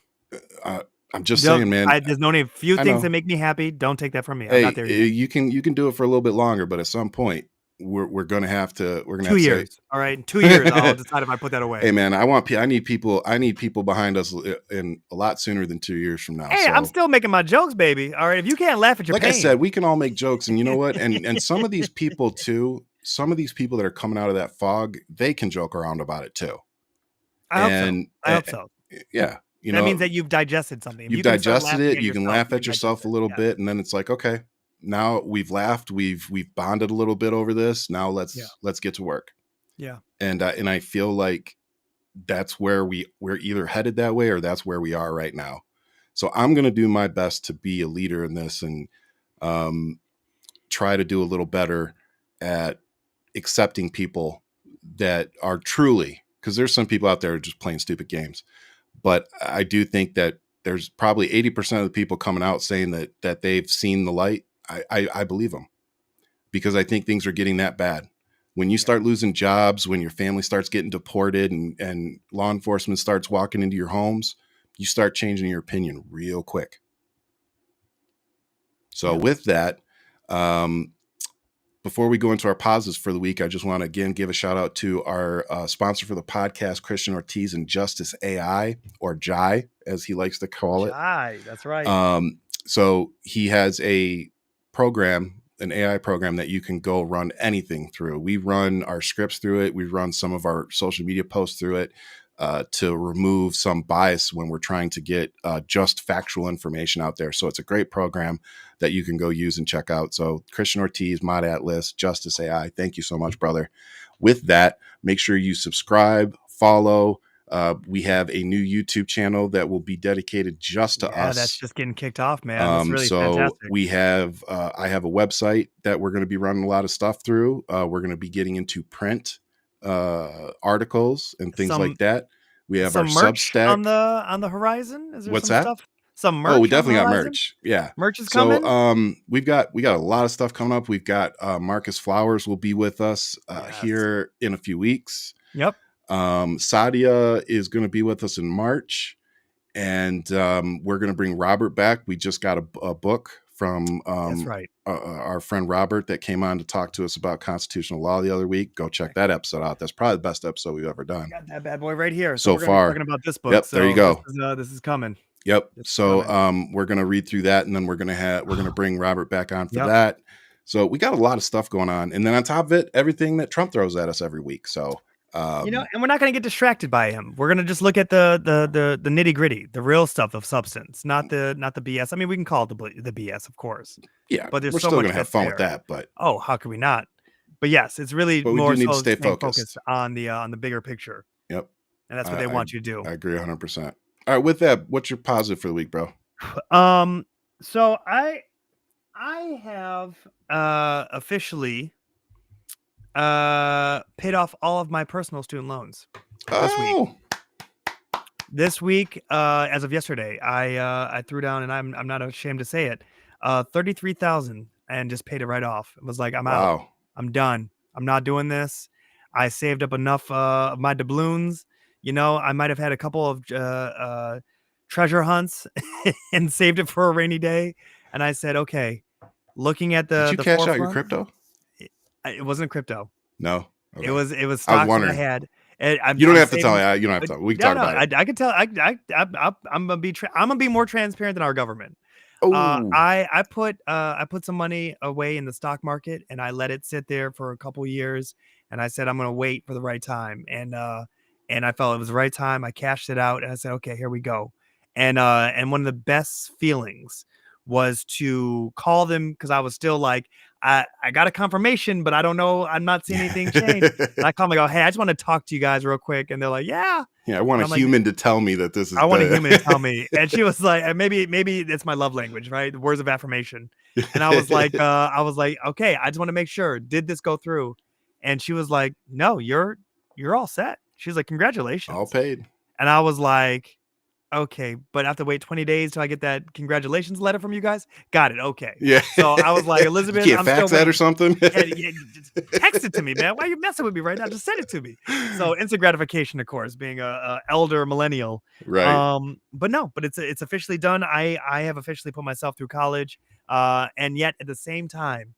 I'm just saying, man. There's only a few things that make me happy. Don't take that from me. I'm not there yet. You can do it for a little bit longer, but at some point we're gonna have to. We're gonna 2 have years. To say, all right, in 2 years I'll decide if I put that away. Hey, man, I need people behind us in a lot sooner than 2 years from now. Hey, I'm still making my jokes, baby. All right, if you can't laugh at your pain. I said, we can all make jokes, and you know what? And some of these people too. Some of these people that are coming out of that fog, they can joke around about it too. I hope so. Yeah. That means that you've digested something. You've digested it. You can laugh at yourself a little bit, and then it's like, okay, now we've laughed, we've bonded a little bit over this. Now let's get to work. Yeah. And I feel like that's where we're either headed that way, or that's where we are right now. So I'm going to do my best to be a leader in this, and try to do a little better at accepting people that are truly, because there's some people out there just playing stupid games. But I do think that there's probably 80% of the people coming out saying that they've seen the light. I believe them, because I think things are getting that bad. When you start losing jobs, when your family starts getting deported, and law enforcement starts walking into your homes, you start changing your opinion real quick. So with that, before we go into our positives for the week, I just want to again give a shout out to our sponsor for the podcast, Christian Ortiz and Justice AI, or Jai, as he likes to call it. Jai, that's right. So he has a program, an AI program that you can go run anything through. We run our scripts through it. We run some of our social media posts through it to remove some bias when we're trying to get just factual information out there. So it's a great program that you can go use and check out. So Christian Ortiz, Mod Atlas, Justice AI, thank you so much, brother. With that, make sure you subscribe, follow. We have a new YouTube channel that will be dedicated just to us. Yeah, that's just getting kicked off, man. That's really fantastic. We have, I have a website that we're going to be running a lot of stuff through. We're going to be getting into print articles and things like that. We have our Substack on the horizon. Is there What's some that? Stuff? Some merch. Oh, we definitely got merch. Yeah, merch is coming. So we got a lot of stuff coming up. We've got Marcus Flowers will be with us here in a few weeks. Yep. Sadia is going to be with us in March, and we're going to bring Robert back. We just got a book from that's right. Our friend Robert that came on to talk to us about constitutional law the other week. Go check that episode out. That's probably the best episode we've ever done. Got that bad boy right here. So we're far, talking about this book. Yep, there you go. This is coming. Yep. We're gonna read through that, and then we're gonna bring Robert back on for that. So we got a lot of stuff going on, and then on top of it, everything that Trump throws at us every week. So and we're not going to get distracted by him. We're going to just look at the nitty gritty, the real stuff of substance, not the BS. I mean, we can call it the BS, of course. Yeah, but there's we're so still much going to have fun with that. But how can we not? But yes, it's really more so stay focused on the bigger picture. Yep, and that's what they want you to do. I agree 100%. All right, with that, what's your positive for the week, bro? So I have officially paid off all of my personal student loans this week. As of yesterday, I threw down, and I'm not ashamed to say it, $33,000, and just paid it right off. It was like, I'm out. I'm done. I'm not doing this. I saved up enough of my doubloons. You know, I might have had a couple of treasure hunts and saved it for a rainy day. And I said, okay, looking at Did you the cash out your forefront, crypto? it wasn't crypto. No. It Okay. was I was stocks that I wondering. had. And You don't I'm have to tell saving. me. You don't have to tell me. We can No, talk no, about it. I can tell. I'm gonna be I'm gonna be more transparent than our government. Oh, I put some money away in the stock market and I let it sit there for a couple years. And I said I'm gonna wait for the right time. And I felt it was the right time. I cashed it out and I said, okay, here we go. And one of the best feelings was to call them because I was still like, I got a confirmation, but I don't know. I'm not seeing anything change. And I call them and go, hey, I just want to talk to you guys real quick. And they're like, yeah. yeah. I want And a I'm like, human to tell me that this is I want a the. human to tell me. And she was like, and maybe it's my love language, right? The words of affirmation. And I was like, okay, I just want to make sure. Did this go through? And she was like, no, you're all set. She's like, All congratulations. paid. And I was like, okay, but I have to wait 20 days till I get that congratulations letter from you guys. Got it. Okay. Yeah. So I was like, You Elizabeth, can't I'm fax still that or waiting. something. Yeah, just text it to me, man. Why are you messing with me right now? Just send it to me. So instant gratification, of course, being a elder millennial. Right. But it's officially done. I have officially put myself through college. And yet at the same time,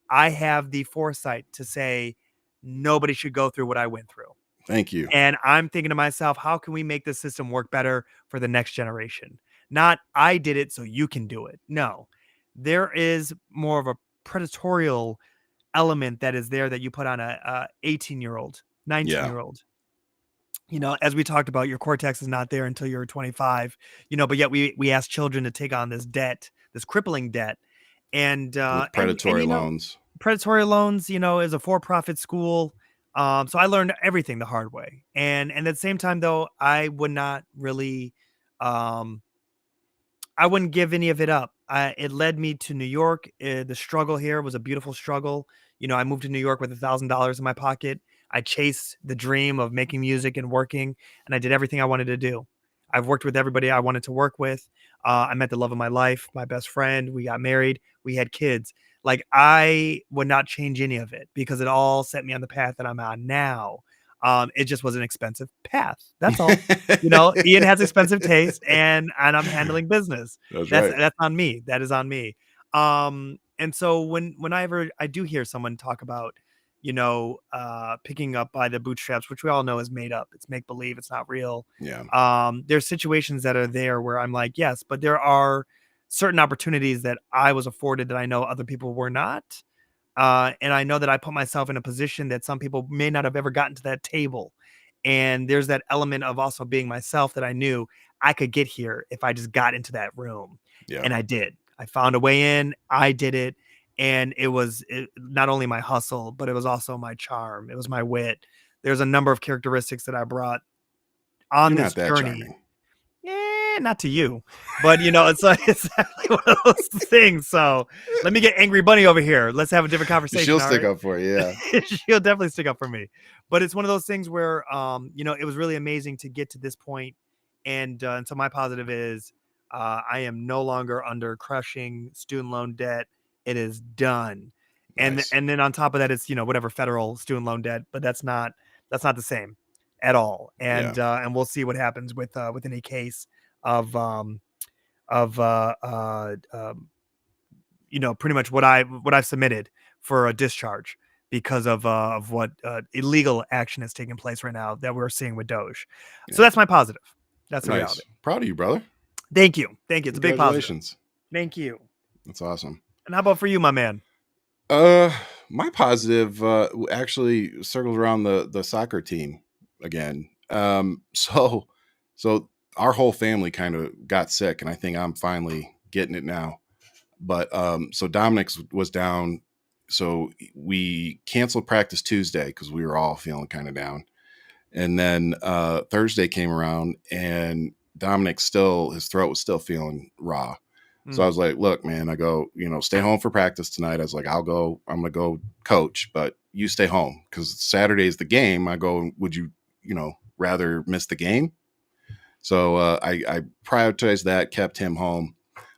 I have the foresight to say nobody should go through what I went through. Thank you. And I'm thinking to myself, how can we make this system work better for the next generation? Not I did it, so you can do it. No, there is more of a predatorial element that is there that you put on a 18-year-old, 19-year-old. You know, as we talked about, your cortex is not there until you're 25, you know, but yet we ask children to take on this debt, this crippling debt. And With predatory you know, loans. predatory loans, you know, is a for-profit school. So I learned everything the hard way. And at the same time, though, I would not really, I wouldn't give any of it up. It led me to New York. The struggle here was a beautiful struggle. You know, I moved to New York with $1,000 in my pocket. I chased the dream of making music and working, and I did everything I wanted to do. I've worked with everybody I wanted to work with. I met the love of my life, my best friend. We got married. We had kids. Like, I would not change any of it because it all set me on the path that I'm on now. It just was an expensive path. That's all. You know, Ian has expensive taste, and I'm handling business. That's right. That's on me. That is on me. And so whenever I do hear someone talk about, you know, picking up by the bootstraps, which we all know is made up, it's make believe, it's not real. Yeah. There's situations that are there where I'm like, yes, but there are certain opportunities that I was afforded that I know other people were not. And I know that I put myself in a position that some people may not have ever gotten to that table. And there's that element of also being myself that I knew I could get here if I just got into that room. Yeah. And I did. I found a way in. I did it. And it was not only my hustle, but it was also my charm. It was my wit. There's a number of characteristics that I brought on You're this not that journey. charming. Not to you, but you know, it's like exactly one of those things. So let me get Angry Bunny over here. Let's have a different conversation. She'll stick up for you. Yeah. She'll definitely stick up for me. But it's one of those things where, you know, it was really amazing to get to this point. And so my positive is I am no longer under crushing student loan debt. It is done. Nice. And then on top of that, it's, you know, whatever federal student loan debt, but that's not the same at all. And and we'll see what happens with any case of you know, pretty much what I've submitted for a discharge because of what illegal action is taking place right now that we're seeing with DOGE. So that's my positive. That's the reality. Proud of you, brother. Thank you. It's a big positive. Congratulations. Thank you. That's awesome. And how about for you, my man? My positive actually circles around the soccer team again. So our whole family kind of got sick, and I think I'm finally getting it now. But so Dominic was down, so we canceled practice Tuesday because we were all feeling kind of down. And then Thursday came around, and Dominic's his throat was still feeling raw. So I was like, look, man, I go, you know, stay home for practice tonight. I was like, I'm going to go coach, but you stay home because Saturday is the game. I go, would you, you know, rather miss the game? So I prioritized that, kept him home.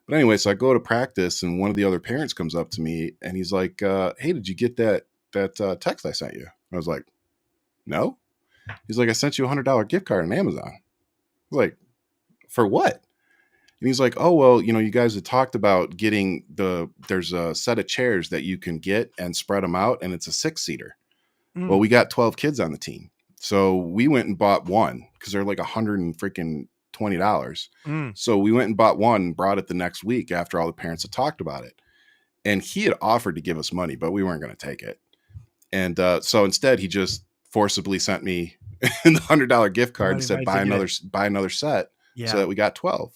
But anyway, so I go to practice, and one of the other parents comes up to me, and he's like, hey, did you get that text I sent you? I was like, no. He's like, I sent you $100 gift card on Amazon. I was like, for what? And he's like, oh, well, you guys had talked about getting there's a set of chairs that you can get and spread them out, and it's a 6-seater. Well, we got 12 kids on the team. So we went and bought one because they're like $120. So we went and bought one and brought it the next week after all the parents had talked about it. And he had offered to give us money, but we weren't going to take it. And so instead, he just forcibly sent me the $100 gift card and said, buy another set so that we got 12.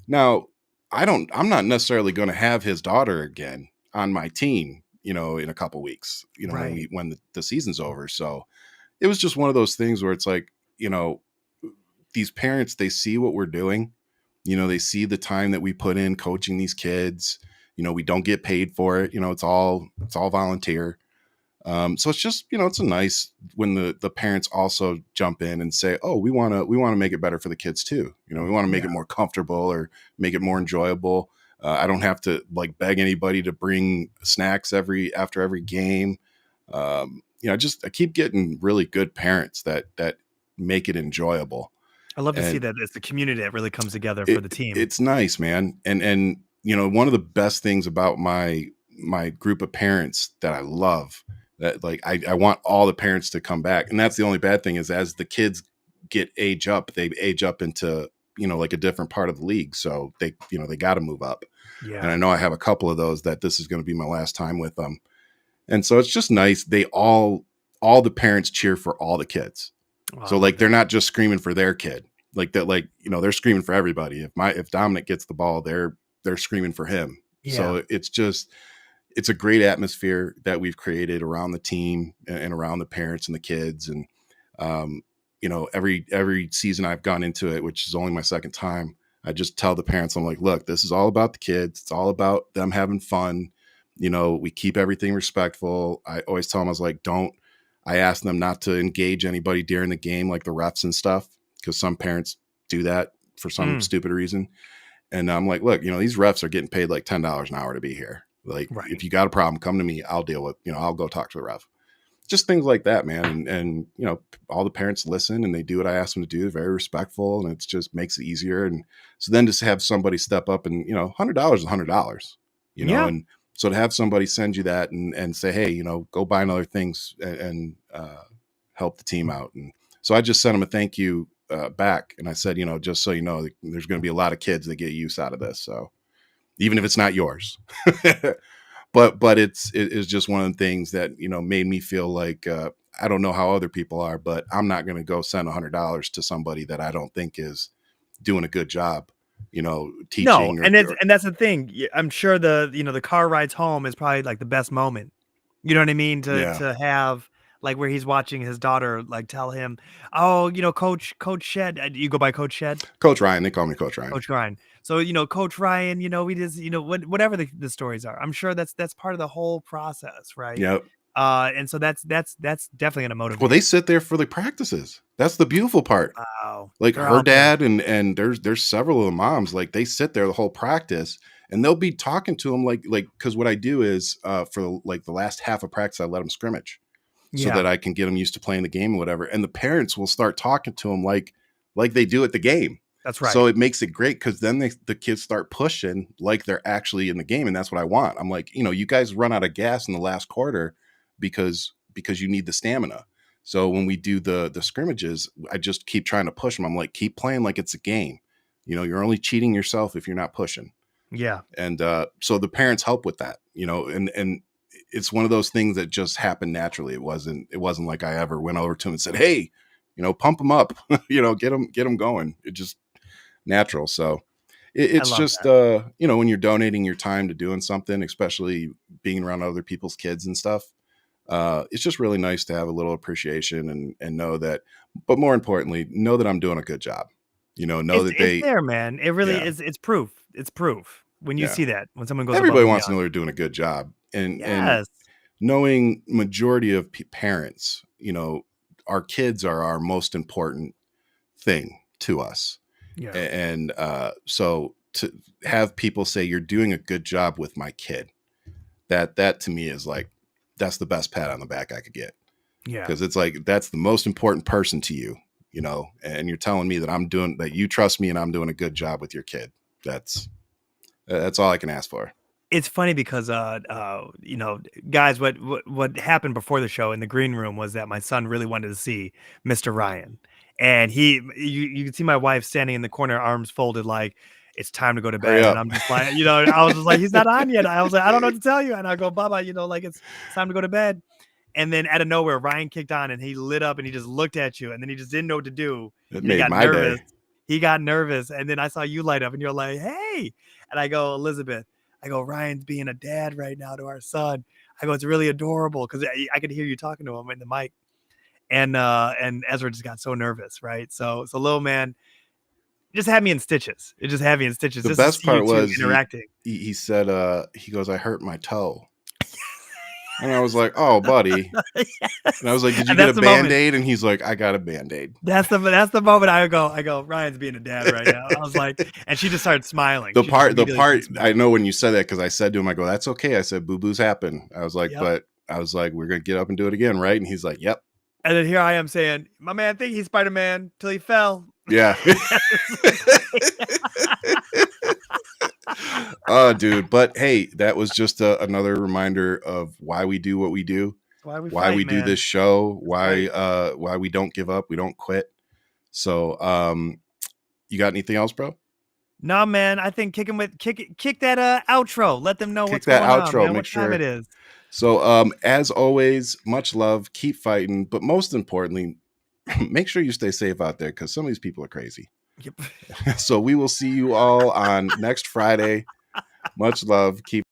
Now, I'm not necessarily going to have his daughter again on my team, in a couple weeks, when the season's over. So it was just one of those things where it's like, these parents, they see what we're doing, they see the time that we put in coaching these kids, we don't get paid for it. It's all volunteer. So it's just, it's a nice when the parents also jump in and say, oh, we want to make it better for the kids too. We want to make it more comfortable or make it more enjoyable. I don't have to like beg anybody to bring snacks after every game. I keep getting really good parents that make it enjoyable. I love to see that it's the community that really comes together for the team. It's nice, man. And one of the best things about my group of parents that I love, that like I want all the parents to come back. And that's the only bad thing is as the kids age up, they age up into, like a different part of the league. So they got to move up. Yeah. And I know I have a couple of those that this is going to be my last time with them. And so it's just nice. They all the parents cheer for all the kids. Wow. So like, they're not just screaming for their kid like that. Like, they're screaming for everybody. If Dominic gets the ball, they're screaming for him. Yeah. So it's a great atmosphere that we've created around the team and around the parents and the kids. And, every season I've gone into it, which is only my second time, I just tell the parents, I'm like, look, this is all about the kids. It's all about them having fun. We keep everything respectful. I always tell them, I was like, I ask them not to engage anybody during the game, like the refs and stuff, because some parents do that for some stupid reason. And I'm like, look, these refs are getting paid like $10 an hour to be here. Like, if you got a problem, come to me. I'll deal with, I'll go talk to the ref. Just things like that, man. And all the parents listen and they do what I ask them to do. They're very respectful, and it just makes it easier. And so then just have somebody step up and, $100 is $100, and so to have somebody send you that and say, hey, go buy another things and help the team out. And so I just sent them a thank you back. And I said, just so you know, there's going to be a lot of kids that get use out of this. So even if it's not yours, but it's just one of the things that, made me feel like, I don't know how other people are, but I'm not going to go send $100 to somebody that I don't think is doing a good job, teaching. No, and that's the thing. I'm sure the car rides home is probably like the best moment. You know what I mean? To have like where he's watching his daughter, like tell him, oh, Coach Shead. You go by Coach Shead? Coach Ryan. They call me Coach Ryan. Coach Ryan. So, Coach Ryan, we just, whatever the stories are, I'm sure that's part of the whole process. Right. Yep. And so that's definitely going to motivate. Well, they sit there for the practices. That's the beautiful part. Wow. Like her dad and there's several of the moms, like they sit there the whole practice and they'll be talking to them like, cause what I do is, for like the last half of practice, I let them scrimmage so that I can get them used to playing the game or whatever. And the parents will start talking to them like they do at the game. That's right. So it makes it great because then the kids start pushing like they're actually in the game. And that's what I want. I'm like, you guys run out of gas in the last quarter because you need the stamina. So when we do the scrimmages, I just keep trying to push them. I'm like, keep playing like it's a game. You're only cheating yourself if you're not pushing. Yeah. And so the parents help with that, and it's one of those things that just happened naturally. It wasn't like I ever went over to him and said, hey, pump them up, get them going. It just natural. So it's just, when you're donating your time to doing something, especially being around other people's kids and stuff, it's just really nice to have a little appreciation and know that, but more importantly, know that I'm doing a good job, it's there, man. It really is. It's proof. It's proof when you see that, when someone goes, everybody wants to know they're doing a good job and knowing majority of parents, our kids are our most important thing to us. Yeah. And so to have people say you're doing a good job with my kid, that to me is like, that's the best pat on the back I could get. Yeah. Because it's like, that's the most important person to you, you know, and you're telling me that you trust me and I'm doing a good job with your kid. That's all I can ask for. It's funny because, you know, guys, what happened before the show in the green room was that my son really wanted to see Mr. Ryan. And you can see my wife standing in the corner, arms folded, like, it's time to go to Hurry bed. up. And I'm just like, you know, I was just like, he's not on yet. I was like, I don't know what to tell you. And I go, Baba, you know, like, it's time to go to bed. And then out of nowhere, Ryan kicked on and he lit up and he just looked at you and then he just didn't know what to do. It And he made got my nervous. day. He got nervous. And then I saw you light up and you're like, hey. And I go, Elizabeth, I go, Ryan's being a dad right now to our son. I go, it's really adorable because I could hear you talking to him in the mic. And Ezra just got so nervous, right? So little man just had me in stitches. It just had me in stitches. The Just to best see part you two was interacting. he said, he goes, I hurt my toe. And I was like, oh, buddy. Yes. And I was like, did you And get a that's the moment. Band-Aid? And he's like, I got a Band-Aid. That's the moment I go, Ryan's being a dad right now. I was like, and she just started smiling. The She just part immediately started I smiling. know when you said that, because I said to him, I go, that's okay. I said, boo-boos happen. I was like, Yep. but I was like, we're gonna get up and do it again, right? And he's like, yep. And then here I am saying, my man think he's Spider-Man till he fell. Yeah. Oh, dude. But hey, that was just another reminder of why we do what we do, Why we why fight, we do man. this show, right. why we don't give up, we don't quit. So you got anything else, bro? No, man. I think kick that outro. Let them know Kick what's that going outro, on, man. make What time sure. it is. So as always, much love, keep fighting, but most importantly, make sure you stay safe out there because some of these people are crazy. Yep. So we will see you all on next Friday. Much love. Keep